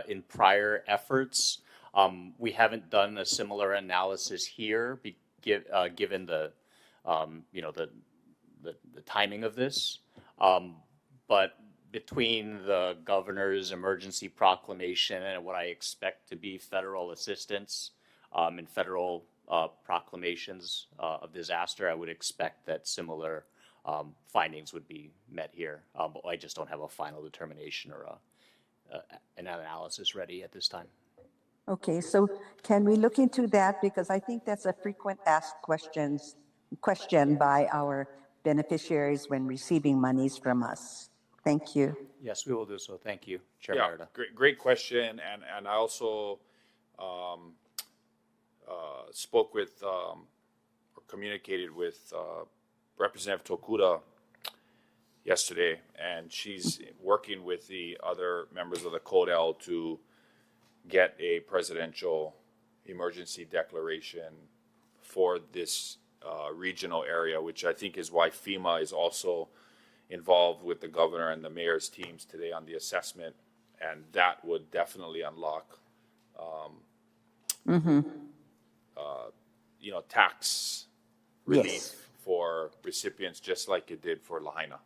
in prior efforts. We haven't done a similar analysis here, given the timing of this. But between the governor's emergency proclamation and what I expect to be federal assistance and federal proclamations of disaster, I would expect that similar findings would be met here. But I just don't have a final determination or an analysis ready at this time. Okay, so can we look into that? Because I think that's a frequent asked question by our beneficiaries when receiving monies from us. Thank you. Yes, we will do so. Thank you, Chair Merida. Great question. And I also spoke with or communicated with Representative Tokuda yesterday, and she's working with the other members of the CODEL to get a presidential emergency declaration for this regional area, which I think is why FEMA is also involved with the governor and the mayor's teams today on the assessment, and that would definitely unlock, tax relief for recipients, just like it did for Lahaina.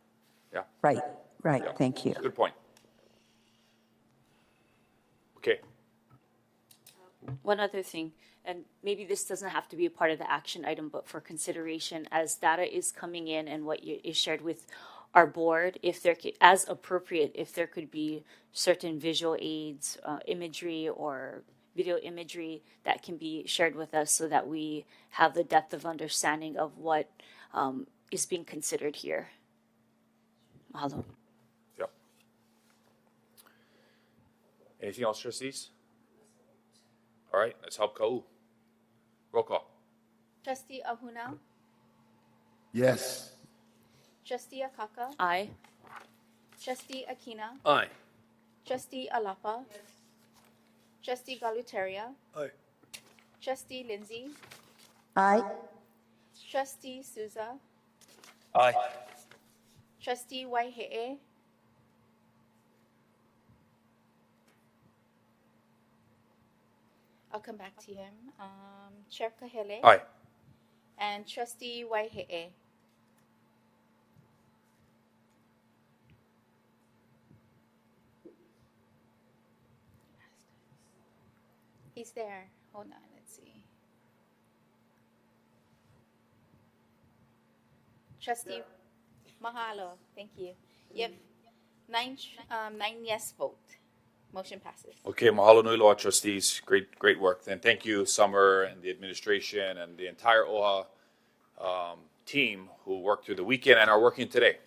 Yeah. Right. Yeah. Thank you. Good point. Okay. One other thing, and maybe this doesn't have to be a part of the action item, but for consideration as data is coming in and what is shared with our board, if there could, as appropriate, if there could be certain visual aids, imagery or video imagery that can be shared with us so that we have the depth of understanding of what is being considered here. Mahalo. Yep. Anything else, trustees? All right, let's help Ka'u. Roll call. Trustee Ahuna, Yes. Trustee Akaka, Aye. Trustee Akina, Aye. Trustee Alapa, Trustee Galuteria, Aye. Trustee Lindsay, Aye. Trustee Souza, Aye. Trustee Waihe'e, I'll come back to him. Chair Kahele. Aye. And Trustee Waihe'e. He's there. Hold on, let's see. Trustee, mahalo. Thank you. You have nine yes vote. Motion passes. Okay, mahalo nui loa, trustees. Great work. And thank you, Summer and the administration and the entire OHA team who worked through the weekend and are working today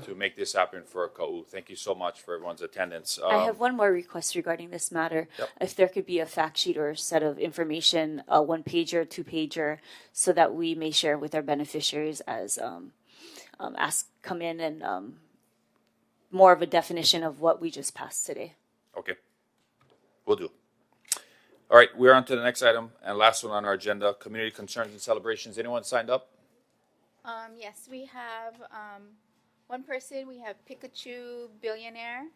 to make this happen for Ka'u. Thank you so much for everyone's attendance. I have one more request regarding this matter. Yep. If there could be a fact sheet or a set of information, a 1-pager, 2-pager, so that we may share with our beneficiaries as come in and more of a definition of what we just passed today. Okay, will do. All right, we're on to the next item and last one on our agenda, community concerns and celebrations. Anyone signed up? Yes, we have one person. We have Pikachu Billionaire.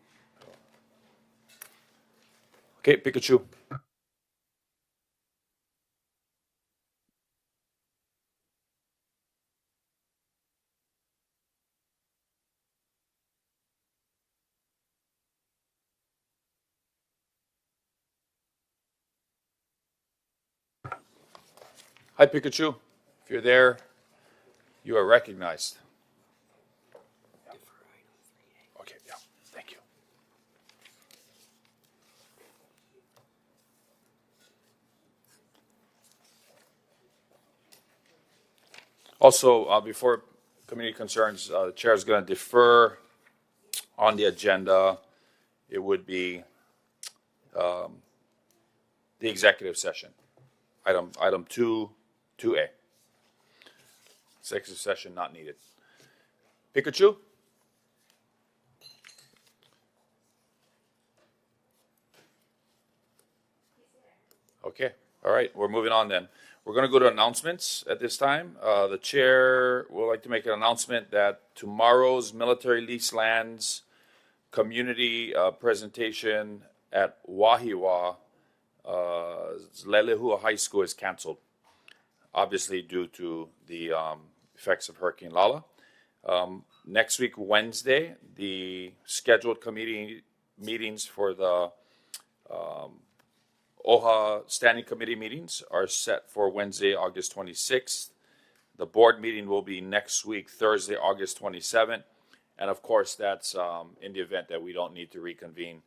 Okay, Pikachu. Hi, Pikachu. If you're there, you are recognized. Okay, yeah, thank you. Also, before community concerns, the chair is going to defer on the agenda. It would be the executive session, item 2A. Executive session not needed. Pikachu? Okay, all right, we're moving on then. We're going to go to announcements at this time. The chair would like to make an announcement that tomorrow's military lease lands community presentation at Wahiwa, Lelehua High School is canceled, obviously due to the effects of Hurricane Lala. Next week, Wednesday, the scheduled committee meetings for the OHA Standing Committee meetings are set for Wednesday, August 26th. The board meeting will be next week, Thursday, August 27th. And of course, that's in the event that we don't need to reconvene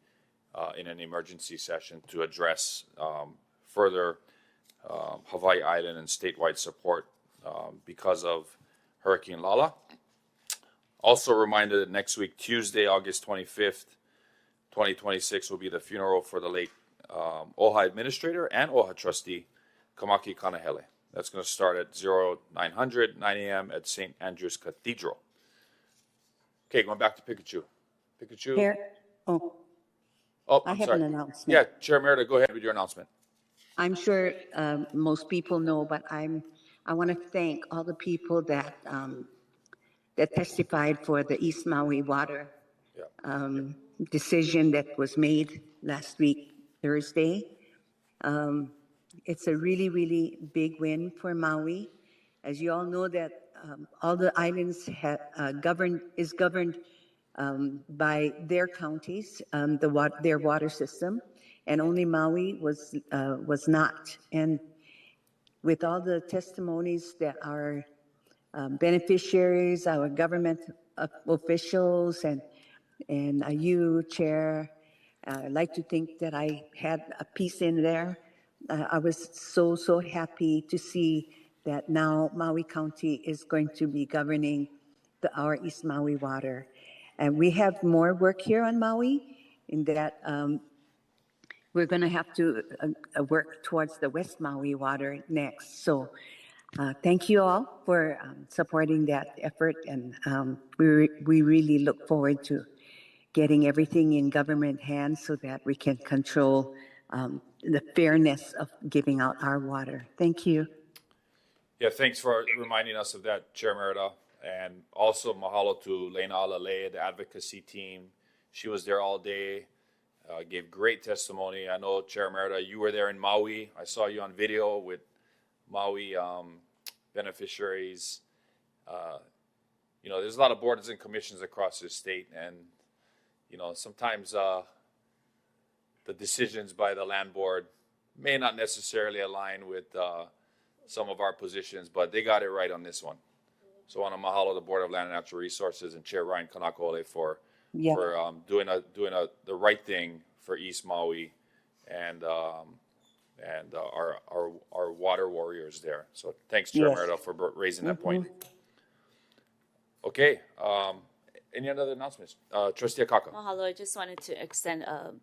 in an emergency session to address further Hawaii Island and statewide support because of Hurricane Lala. Also a reminder that next week, Tuesday, August 25th, 2026, will be the funeral for the late OHA administrator and OHA trustee, Kamaki Kanahele. That's going to start at 9 a.m. at St. Andrew's Cathedral. Okay, going back to Pikachu. Pikachu? Here. Oh, I I'm have sorry. an announcement. Yeah, Chair Merida, go ahead with your announcement. I'm sure most people know, but I want to thank all the people that that testified for the East Maui water decision that was made last week, Thursday. It's a really, really big win for Maui. As you all know, that all the islands is governed by their counties, their water system, and only Maui was not. And with all the testimonies that our beneficiaries, our government officials, and you, Chair, I'd like to think that I had a piece in there. I was so happy to see that now Maui County is going to be governing our East Maui water. And we have more work here on Maui in that we're going to have to work towards the West Maui water next. So thank you all for supporting that effort, and we really look forward to getting everything in government hands so that we can control the fairness of giving out our water. Thank you. Yeah, thanks for reminding us of that, Chair Merida. And also mahalo to Lena Alalea, the advocacy team. She was there all day, gave great testimony. I know, Chair Merida, you were there in Maui. I saw you on video with Maui beneficiaries. You know, there's a lot of boards and commissions across this state, and you know, sometimes the decisions by the land board may not necessarily align with some of our positions, but they got it right on this one. So I want to mahalo the Board of Land and Natural Resources and Chair Ryan Kanakole for doing the right thing for East Maui and our water warriors there. So thanks, Chair Merida, for raising that point. Okay. Any other announcements? Trustee Akaka. Mahalo. I just wanted to extend a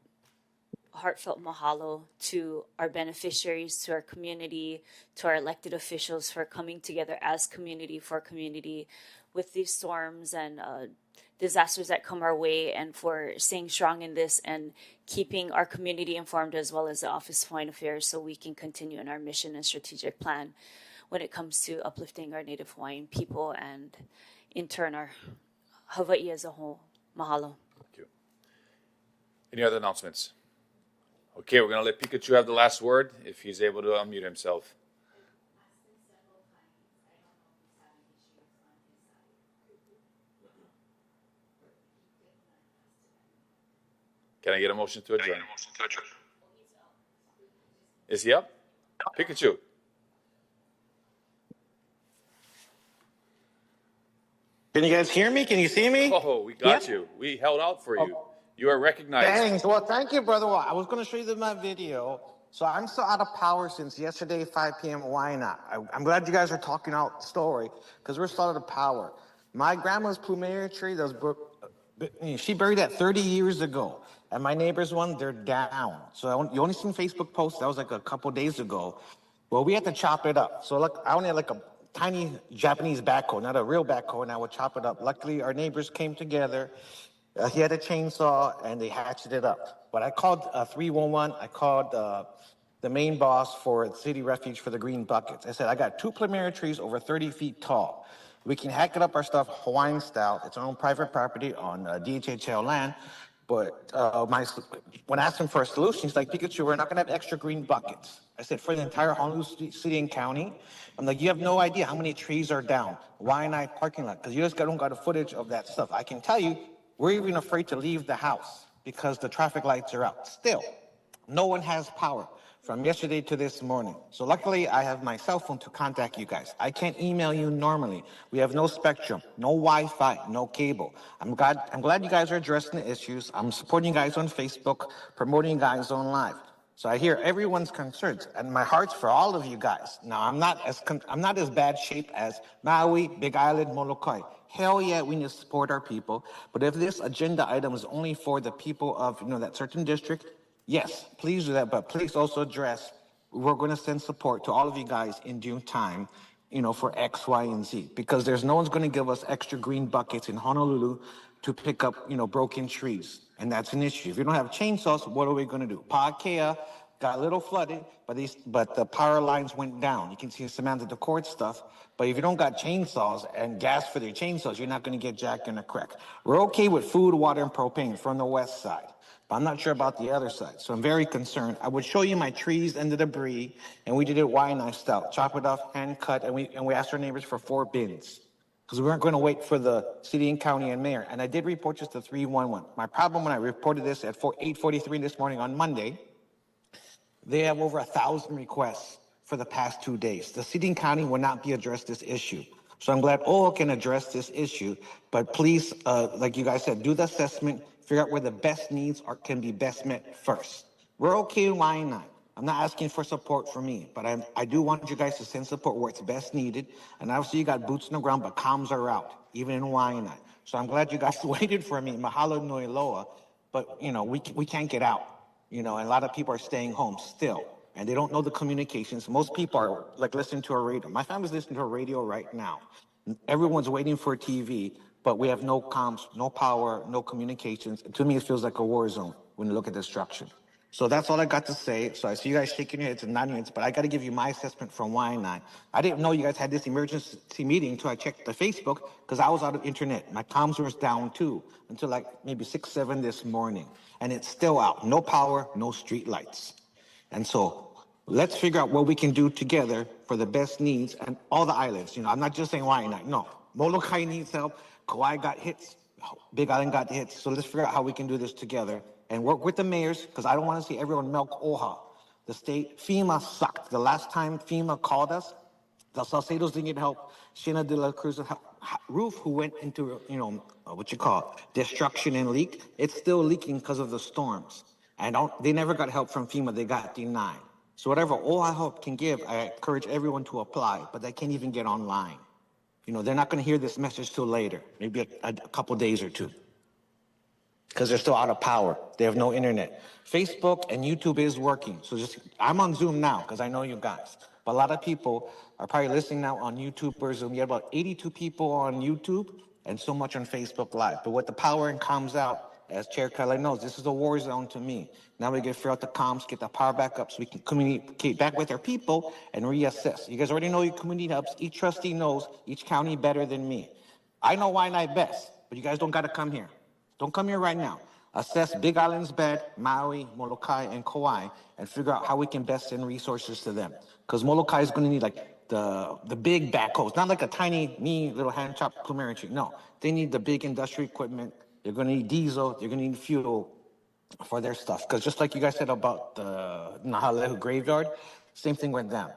heartfelt mahalo to our beneficiaries, to our community, to our elected officials for coming together as community for community with these storms and disasters that come our way, and for staying strong in this and keeping our community informed as well as the Office of Hawaiian Affairs so we can continue in our mission and strategic plan when it comes to uplifting our Native Hawaiian people and in turn our Hawaii as a whole. Mahalo. Thank you. Any other announcements? Okay, we're going to let Pikachu have the last word if he's able to unmute himself. Can I get a motion to adjourn? Is he up? Pikachu. Can you guys hear me? Can you see me? Oh, we got you. We held out for you. You are recognized. Thanks. Well, thank you, brother. Well, I was going to show you my video. So I'm still out of power since yesterday, 5 p.m. Why not? I'm glad you guys are talking out the story because we're still out of power. My grandma's plumeria tree, she buried that 30 years ago. And my neighbor's one, they're down. So you only seen Facebook posts. That was like a couple days ago. Well, we had to chop it up. So look, I only had like a tiny Japanese backhoe, not a real backhoe, and I would chop it up. Luckily, our neighbors came together. He had a chainsaw, and they hatched it up. But I called 311. I called the main boss for City Refuge for the Green Buckets. I said, I got 2 plumeria trees over 30 feet tall. We can hack it up our stuff Hawaiian style. It's our own private property on DHHL land. But when I asked him for a solution, he's like, Pikachu, we're not going to have extra green buckets. I said, for the entire Honolulu City and County? I'm like, you have no idea how many trees are down. Why not parking lot? Because you just don't got a footage of that stuff. I can tell you, we're even afraid to leave the house because the traffic lights are out. Still, no one has power from yesterday to this morning. So luckily, I have my cell phone to contact you guys. I can't email you normally. We have no spectrum, no Wi-Fi, no cable. I'm glad you guys are addressing the issues. I'm supporting you guys on Facebook, promoting you guys on live. So I hear everyone's concerns, and my heart's for all of you guys. Now, I'm not as bad shape as Maui, Big Island, Molokai. Hell yeah, we need to support our people. But if this agenda item is only for the people of that certain district, yes, please do that. But please also address, we're going to send support to all of you guys in due time, for X, Y, and Z. Because there's no one's going to give us extra green buckets in Honolulu to pick up, broken trees. And that's an issue. If you don't have chainsaws, what are we going to do? Paakea got a little flooded, but the power lines went down. You can see Samantha the court stuff. But if you don't got chainsaws and gas for your chainsaws, you're not going to get jack in a crack. We're okay with food, water, and propane from the west side. But I'm not sure about the other side. So I'm very concerned. I would show you my trees and the debris, and we did it Waianae style. Chop it off, hand cut, and we asked our neighbors for 4 bins. Because we weren't going to wait for the city and county and mayor. And I did report this to 311. My problem when I reported this at 8:43 this morning on Monday, they have over 1,000 requests for the past 2 days. The city and county will not be addressed this issue. So I'm glad OHA can address this issue. But please, like you guys said, do the assessment, figure out where the best needs can be best met first. We're okay in Waianae. I'm not asking for support from me, but I do want you guys to send support where it's best needed. And obviously you got boots on the ground, but comms are out, even in Waianae. So I'm glad you guys waited for me. Mahalo nui loa. But, we can't get out. and a lot of people are staying home still, and they don't know the communications. Most people are like listening to a radio. My family's listening to a radio right now. Everyone's waiting for a TV, but we have no comms, no power, no communications. And to me, it feels like a war zone when you look at destruction. So that's all I got to say. So I see you guys shaking your heads and nodding heads, but I got to give you my assessment from Y9. I didn't know you guys had this emergency meeting until I checked the Facebook because I was out of internet. My comms was down too until like maybe 6, 7 this morning. And it's still out. No power, no street lights. And so let's figure out what we can do together for the best needs and all the islands. I'm not just saying Y9. No, Molokai needs help. Kauai got hits. Big Island got hits. So let's figure out how we can do this together and work with the mayors because I don't want to see everyone milk OHA. The state, FEMA sucked. The last time FEMA called us, the Salcedos didn't get help. Shina de la Cruz roof, who went into, destruction and leak. It's still leaking because of the storms. And they never got help from FEMA. They got denied. So whatever OHA help can give, I encourage everyone to apply, but they can't even get online. They're not going to hear this message till later, maybe a couple days or two, because they're still out of power. They have no internet. Facebook and YouTube is working. So I'm on Zoom now because I know you guys. But a lot of people are probably listening now on YouTube or Zoom. You have about 82 people on YouTube and so much on Facebook Live. But with the power and comms out, as Chair Kelly knows, this is a war zone to me. Now we get to figure out the comms, get the power back up so we can communicate back with our people and reassess. You guys already know your community hubs. Each trustee knows each county better than me. I know why not best, but you guys don't got to come here. Don't come here right now. Assess Big Island's bed, Maui, Molokai, and Kauai, and figure out how we can best send resources to them. Because Molokai is going to need like the big backhoes, not like a tiny, little hand chopped plumeria tree. No, they need the big industrial equipment. They're going to need diesel. They're going to need fuel for their stuff. Because just like you guys said about the Nahalehu graveyard, same thing with them.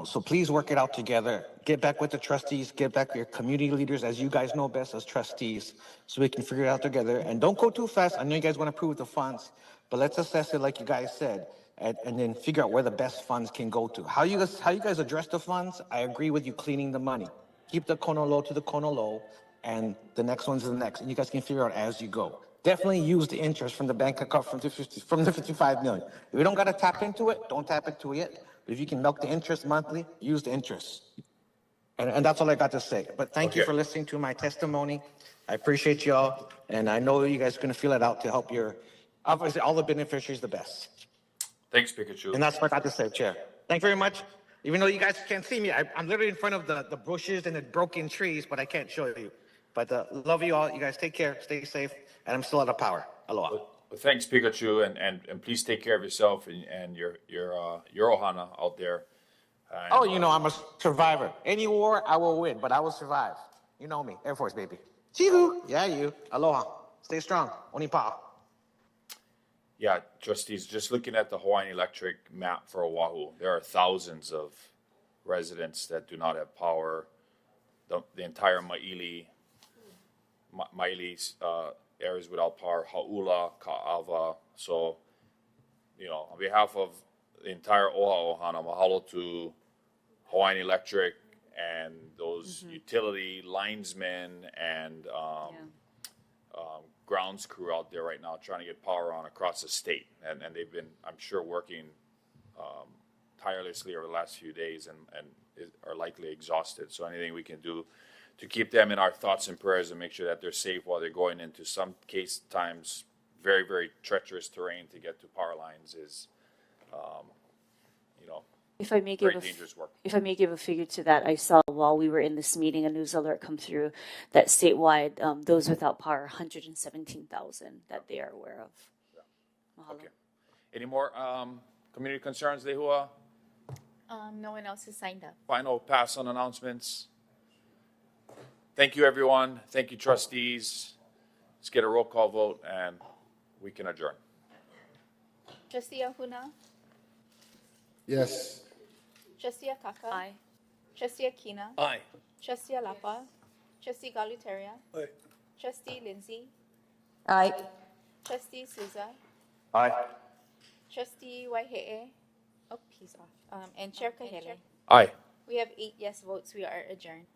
So please work it out together. Get back with the trustees, get back with your community leaders, as you guys know best as trustees, so we can figure it out together. And don't go too fast. I know you guys want to approve the funds, but let's assess it like you guys said, and then figure out where the best funds can go to. How you guys address the funds, I agree with you cleaning the money. Keep the kono low to the kono low, and the next one's the next. And you guys can figure out as you go. Definitely use the interest from the bank account from the 55 million. If you don't got to tap into it, don't tap into it yet. But if you can milk the interest monthly, use the interest. And that's all I got to say. But thank you for listening to my testimony. I appreciate y'all. And I know you guys are going to feel it out to help obviously, all the beneficiaries the best. Thanks, Pikachu. And that's what I got to say, Chair. Thank you very much. Even though you guys can't see me, I'm literally in front of the bushes and the broken trees, but I can't show you. But love you all. You guys take care. Stay safe. And I'm still out of power. Aloha. Well, thanks, Pikachu, and please take care of yourself and your ohana out there. And, I'm a survivor. Any war, I will win, but I will survive. You know me, Air Force, baby. Chihu. Yeah, you. Aloha. Stay strong. Onipa. Yeah, trustees, just looking at the Hawaiian Electric map for Oahu, there are thousands of residents that do not have power. The entire Maili areas without power, Hauula, Ka'ava. So, on behalf of the entire Ohana, mahalo to Hawaiian Electric and those utility linesmen and grounds crew out there right now trying to get power on across the state. And they've been, I'm sure, working tirelessly over the last few days and are likely exhausted. So anything we can do to keep them in our thoughts and prayers and make sure that they're safe while they're going into some times very, very treacherous terrain to get to power lines is, If I may very dangerous work. If I may give a figure to that, I saw while we were in this meeting a news alert come through that statewide, those without power, 117,000 that they are aware of. Mahalo. Okay. Any more community concerns, Lehua? No one else has signed up. Final pass on announcements. Thank you, everyone. Thank you, trustees. Let's get a roll call vote and we can adjourn. Trustee Ahuna? Yes. Trustee Akaka? Aye. Trustee Akina? Aye. Trustee Alapa? Trustee Galuteria? Aye. Trustee Lindsay? Aye. Trustee Souza? Aye. Trustee Waihe'e? Oh, he's off. And Chair Kahele? Aye. We have 8 yes votes. We are adjourned.